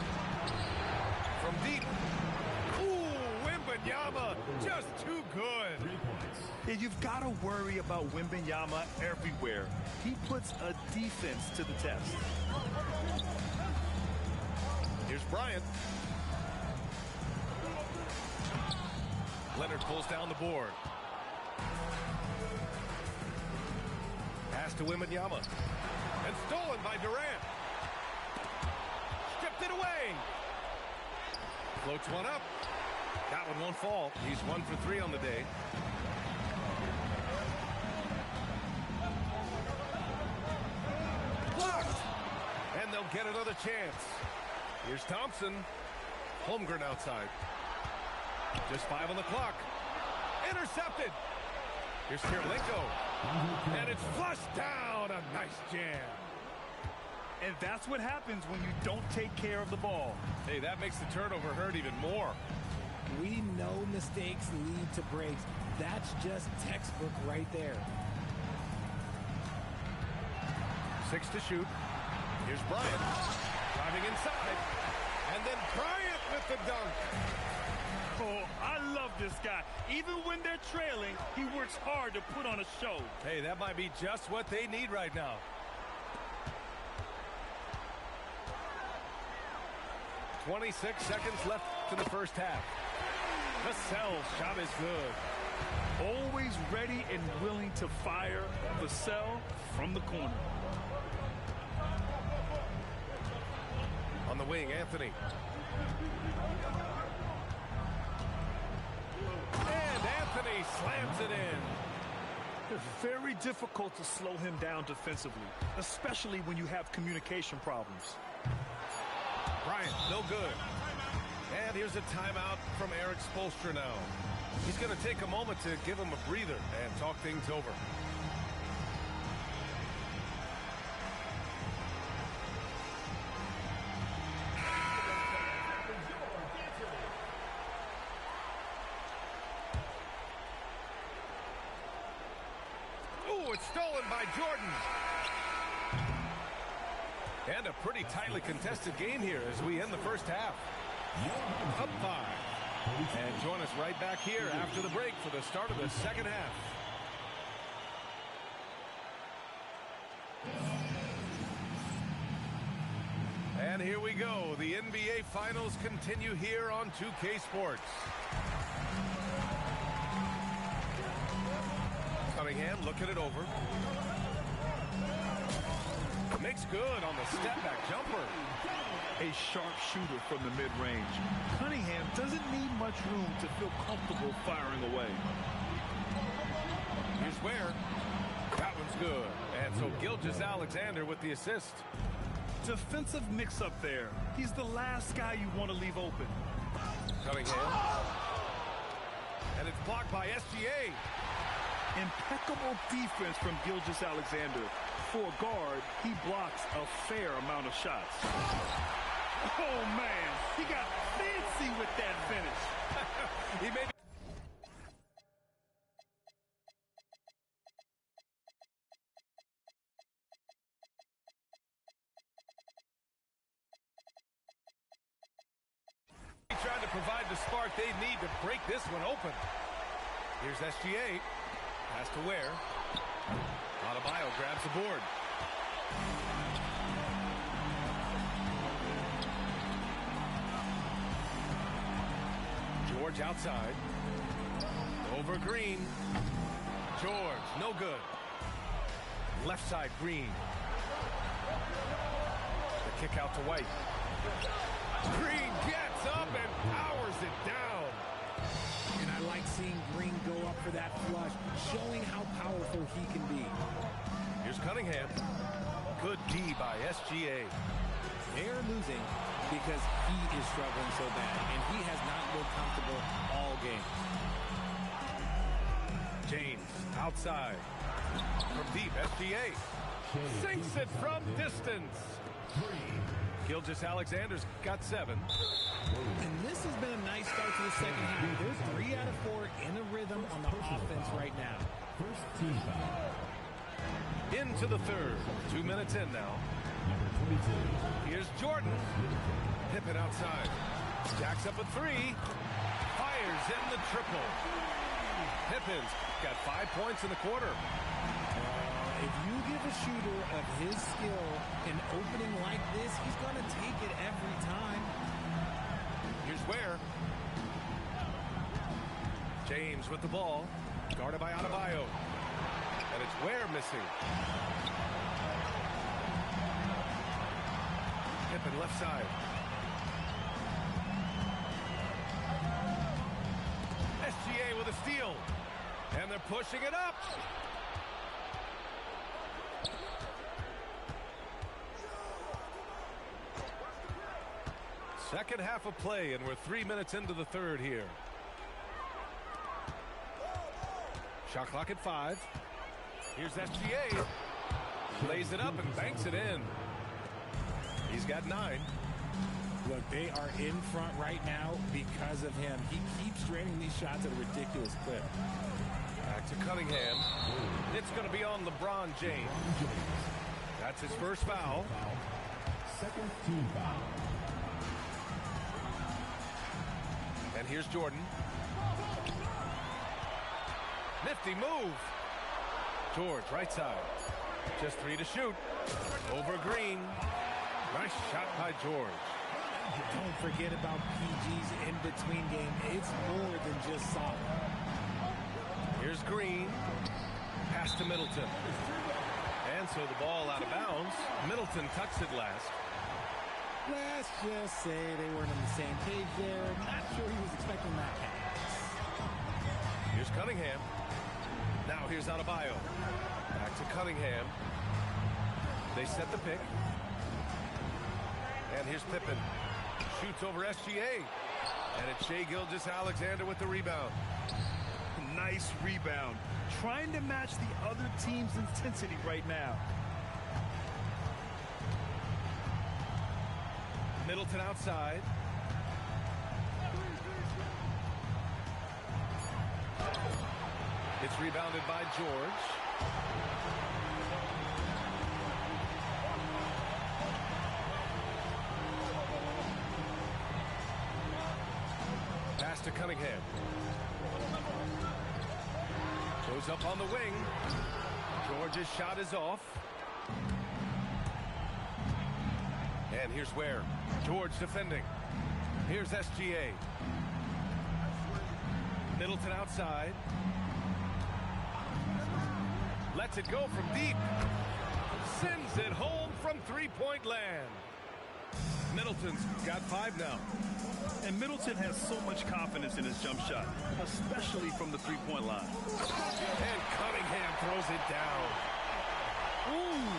From deep. Ooh, Wembanyama. Just too good. 3 points. Yeah, you've got to worry about Wembanyama everywhere. He puts a defense to the test. Here's Bryant. Leonard pulls down the board. Pass to Wembanyama. And stolen by Durant. Stripped it away. Floats one up. That one won't fall. He's 1 for 3 on the day. Blocked. And they'll get another chance. Here's Thompson. Holmgren outside. Just 5 on the clock. Intercepted. Here's Kirilenko. And it's flushed down. A nice jam. And that's what happens when you don't take care of the ball. Hey, that makes the turnover hurt even more. We know mistakes lead to breaks. That's just textbook right there. 6 to shoot. Here's Bryant. Driving inside. And then Bryant with the dunk. Oh, I love this guy. Even when they're trailing, he works hard to put on a show. Hey, that might be just what they need right now. .26 seconds left in the first half. Vassell's shot is good. Always ready and willing to fire. Vassell from the corner. On the wing, Anthony. And Anthony slams it in. It's very difficult to slow him down defensively, especially when you have communication problems. Bryant, no good. And here's a timeout from Eric Spoelstra now. He's going to take a moment to give him a breather and talk things over. Ooh, it's stolen by Jordan. And a pretty tightly contested game here as we end the first half. Up 5. And join us right back here after the break for the start of the second half. And here we go. The NBA Finals continue here on 2K Sports. Cunningham looking it over. Makes good on the step-back jumper. A sharp shooter from the mid-range. Cunningham doesn't need much room to feel comfortable firing away. Here's Ware. That one's good. And so Gilgeous-Alexander with the assist. Defensive mix-up there. He's the last guy you want to leave open. Cunningham. And it's blocked by SGA. Impeccable defense from Gilgeous-Alexander. For a guard, he blocks a fair amount of shots. Oh, man. He got fancy with that finish. He may be provide the spark they need to break this one open. Here's SGA. Pass to Ware. Adebayo grabs the board. George outside. Over Green. George, no good. Left side, Green. The kick out to White. Green gets up and powers it down. And I like seeing Green go up for that flush, showing how powerful he can be. Here's Cunningham. Good D by SGA. They're losing because he is struggling so bad, and he has not looked comfortable all game. James outside. From deep, SGA. Sinks it from distance. Gilgeous-Alexander's got 7. And this has been a nice start to the second half. They're 3 out of 4 in a rhythm on the offense right now. First team foul. Into the third. 2 minutes in now. Number 22. Here's Jordan. Pippen outside. Jacks up a 3. Fires in the triple. Pippen's got 5 points in the quarter. If you give a shooter of his skill an opening like this, he's going to take it every time. Here's Ware. James with the ball. Guarded by Adebayo. And it's Ware missing. Pippen left side. SGA with a steal. And they're pushing it up. Second half of play, and we're 3 minutes into the third here. Shot clock at 5. Here's SGA. Lays it up and banks it in. He's got 9. Look, they are in front right now because of him. He keeps draining these shots at a ridiculous clip. Back to Cunningham. It's going to be on LeBron James. That's his first foul. Second team foul. And here's Jordan. Nifty move. George, right side. Just 3 to shoot. Over Green. Nice shot by George. Don't forget about PG's in-between game. It's more than just solid. Here's Green. Pass to Middleton. And so the ball out of bounds. Middleton tucks it last. Let's just say they weren't on the same page there. Not sure he was expecting that pass. Here's Cunningham. Now here's Adebayo. Back to Cunningham. They set the pick. And here's Pippen. Shoots over SGA. And it's Shai Gilgeous-Alexander with the rebound. Nice rebound. Trying to match the other team's intensity right now. Middleton outside. It's rebounded by George. Pass to Cunningham. Goes up on the wing. George's shot is off. And here's Ware. George defending. Here's SGA. Middleton outside. Lets it go from deep. Sends it home from three-point land. Middleton's got 5 now. And Middleton has so much confidence in his jump shot, especially from the three-point line. And Cunningham throws it down. Ooh,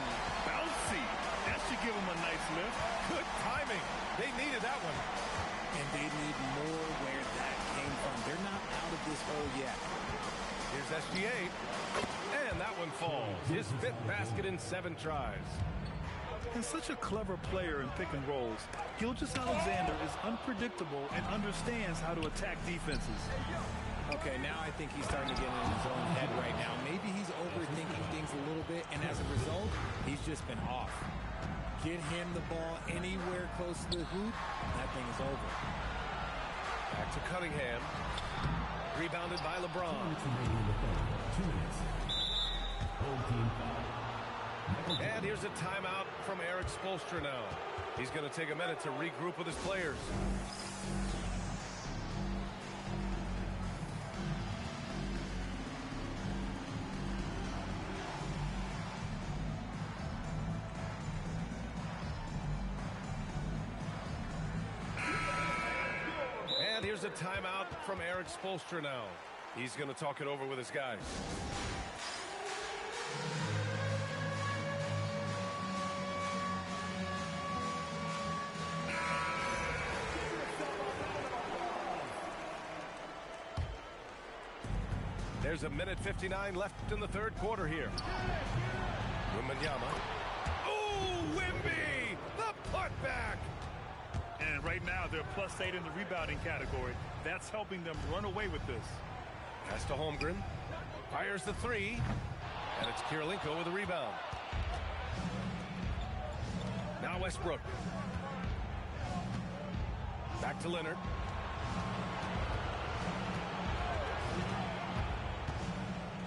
bouncy. That should give him a nice lift. Good timing. They needed that one. And they need more where that came from. They're not out of this hole yet. Here's SGA. And that one falls. His 5th basket in 7 tries. And such a clever player in pick and rolls, Gilgeous-Alexander is unpredictable and understands how to attack defenses. Okay, now I think he's starting to get in his own head right now. Maybe he's overthinking things a little bit, and as a result, he's just been off. Get him the ball anywhere close to the hoop, that thing is over. to Cunningham. Rebounded by LeBron. 2 minutes remaining in the third. 2 minutes. Home team foul. And here's a timeout from Eric Spoelstra now. He's going to take a minute to regroup with his players. And here's a timeout from Eric Spoelstra now. He's going to talk it over with his guys. There's a minute 59 left in the third quarter here. Wembanyama. Oh, Wemby! The putback! And right now, they're +8 in the rebounding category. That's helping them run away with this. Pass to Holmgren. Fires the three. And it's Kirilenko with a rebound. Now Westbrook. Back to Leonard.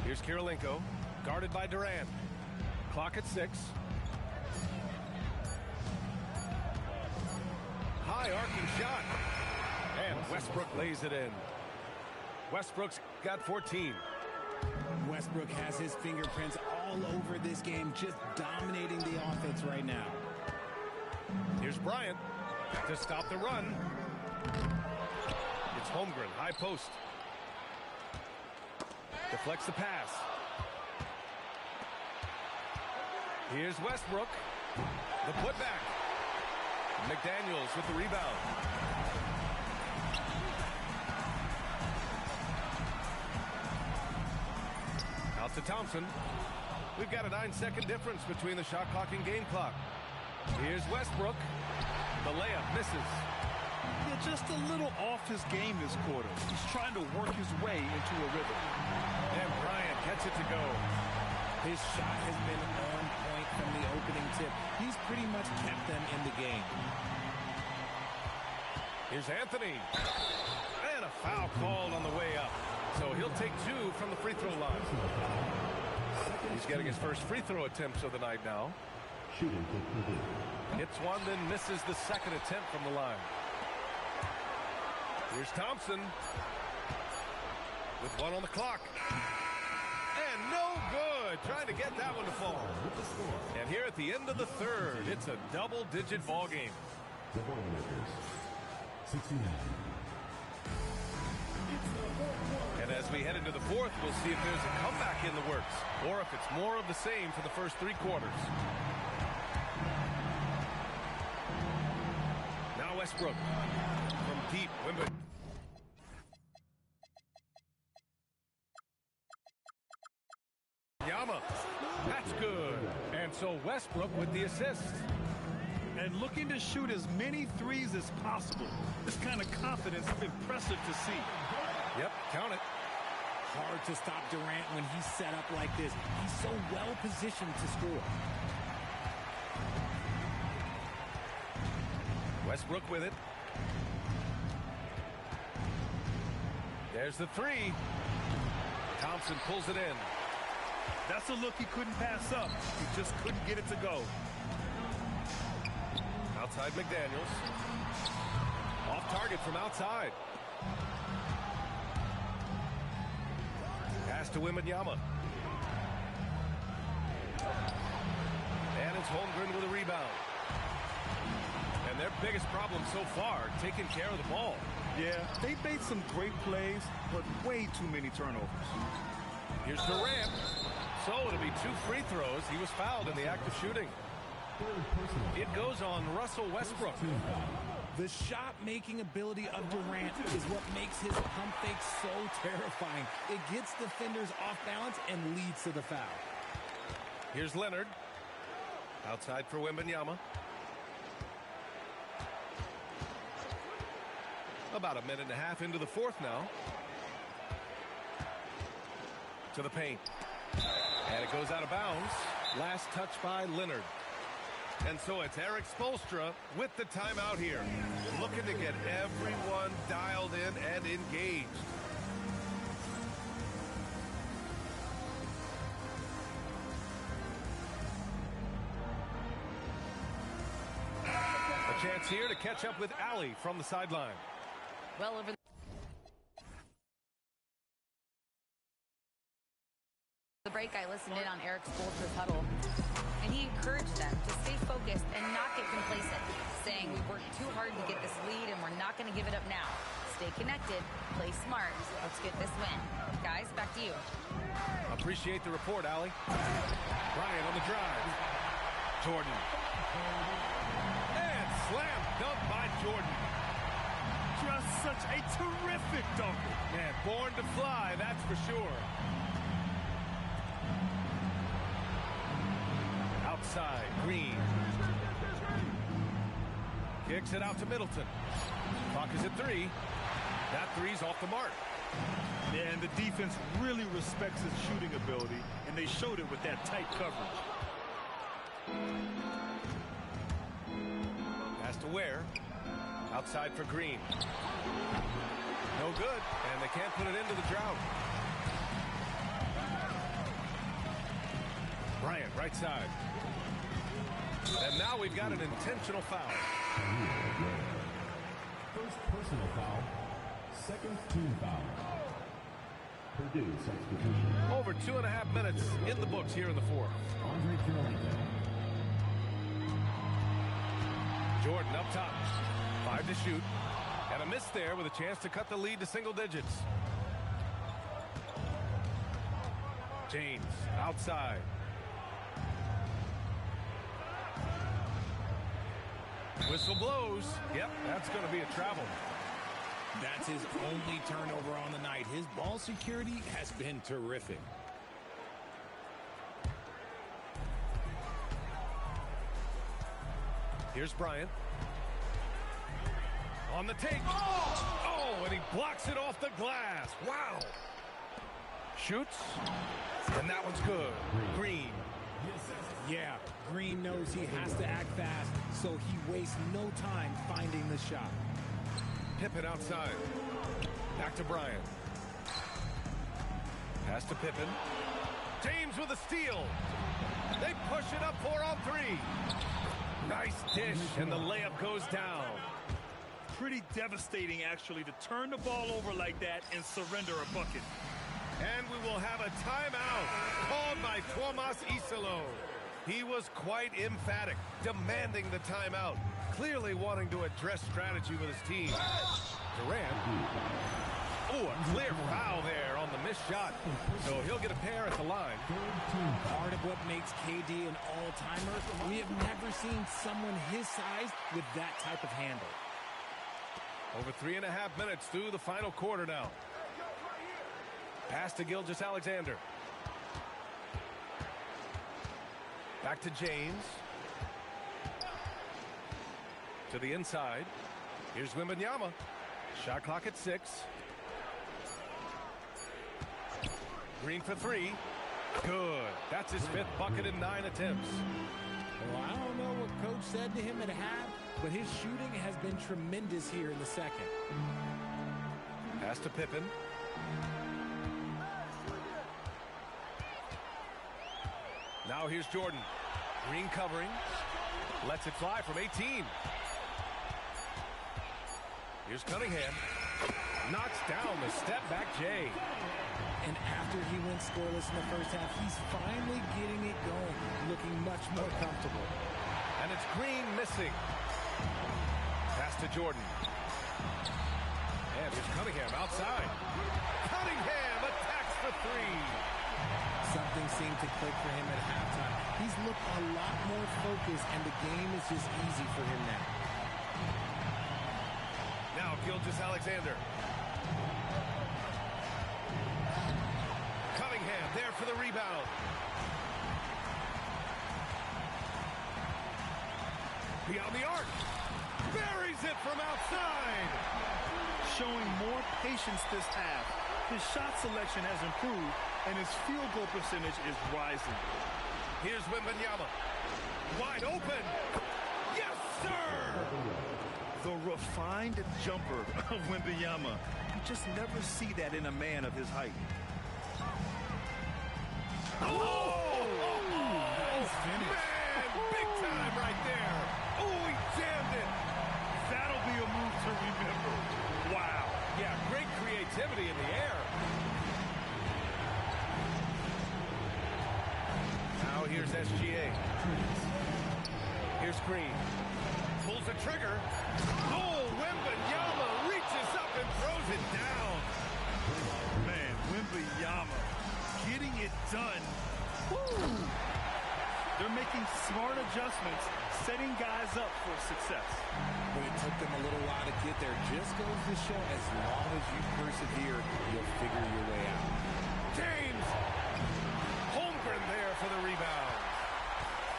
Here's Kirilenko, guarded by Durant. Clock at 6. High arcing shot. And Westbrook lays it in. Westbrook's got 14. Westbrook has his fingerprints all over this game, just dominating the offense right now. Here's Bryant to stop the run. It's Holmgren, high post. Deflects the pass. Here's Westbrook. The putback. McDaniels with the rebound. Out to Thompson. We've got a 9-second difference between the shot clock and game clock. Here's Westbrook. The layup misses. Yeah, just a little off his game this quarter. He's trying to work his way into a rhythm. And Bryant gets it to go. His shot has been on point from the opening tip. He's pretty much kept them in the game. Here's Anthony. And a foul called on the way up. So he'll take 2 from the free throw line. He's getting his first free throw attempts of the night now. Shooting complete. Hits one, then misses the second attempt from the line. Here's Thompson with 1 on the clock. And no good. Trying to get that one to fall. And here at the end of the third, it's a double-digit ball game. The Boilermakers, 69. And as we head into the fourth, we'll see if there's a comeback in the works or if it's more of the same for the first 3 quarters. Now Westbrook from deep. Wimbledon. Yama. That's good. And so Westbrook with the assist. And looking to shoot as many threes as possible. This kind of confidence is impressive to see. Yep, count it. Hard to stop Durant when he's set up like this. He's so well positioned to score. Westbrook with it. There's the three. Thompson pulls it in. That's a look he couldn't pass up. He just couldn't get it to go. Outside McDaniels. Off target from outside. Pass to Wembanyama. And it's Holmgren with a rebound. And their biggest problem so far, taking care of the ball. Yeah, they made some great plays, but way too many turnovers. Here's Durant. So it'll be 2 free throws. He was fouled in the act of shooting. It goes on Russell Westbrook. The shot-making ability of Durant is what makes his pump fake so terrifying. It gets defenders off balance and leads to the foul. Here's Leonard. Outside for Wembanyama. About a minute and a half into the fourth now. To the paint. And it goes out of bounds. Last touch by Leonard. And so it's Eric Spoelstra with the timeout here, looking to get everyone dialed in and engaged. A chance here to catch up with Allie from the sideline. Well, over the break, I listened in on Eric Spoelstra's huddle, and he encouraged them to stay focused and not get complacent, saying we worked too hard to get this lead and we're not going to give it up now. Stay connected, play smart. Let's get this win. Guys, back to you. Appreciate the report, Allie. Bryant on the drive. Jordan. And slam dunk by Jordan. Just such a terrific dunker. Man, born to fly, that's for sure. Outside, Green. Kicks it out to Middleton. Clock is at 3. That three's off the mark. Yeah, and the defense really respects his shooting ability, and they showed it with that tight coverage. Pass to Ware. Outside for Green. No good, and they can't put it into the drought. Bryant, right side. And now we've got an intentional foul. First personal foul. Second team foul. Purdue substitution. Over 2.5 minutes in the books here in the fourth. Andre Carolina. Jordan up top. 5 to shoot. And a miss there with a chance to cut the lead to single digits. James outside. Whistle blows. Yep, that's going to be a travel. That's his only turnover on the night. His ball security has been terrific. Here's Bryant. On the take. Oh, and he blocks it off the glass. Wow. Shoots. And that one's good. Green. Yeah, Green knows he has to act fast, so he wastes no time finding the shot. Pippen outside. Back to Bryant. Pass to Pippen. James with a steal. They push it up 4 on 3. Nice dish, and the layup goes down. Pretty devastating, actually, to turn the ball over like that and surrender a bucket. And we will have a timeout called by Tomas Isalo. He was quite emphatic, demanding the timeout, clearly wanting to address strategy with his team. Durant. Oh, a clear foul there on the missed shot. So he'll get a pair at the line. Part of what makes KD an all-timer, we have never seen someone his size with that type of handle. Over 3.5 minutes through the final quarter now. Pass to Gilgeous-Alexander. Back to James. To the inside. Here's Wembanyama. Shot clock at 6. Green for 3. Good. That's his 5th bucket in 9 attempts. Well, I don't know what Coach said to him at half, but his shooting has been tremendous here in the second. Pass to Pippen. Now here's Jordan. Green covering. Lets it fly from 18. Here's Cunningham. Knocks down the step-back J. And after he went scoreless in the first half, he's finally getting it going, looking much more comfortable. And it's Green missing. Pass to Jordan. And here's Cunningham outside. Cunningham attacks for 3. Something seemed to click for him at halftime. He's looked a lot more focused, and the game is just easy for him now. Now Gilgeous-Alexander. Cunningham there for the rebound. Beyond the arc. Buries it from outside. Showing more patience this half. His shot selection has improved, and his field goal percentage is rising. Here's Wembanyama. Wide open. Yes, sir! The refined jumper of Wembanyama. You just never see that in a man of his height. Nice finish. Man, big time right there. Oh, he jammed it. That'll be a move to remember. Wow. Yeah, great creativity in the air. Now here's SGA. Here's Green. Pulls the trigger. Oh, Wembanyama reaches up and throws it down. Man, Wembanyama getting it done. Woo! They're making smart adjustments, setting guys up for success. But it took them a little while to get there. Just goes to show, as long as you persevere, you'll figure your way out. James! Holmgren there for the rebound.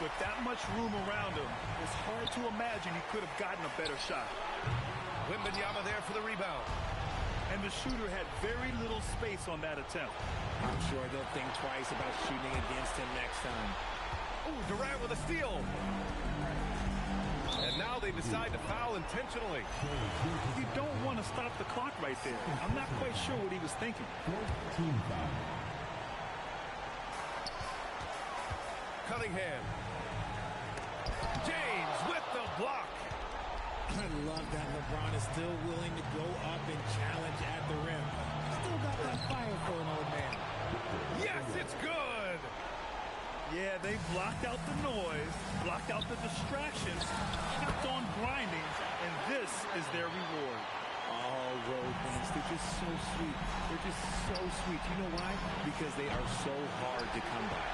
With that much room around him, it's hard to imagine he could have gotten a better shot. Wembanyama there for the rebound. And the shooter had very little space on that attempt. I'm sure they'll think twice about shooting against him next time. Oh, Durant with a steal. And now they decide to foul intentionally. You don't want to stop the clock right there. I'm not quite sure what he was thinking. Team foul. Cunningham. James with the block. I love that LeBron is still willing to go up and challenge at the rim. Still got that fire for an old man. Yes, it's good. Yeah, they blocked out the noise, blocked out the distractions, kept on grinding, and this is their reward. Oh, road fans, they're just so sweet. They're just so sweet. You know why? Because they are so hard to come by.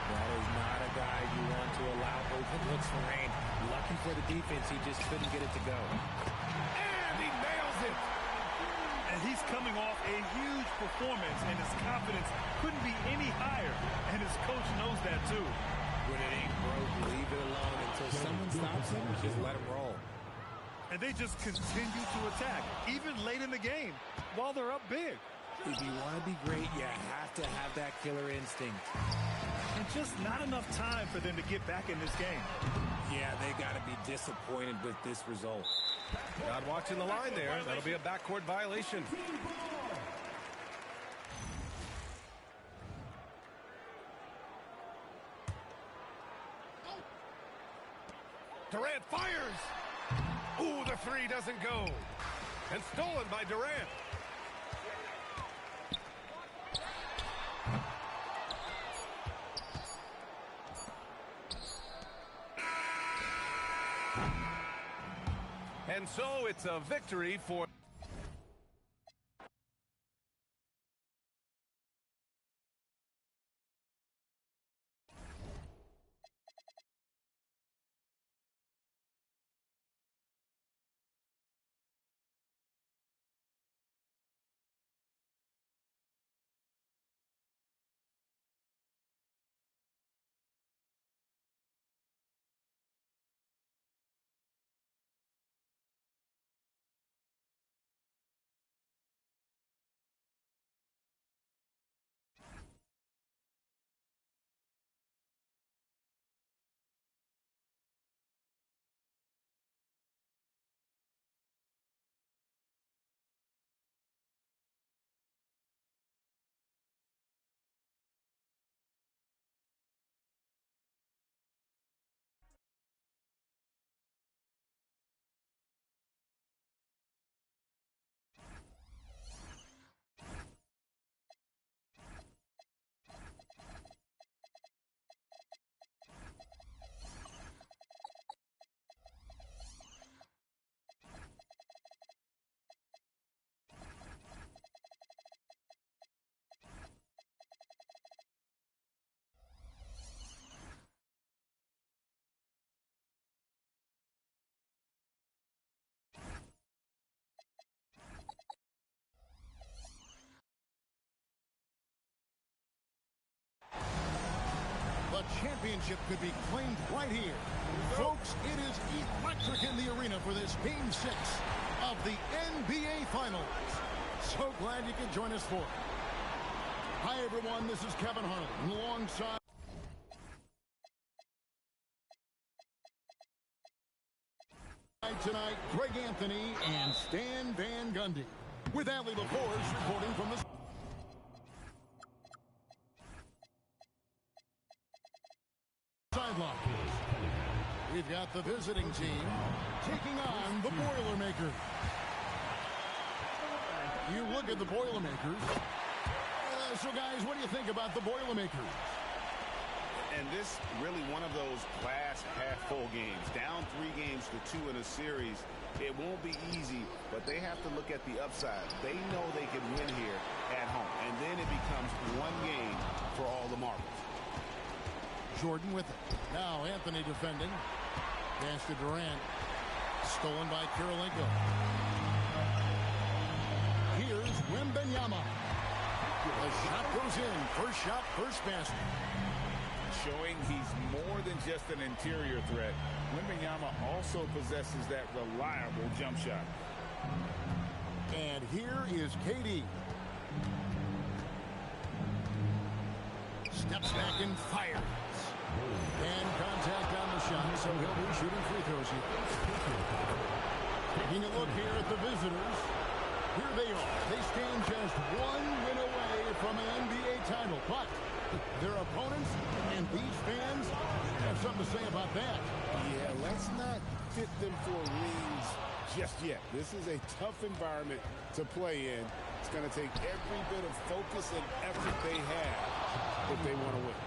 That is not a guy you want to allow open looks for rain. Lucky for the defense, he just couldn't get it to go. And he nails it. And he's coming off a huge performance, and his confidence couldn't be any higher. And his coach knows that, too. When it ain't broke, leave it alone until someone stops him. Just let him roll. And they just continue to attack, even late in the game, while they're up big. If you want to be great, you have to have that killer instinct. And just not enough time for them to get back in this game. Yeah, they got to be disappointed with this result. Not watching the line there. That'll be a backcourt violation. Durant fires. Ooh, the three doesn't go. And stolen by Durant. And so it's a victory for... The championship could be claimed right here. Folks, it is electric in the arena for this Game 6 of the NBA Finals. So glad you could join us for it. Hi, everyone. This is Kevin Harlan alongside Ringside tonight, Greg Anthony and Stan Van Gundy. With Allie LaForce reporting from the sideline. We've got the visiting team taking on the Boilermakers. You look at the Boilermakers. So, guys, what do you think about the Boilermakers? And this really one of those glass half-full games. Down 3 games to 2 in a series. It won't be easy, but they have to look at the upside. They know they can win here at home, and then it becomes one game for all the marbles. Jordan with it. Now Anthony defending. Pass to Durant. Stolen by Kirilenko. Here's Wembanyama. The shot goes in. First shot, first basket. Showing he's more than just an interior threat. Wembanyama also possesses that reliable jump shot. And here is KD. Steps back and fires. And contact on the shot, so he'll be shooting free throws here. Taking a look here at the visitors. Here they are. They stand just one win away from an NBA title. But their opponents and these fans have something to say about that. Yeah, let's not fit them for rings just yet. This is a tough environment to play in. It's going to take every bit of focus and effort they have if they want to win.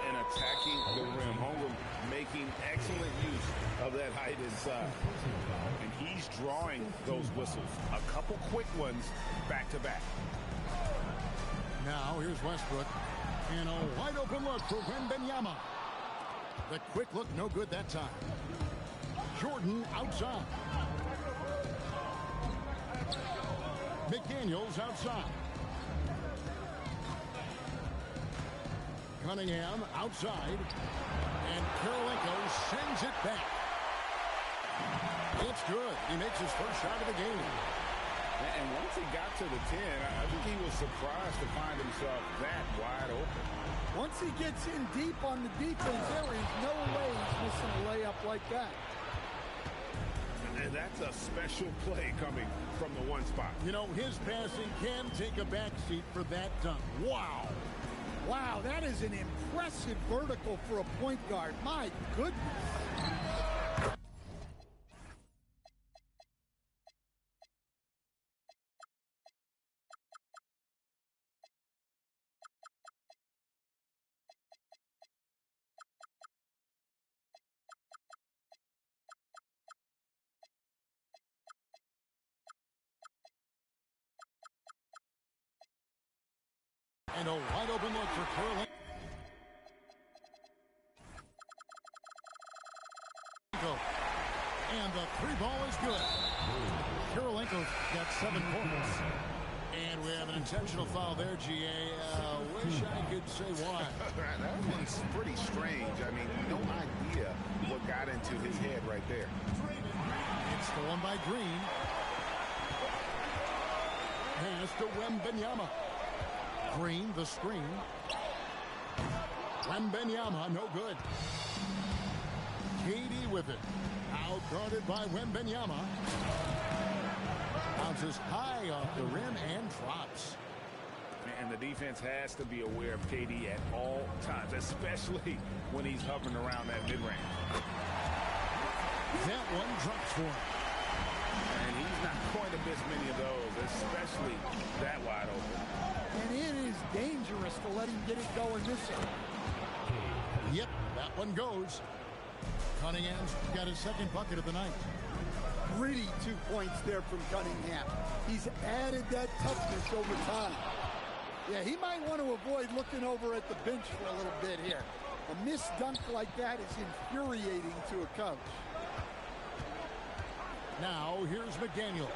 And attacking the rim. Holmgren making excellent use of that height inside. And he's drawing those whistles. A couple quick ones back-to-back. Now here's Westbrook. And a wide open look for Wembanyama. The quick look, no good that time. Jordan outside. McDaniels outside. Cunningham outside. And Kirilenko sends it back. It's good. He makes his first shot of the game. And once he got to the 10, I think he was surprised to find himself that wide open. Once he gets in deep on the defense, there is no way he's missing a layup like that. And that's a special play coming from the one spot. You know, his passing can take a backseat for that dunk. Wow. Wow, that is an impressive vertical for a point guard. My goodness. And a wide open look for Kirilenko. And the 3 ball is good. Kirilenko got 7 points. And we have an intentional foul there, GA. Wish I could say why. That one's pretty strange. I mean, no idea what got into his head right there. It's stolen by Green. Pass to Wembanyama. Green, the screen. Wembanyama, no good. KD with it. Out guarded by Wembanyama. Bounces high off the rim and drops. And the defense has to be aware of KD at all times, especially when he's hovering around that mid-range. That one drops for him. And he's not going to miss many of those, especially that wide open. And it is dangerous to let him get it going this way. Yep, that one goes. Cunningham's got his second bucket of the night. Gritty 2 points there from Cunningham. He's added that toughness over time. Yeah, he might want to avoid looking over at the bench for a little bit here. A missed dunk like that is infuriating to a coach. Now here's McDaniels.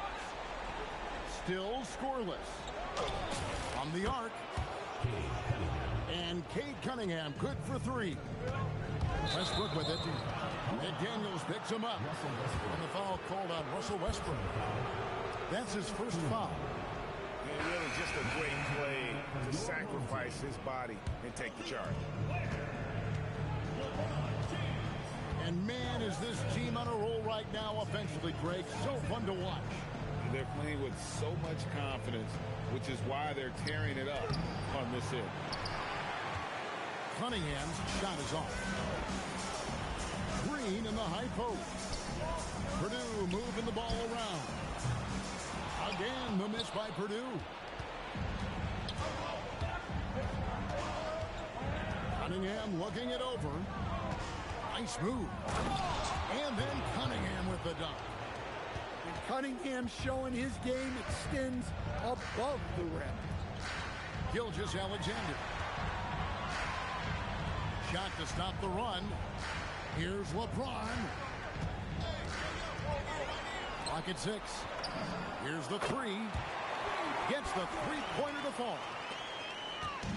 Still scoreless. From the arc. And Cade Cunningham good for 3. Westbrook with it. McDaniels picks him up. And the foul called on Russell Westbrook. That's his first foul. And really just a great play to sacrifice his body and take the charge. And man, is this team on a roll right now offensively, Greg. So fun to watch. They're playing with so much confidence, which is why they're tearing it up on this end. Cunningham's shot is off. Green in the high post. Purdue moving the ball around. Again, the miss by Purdue. Cunningham looking it over. Nice move. And then Cunningham with the dunk. And Cunningham showing his game extends above the rim. Gilgeous-Alexander. Shot to stop the run. Here's LeBron. Clock at 6. Here's the three. Gets the three-pointer to fall.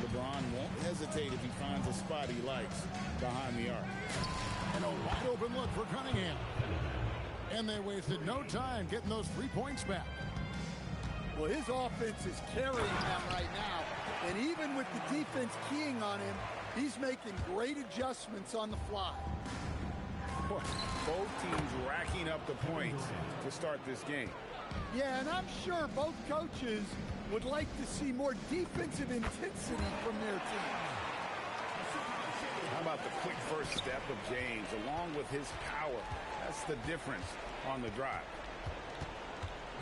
LeBron won't hesitate if he finds a spot he likes behind the arc. And a wide open look for Cunningham. And they wasted no time getting those 3 points back. Well, his offense is carrying them right now. And even with the defense keying on him, he's making great adjustments on the fly. Both teams racking up the points to start this game. Yeah, and I'm sure both coaches would like to see more defensive intensity from their team. How about the quick first step of James, along with his power? That's the difference on the drive.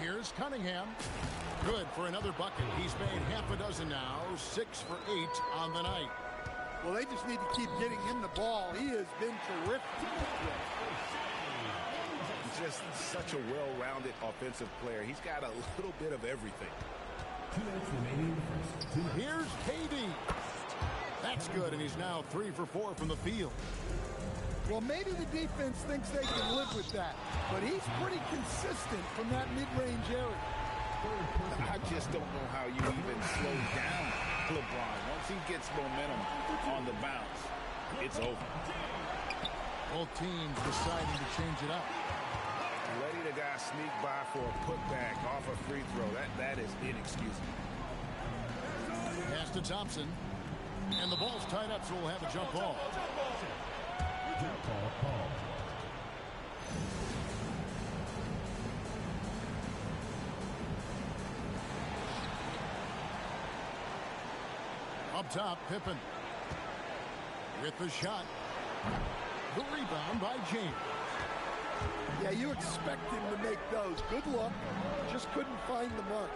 Here's Cunningham. Good for another bucket. He's made half a dozen now, 6 for 8 on the night. Well, they just need to keep getting him the ball. He has been terrific. He's just such a well-rounded offensive player. He's got a little bit of everything. 2 minutes remaining in the first. Here's KD. That's good, and he's now 3 for 4 from the field. Well, maybe the defense thinks they can live with that, but he's pretty consistent from that mid-range area. I just don't know how you even slow down LeBron. Once he gets momentum on the bounce, it's over. Both teams deciding to change it up. Letting the guy sneak by for a putback off a free throw, that is inexcusable. Pass to Thompson. And the ball's tied up, so we'll have a jump ball. Jump ball called. Up top, Pippen. With the shot. The rebound by James. Yeah, you expect him to make those. Good luck. Just couldn't find the mark.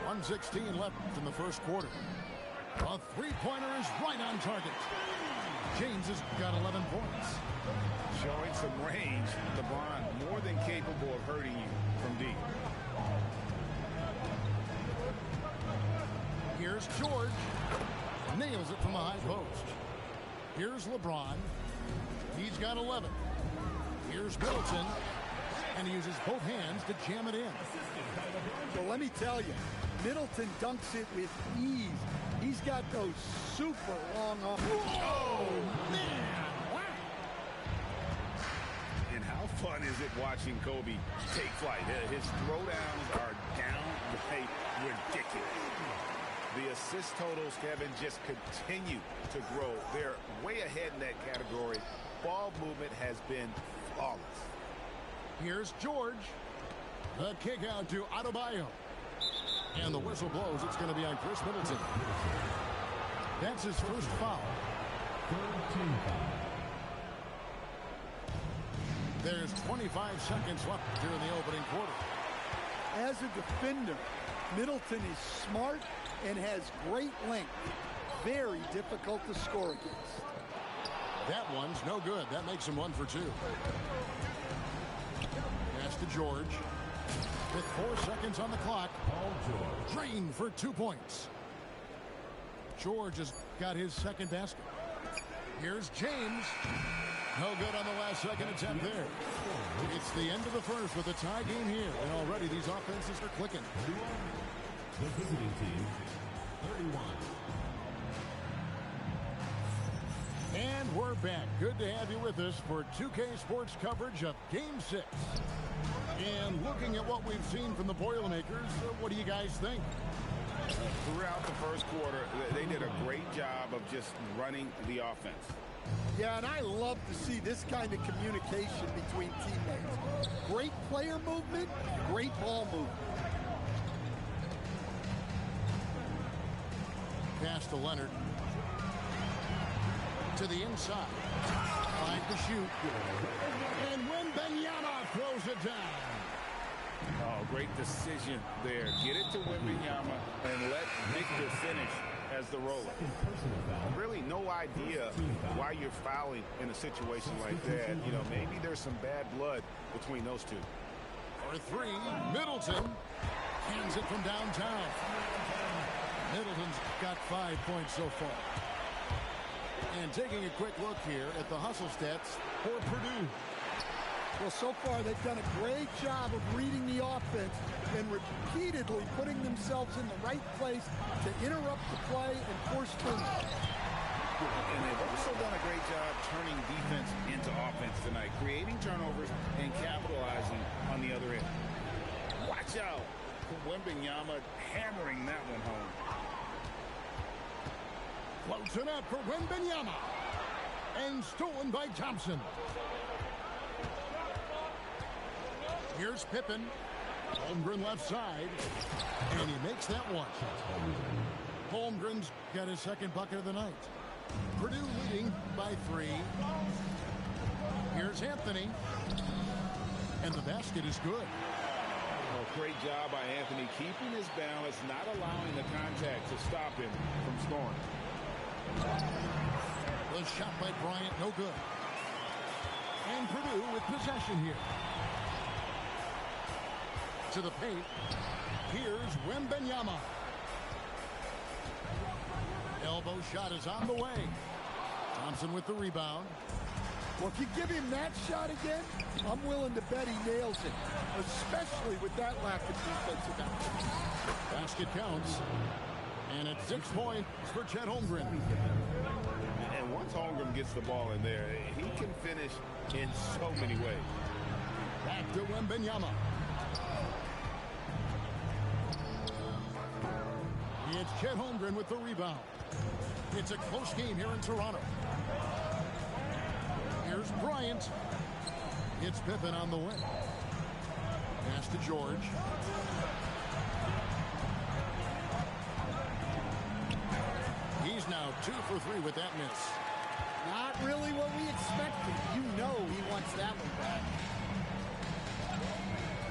.116 left in the first quarter. A three-pointer is right on target. James has got 11 points. Showing some range, LeBron more than capable of hurting you from deep. Here's George. Nails it from the high post. Here's LeBron. He's got 11. Here's Middleton. And he uses both hands to jam it in. Well, let me tell you, Middleton dunks it with ease. He's got those super long arms. Oh, man! And how fun is it watching Kobe take flight? His throwdowns are downright ridiculous. The assist totals, Kevin, just continue to grow. They're way ahead in that category. Ball movement has been flawless. Here's George. The kick out to Adebayo. And the whistle blows. It's going to be on Chris Middleton. That's his first foul. There's 25 seconds left during the opening quarter. As a defender, Middleton is smart and has great length. Very difficult to score against. That one's no good. That makes him 1 for 2. Pass to George. With 4 seconds on the clock. Drained for 2 points. George has got his second basket. Here's James. No good on the last second attempt there. It's the end of the first with a tie game here. And already these offenses are clicking. The visiting team, 31. And we're back. Good to have you with us for 2K Sports coverage of Game 6. And looking at what we've seen from the Boilermakers, what do you guys think? Throughout the first quarter, they did a great job of just running the offense. Yeah, and I love to see this kind of communication between teammates. Great player movement, great ball movement. Pass to Leonard. To the inside. 5 to shoot. And Wembanyama throws it down. Oh, great decision there. Get it to Wembanyama and let Victor finish as the roller. Really no idea why you're fouling in a situation like that. You know, maybe there's some bad blood between those two. For 3, Middleton hands it from downtown. Middleton's got 5 points so far. And taking a quick look here at the hustle stats for Purdue. Well, so far they've done a great job of reading the offense and repeatedly putting themselves in the right place to interrupt the play and force finish. And they've also done a great job turning defense into offense tonight, creating turnovers and capitalizing on the other end. Watch out. Wembanyama hammering that one home. Floats it up for Wembanyama. And stolen by Thompson. Here's Pippen. Holmgren left side. And he makes that one. Holmgren's got his second bucket of the night. Purdue leading by 3. Here's Anthony. And the basket is good. Oh, great job by Anthony keeping his balance, not allowing the contact to stop him from scoring. The shot by Bryant, no good. And Purdue with possession here. To the paint. Here's Wembanyama. Elbow shot is on the way. Thompson with the rebound. Well, if you give him that shot again, I'm willing to bet he nails it, especially with that lack of defensive action. Basket counts. And it's 6 points for Chet Holmgren. And once Holmgren gets the ball in there, he can finish in so many ways. Back to Wembanyama. It's Chet Holmgren with the rebound. It's a close game here in Toronto. Here's Bryant. It's Pippen on the wing. Pass to George. He's now 2 for 3 with that miss. Not really what we expected. You know he wants that one back.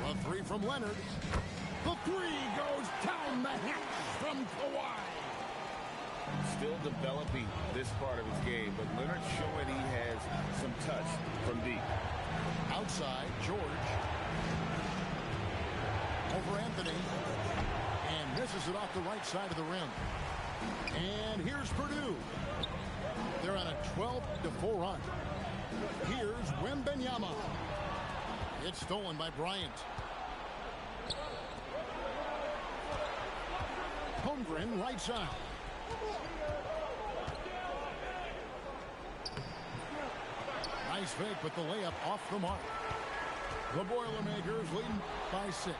A 3 from Leonard. The 3 goes down the hatch from Kawhi. Still developing this part of his game, but Leonard's showing he has some touch from deep. Outside, George. Over Anthony. And misses it off the right side of the rim. And here's Purdue. They're on a 12-4 run. Here's Wembanyama. It's stolen by Bryant. Holmgren right side. Nice fake, but the layup off the mark. The Boilermakers leading by 6.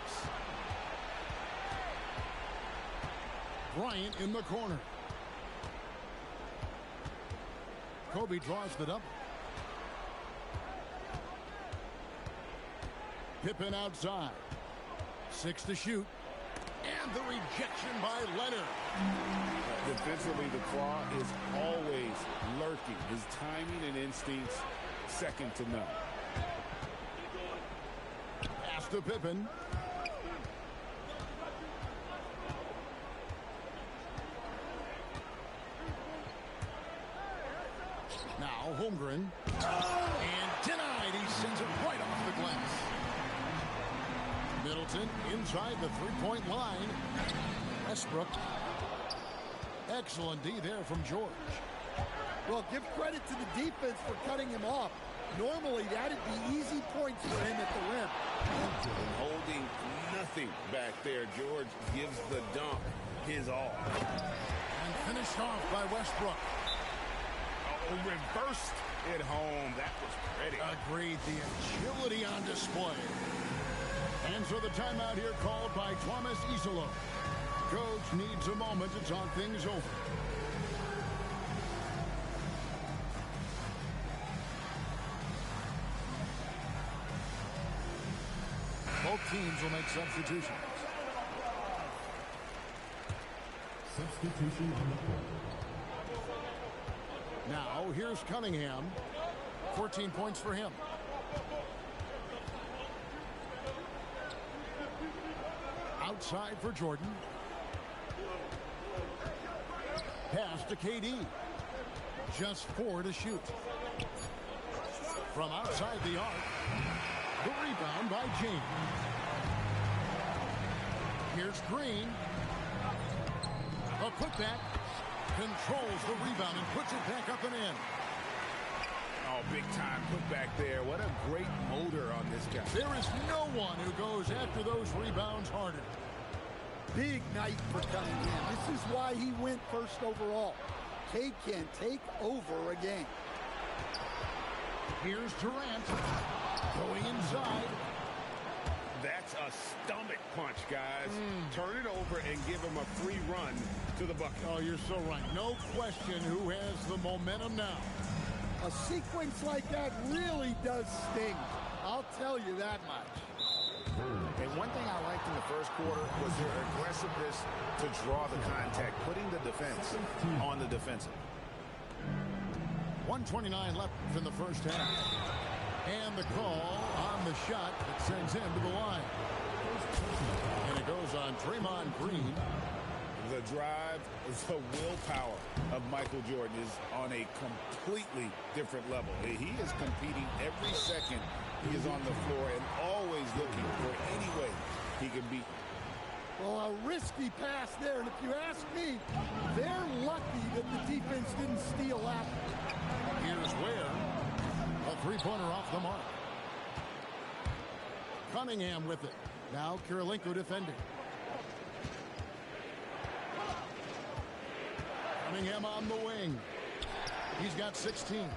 Bryant in the corner. Kobe draws the double. Pippen outside. 6 to shoot. And the rejection by Leonard. Defensively, the claw is always lurking. His timing and instincts, second to none. Pass to Pippen. Now Holmgren. And denied. He sends it right off the glass. Middleton inside the three-point line. Westbrook. Excellent D there from George. Well, give credit to the defense for cutting him off. Normally, that'd be easy points for him at the rim. Holding nothing back there. George gives the dunk his all. And finished off by Westbrook. Oh, reversed it home. That was pretty. Agreed. The agility on display. And so the timeout here called by Thomas Isolo. Coach needs a moment to talk things over. Both teams will make substitutions. Substitution on the court. Now, here's Cunningham. 14 points for him. Outside for Jordan. Pass to KD. Just 4 to shoot. From outside the arc. The rebound by James. Here's Green. A putback. Controls the rebound and puts it back up and in. Oh, big time putback there. What a great motor on this guy. There is no one who goes after those rebounds harder. Big night for Cunningham. This is why he went first overall. Cade can take over a game. Here's Durant. Going inside. That's a stomach punch, guys. Turn it over and give him a free run to the bucket. Oh, you're so right. No question who has the momentum now. A sequence like that really does sting. I'll tell you that much. And one thing I liked in the first quarter was their aggressiveness to draw the contact, putting the defense on the defensive. 1:29 left in the first half. And the call on the shot that sends him to the line. And it goes on Draymond Green. The drive, the willpower of Michael Jordan is on a completely different level. He is competing every second he is on the floor and always looking for any way he can beat. Well, a risky pass there, and if you ask me, they're lucky that the defense didn't steal after. Here's Ware. A three-pointer off the mark. Cunningham with it. Now Kirilenko defending. Cunningham on the wing. He's got 16.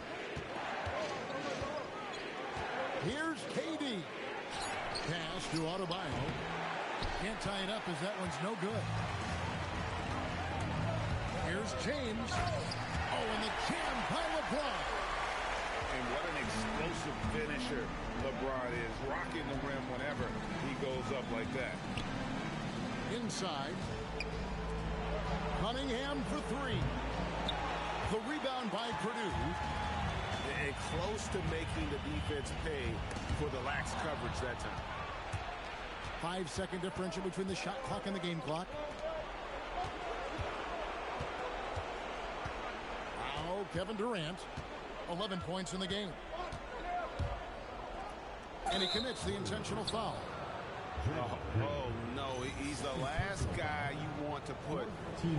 Here's KD. Pass to Adebayo. Can't tie it up as that one's no good. Here's James. Oh, and the jam by LeBron. And what an explosive finisher LeBron is. Rocking the rim whenever he goes up like that. Inside. Cunningham for 3. The rebound by Purdue. And close to making the defense pay for the lax coverage that time. 5-second differential between the shot clock and the game clock. Now Kevin Durant. 11 points in the game. And he commits the intentional foul. Oh, no. He's the last guy you want to put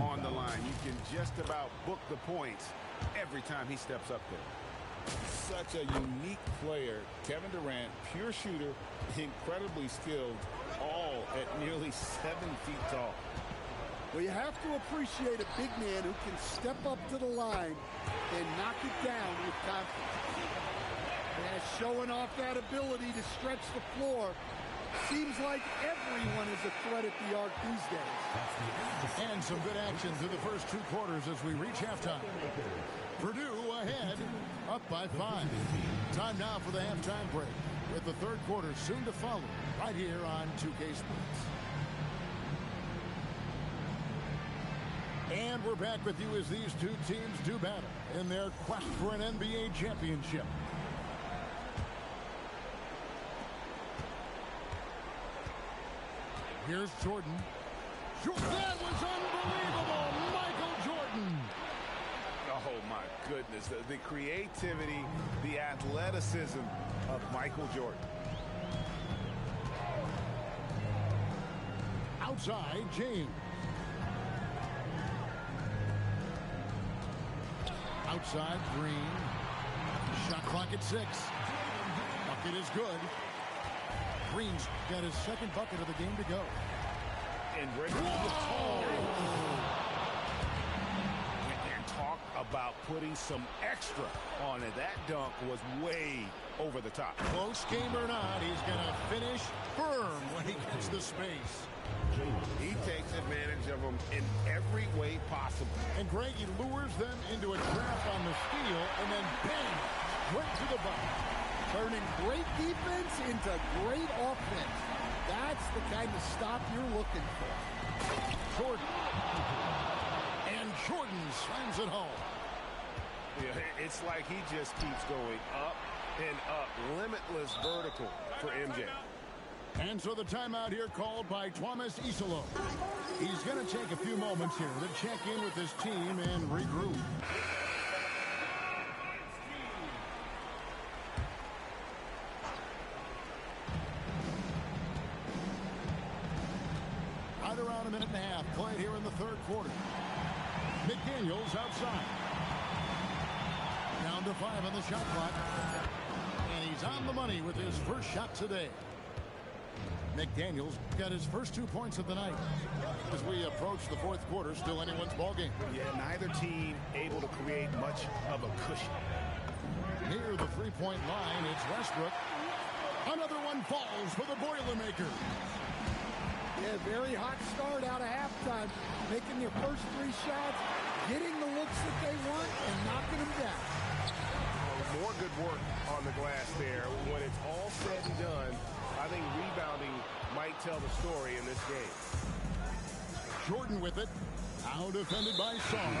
on the line. You can just about book the points every time he steps up there. Such a unique player. Kevin Durant, pure shooter, incredibly skilled, all at nearly 7 feet tall. Well, you have to appreciate a big man who can step up to the line and knock it down with confidence. And showing off that ability to stretch the floor. Seems like everyone is a threat at the arc these days. And some good action through the first 2 quarters as we reach halftime. Purdue ahead, up by 5. Time now for the halftime break, with the third quarter soon to follow, right here on 2K Sports. And we're back with you as these two teams do battle in their quest for an NBA championship. Here's Jordan. That was unbelievable! Michael Jordan! Oh, my goodness. The creativity, the athleticism of Michael Jordan. Outside, James. Outside, Green. Shot clock at 6. Bucket is good. Green's got his second bucket of the game to go. And talk about putting some extra on it. That dunk was way over the top. Close game or not, he's going to finish firm when he gets the space. He takes advantage of them in every way possible. And Greg, he lures them into a trap on the steal, and then bang, right to the bucket. Turning great defense into great offense. That's the kind of stop you're looking for. Jordan. And Jordan slams it home. Yeah, it's like he just keeps going up and up. Limitless vertical for MJ. And so the timeout here called by Thomas Isolo. He's going to take a few moments here to check in with his team and regroup. Right around a minute and a half played here in the third quarter. McDaniels outside. Down to 5 on the shot clock. And he's on the money with his first shot today. McDaniels got his first 2 points of the night. As we approach the fourth quarter, still anyone's ballgame. Yeah, neither team able to create much of a cushion. Near the three-point line, it's Westbrook. Another one falls for the Boilermakers. Yeah, very hot start out of halftime. Making their first 3 shots, getting the looks that they want, and knocking them down. More good work on the glass there. When it's all said and done, I think rebounding might tell the story in this game. Jordan with it. Now defended by Song.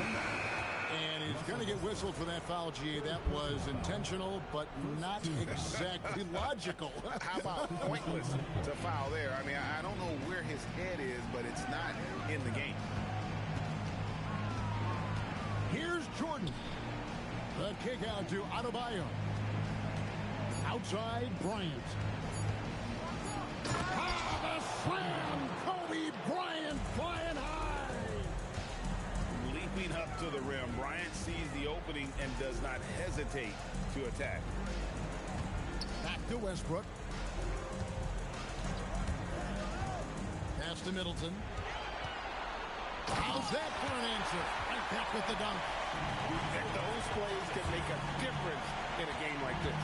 And he's going to get whistled for that foul, G. That was intentional, but not exactly logical. How about pointless to foul there? I mean, I don't know where his head is, but it's not in the game. Here's Jordan. The kick out to Adebayo. Outside, Bryant. Ah, the slam! Kobe Bryant flying high! Leaping up to the rim, Bryant sees the opening and does not hesitate to attack. Back to Westbrook. Pass to Middleton. How's that for an answer? Right back with the dunk. And those plays can make a difference in a game like this.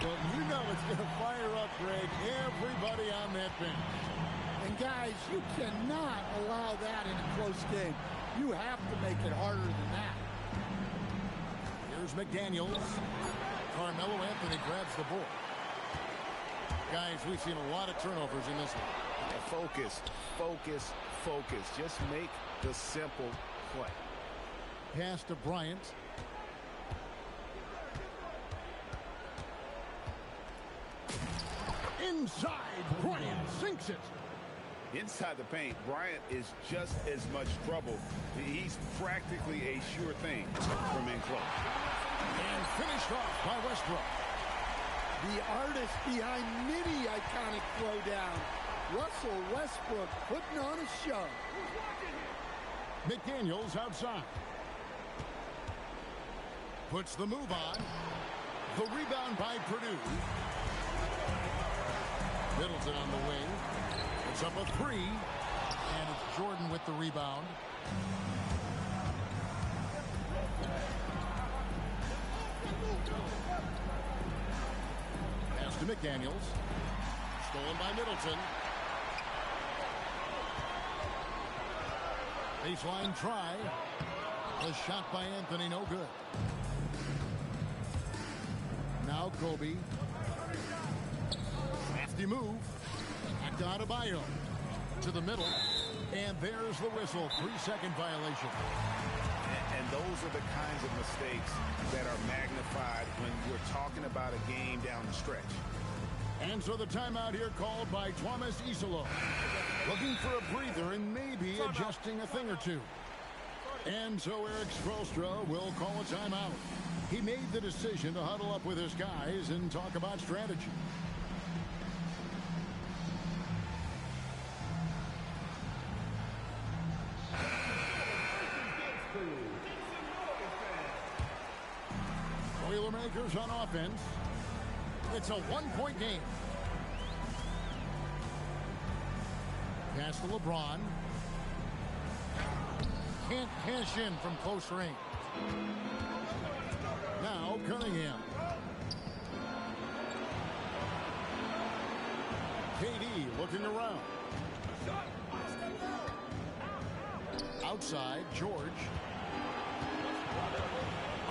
Well, you know it's going to fire up, Greg, everybody on that bench. And guys, you cannot allow that in a close game. You have to make it harder than that. Here's McDaniels. Carmelo Anthony grabs the ball. Guys, we've seen a lot of turnovers in this one. Focus, focus, focus. Just make the simple play. Pass to Bryant. Inside, Bryant sinks it. Inside the paint, Bryant is just as much trouble. He's practically a sure thing from in close. And finished off by Westbrook. The artist behind many iconic throwdowns. Russell Westbrook putting on a show. McDaniels outside. Puts the move on. The rebound by Purdue. Middleton on the wing. It's up a 3. And it's Jordan with the rebound. Pass to McDaniels. Stolen by Middleton. Baseline try. The shot by Anthony, no good. Now Kobe. Nasty move. Back to Adebayo. To the middle. And there's the whistle. 3-second violation. And those are the kinds of mistakes that are magnified when we're talking about a game down the stretch. And so the timeout here called by Thomas Isolo. Looking for a breather and maybe adjusting a thing or two. And so Eric Spoelstra will call a timeout. He made the decision to huddle up with his guys and talk about strategy. Boilermakers on offense. It's a one-point game. Pass to LeBron. Can't cash in from close range. Now Cunningham. KD looking around. Outside, George.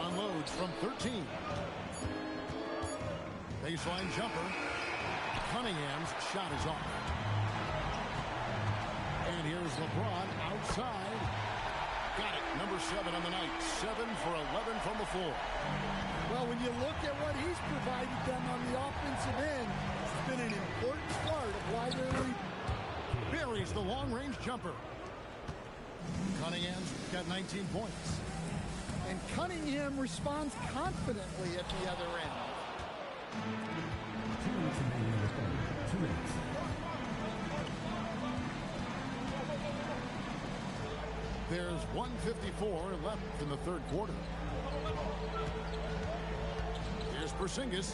Unloads from 13. Baseline jumper. Cunningham's shot is off. And here's LeBron outside. Got it. Number 7 on the night. 7 for 11 from the floor. Well, when you look at what he's provided them on the offensive end, it's been an important part of why they're leading. Buries the long-range jumper. Cunningham's got 19 points. And Cunningham responds confidently at the other end. 2 minutes remaining in the third. 2 minutes. There's 1:54 left in the third quarter. Here's Porzingis.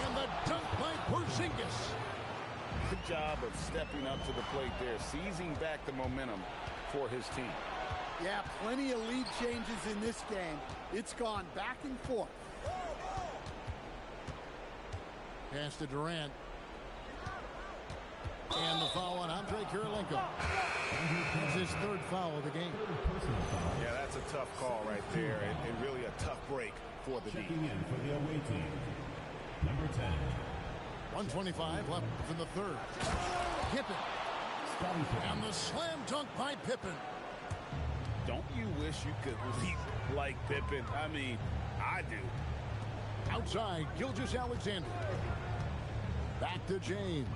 And the dunk by Porzingis. Good job of stepping up to the plate there, seizing back the momentum for his team. Yeah, plenty of lead changes in this game. It's gone back and forth. Pass to Durant. And the foul on Andre Kirilenko. It's his third foul of the game. Yeah, that's a tough call right there, and really a tough break for the Checking D. in for the away team. Number 10. 1:25 left in the third. Pippen. Scottie Pippen. And the slam dunk by Pippen. Don't you wish you could leap like Pippen? I mean, I do. Outside, Gilgeous-Alexander. Back to James.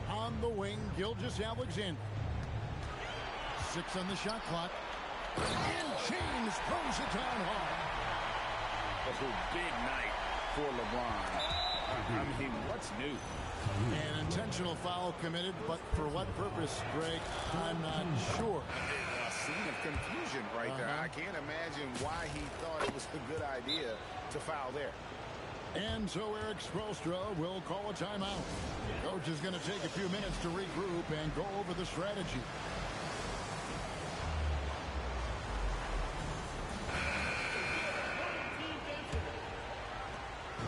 On the wing, Gilgeous-Alexander. 6 on the shot clock. And James throws it down hard. That's a big night for LeBron. I mean, what's new? An intentional foul committed, but for what purpose, Greg? I'm not sure. A scene of confusion right there. I can't imagine why he thought it was a good idea to foul there. And so Eric Spoelstra will call a timeout. Coach is going to take a few minutes to regroup and go over the strategy.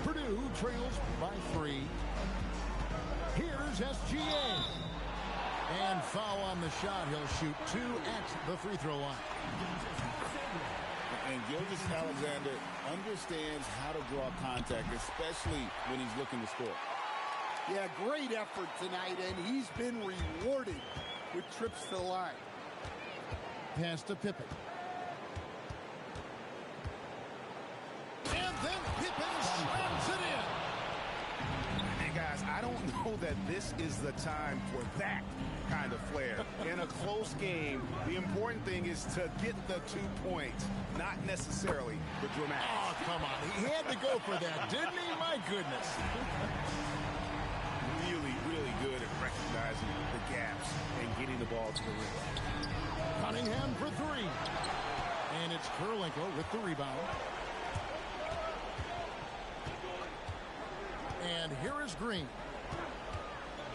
Purdue trails by 3. Here's SGA. And foul on the shot. He'll shoot 2 at the free throw line. And Gilgeous-Alexander understands how to draw contact, especially when he's looking to score. Yeah, great effort tonight, and he's been rewarded with trips to the line. Pass to Pippen. And then Pippen slams it in. Hey, guys, I don't know that this is the time for that kind of flair. In a close game, the important thing is to get the 2 points, not necessarily the dramatic. Oh, come on. He had to go for that, didn't he? My goodness. Really, really good at recognizing the gaps and getting the ball to the rim. Cunningham for 3. And it's Kirilenko with the rebound. And here is Green.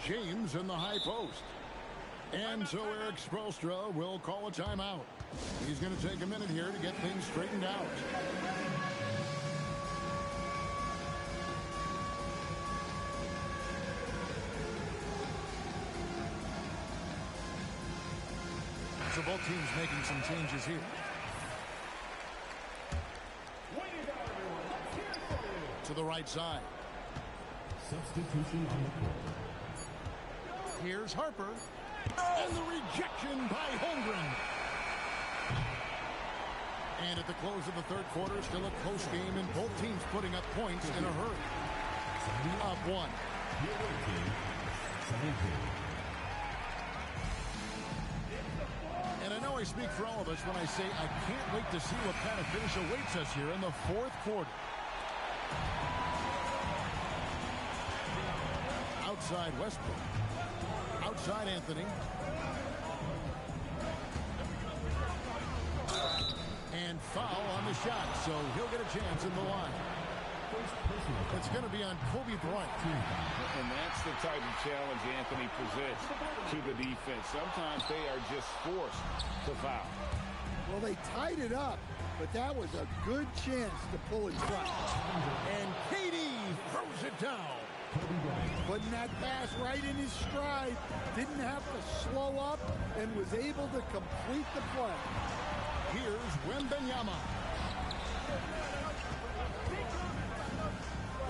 James in the high post. And so Eric Spoelstra will call a timeout. He's going to take a minute here to get things straightened out. So both teams making some changes here. To the right side. Substitution on the court. Here's Harper. And the rejection by Holmgren. And at the close of the third quarter, still a close game, and both teams putting up points in a hurry. Up 1. And I know I speak for all of us when I say I can't wait to see what kind of finish awaits us here in the fourth quarter. Outside Westbrook. Outside Anthony. And foul on the shot, so he'll get a chance in the line. It's going to be on Kobe Bryant. And that's the type of challenge Anthony presents to the defense. Sometimes they are just forced to foul. Well, they tied it up, but that was a good chance to pull it front. And KD throws it down. Putting that pass right in his stride. Didn't have to slow up and was able to complete the play. Here's Wembanyama.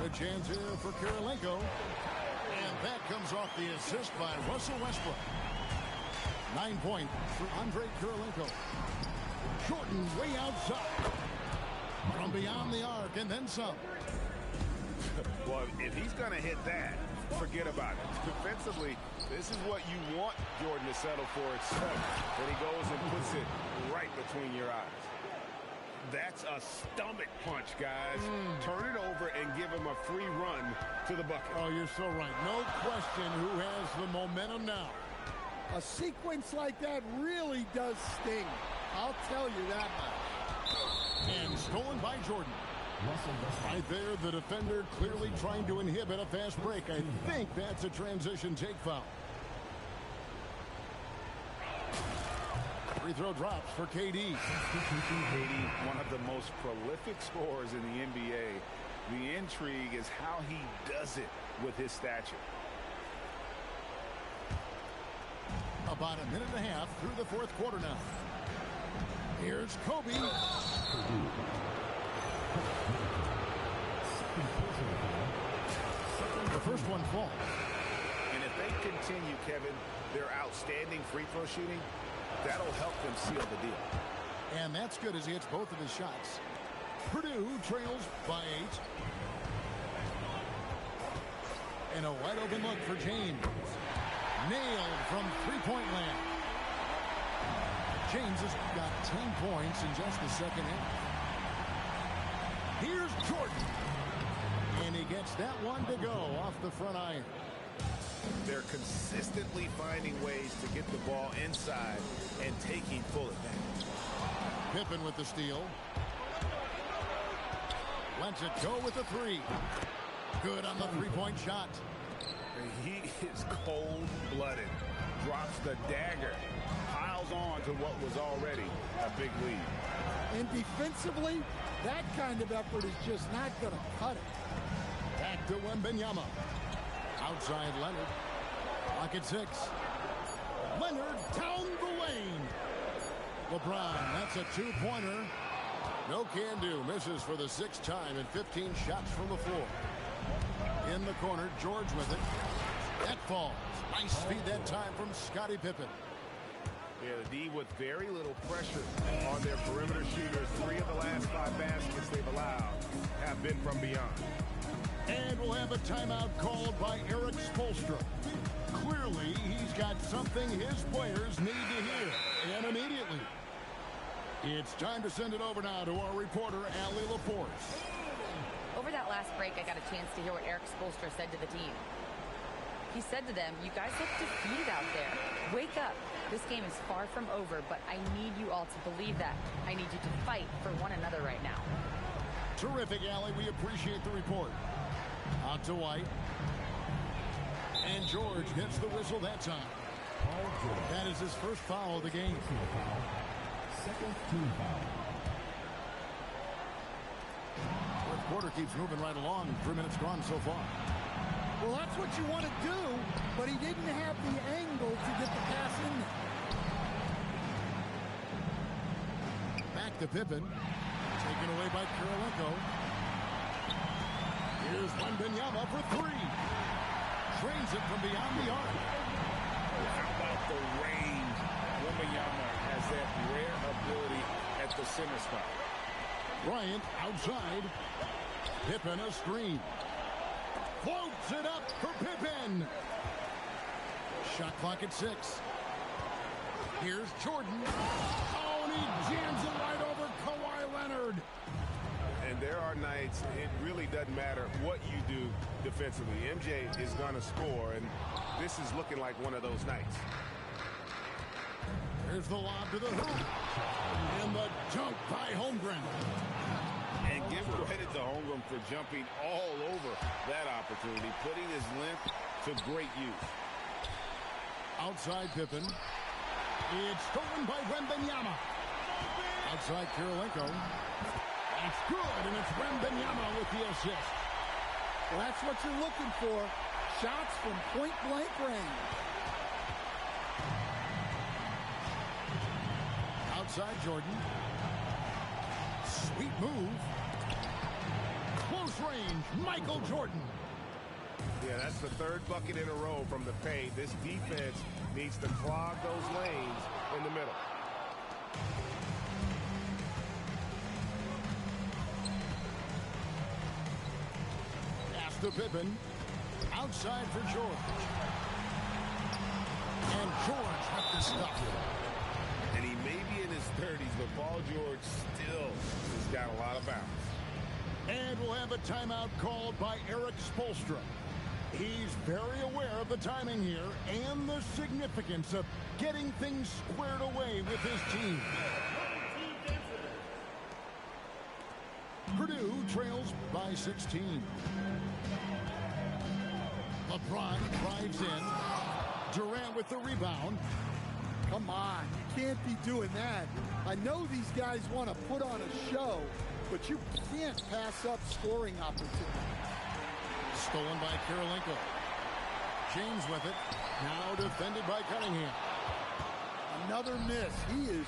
Good chance here for Kirilenko. And that comes off the assist by Russell Westbrook. 9 points for Andre Kirilenko. Jordan way outside. From beyond the arc and then some. Well, if he's going to hit that, forget about it. Defensively, this is what you want Jordan to settle for, except when he goes and puts it right between your eyes. That's a stomach punch, guys. Turn it over and give him a free run to the bucket. Oh, you're so right. No question who has the momentum now. A sequence like that really does sting. I'll tell you that much. And stolen by Jordan. Right there, the defender clearly trying to inhibit a fast break. I think that's a transition take foul. Free throw drops for KD. KD, one of the most prolific scorers in the NBA. The intrigue is how he does it with his stature. About a minute and a half through the fourth quarter now. Here's Kobe. The first one falls. And if they continue, Kevin, their outstanding free throw shooting, that'll help them seal the deal. And that's good as he hits both of his shots. Purdue trails by 8. And a wide open look for James. Nailed from three-point land. James has got 10 points in just the second half. Here's Jordan. And he gets that one to go off the front iron. They're consistently finding ways to get the ball inside and taking full advantage. Pippen with the steal. Lets it go with the three. Good on the three-point shot. He is cold-blooded. Drops the dagger. Piles on to what was already a big lead. And defensively, that kind of effort is just not going to cut it. Back to Wembanyama. Outside Leonard. Pocket 6. Leonard down the lane. LeBron, that's a two-pointer. No can do. Misses for the 6th time and 15 shots from the floor. In the corner, George with it. That falls. Nice speed that time from Scottie Pippen. Yeah, the D with very little pressure on their perimeter shooters. 3 of the last 5 baskets they've allowed have been from beyond. And we'll have a timeout called by Eric Spoelstra. Clearly, he's got something his players need to hear, and immediately. It's time to send it over now to our reporter, Allie LaForce. Over that last break, I got a chance to hear what Eric Spoelstra said to the team. He said to them, "You guys look defeated out there. Wake up. This game is far from over, but I need you all to believe that. I need you to fight for one another right now." Terrific, Allie. We appreciate the report. Out to White. And George gets the whistle that time. That is his first foul of the game. Second team foul. Fourth quarter keeps moving right along. 3 minutes gone so far. Well, that's what you want to do, but he didn't have the angle to get the pass in there. Back to Pippen. Taken away by Kirilenko. Here's Wembanyama for 3. Trains it from beyond the arc. How about the range? Wembanyama has that rare ability at the center spot. Bryant outside. Pippen a screen. Floats it up for Pippen. Shot clock at 6. Here's Jordan. Oh, and he jams it right over Kawhi Leonard. And there are nights, it really doesn't matter what you do defensively. MJ is going to score, and this is looking like one of those nights. Here's the lob to the hoop. And the dunk by Holmgren. And give credit to Holmgren for jumping all over that opportunity, putting his length to great use. Outside Pippen. It's stolen by Wembanyama. Outside Kirilenko. That's good, and it's Wembanyama with the assist. Well, that's what you're looking for. Shots from point-blank range. Outside Jordan. Sweet move. Close range, Michael Jordan. Yeah, that's the third bucket in a row from the paint. This defense needs to clog those lanes in the middle. Pass to Pippen. Outside for George. And George had to stop. And he may be in his 30s, but Paul George still has got a lot of bounce. And we'll have a timeout called by Eric Spoelstra. He's very aware of the timing here and the significance of getting things squared away with his team. Purdue trails by 16. LeBron drives in. Durant with the rebound. Come on, you can't be doing that. I know these guys want to put on a show, but you can't pass up scoring opportunity. Stolen by Kirilenko. James with it. Now defended by Cunningham. Another miss. He is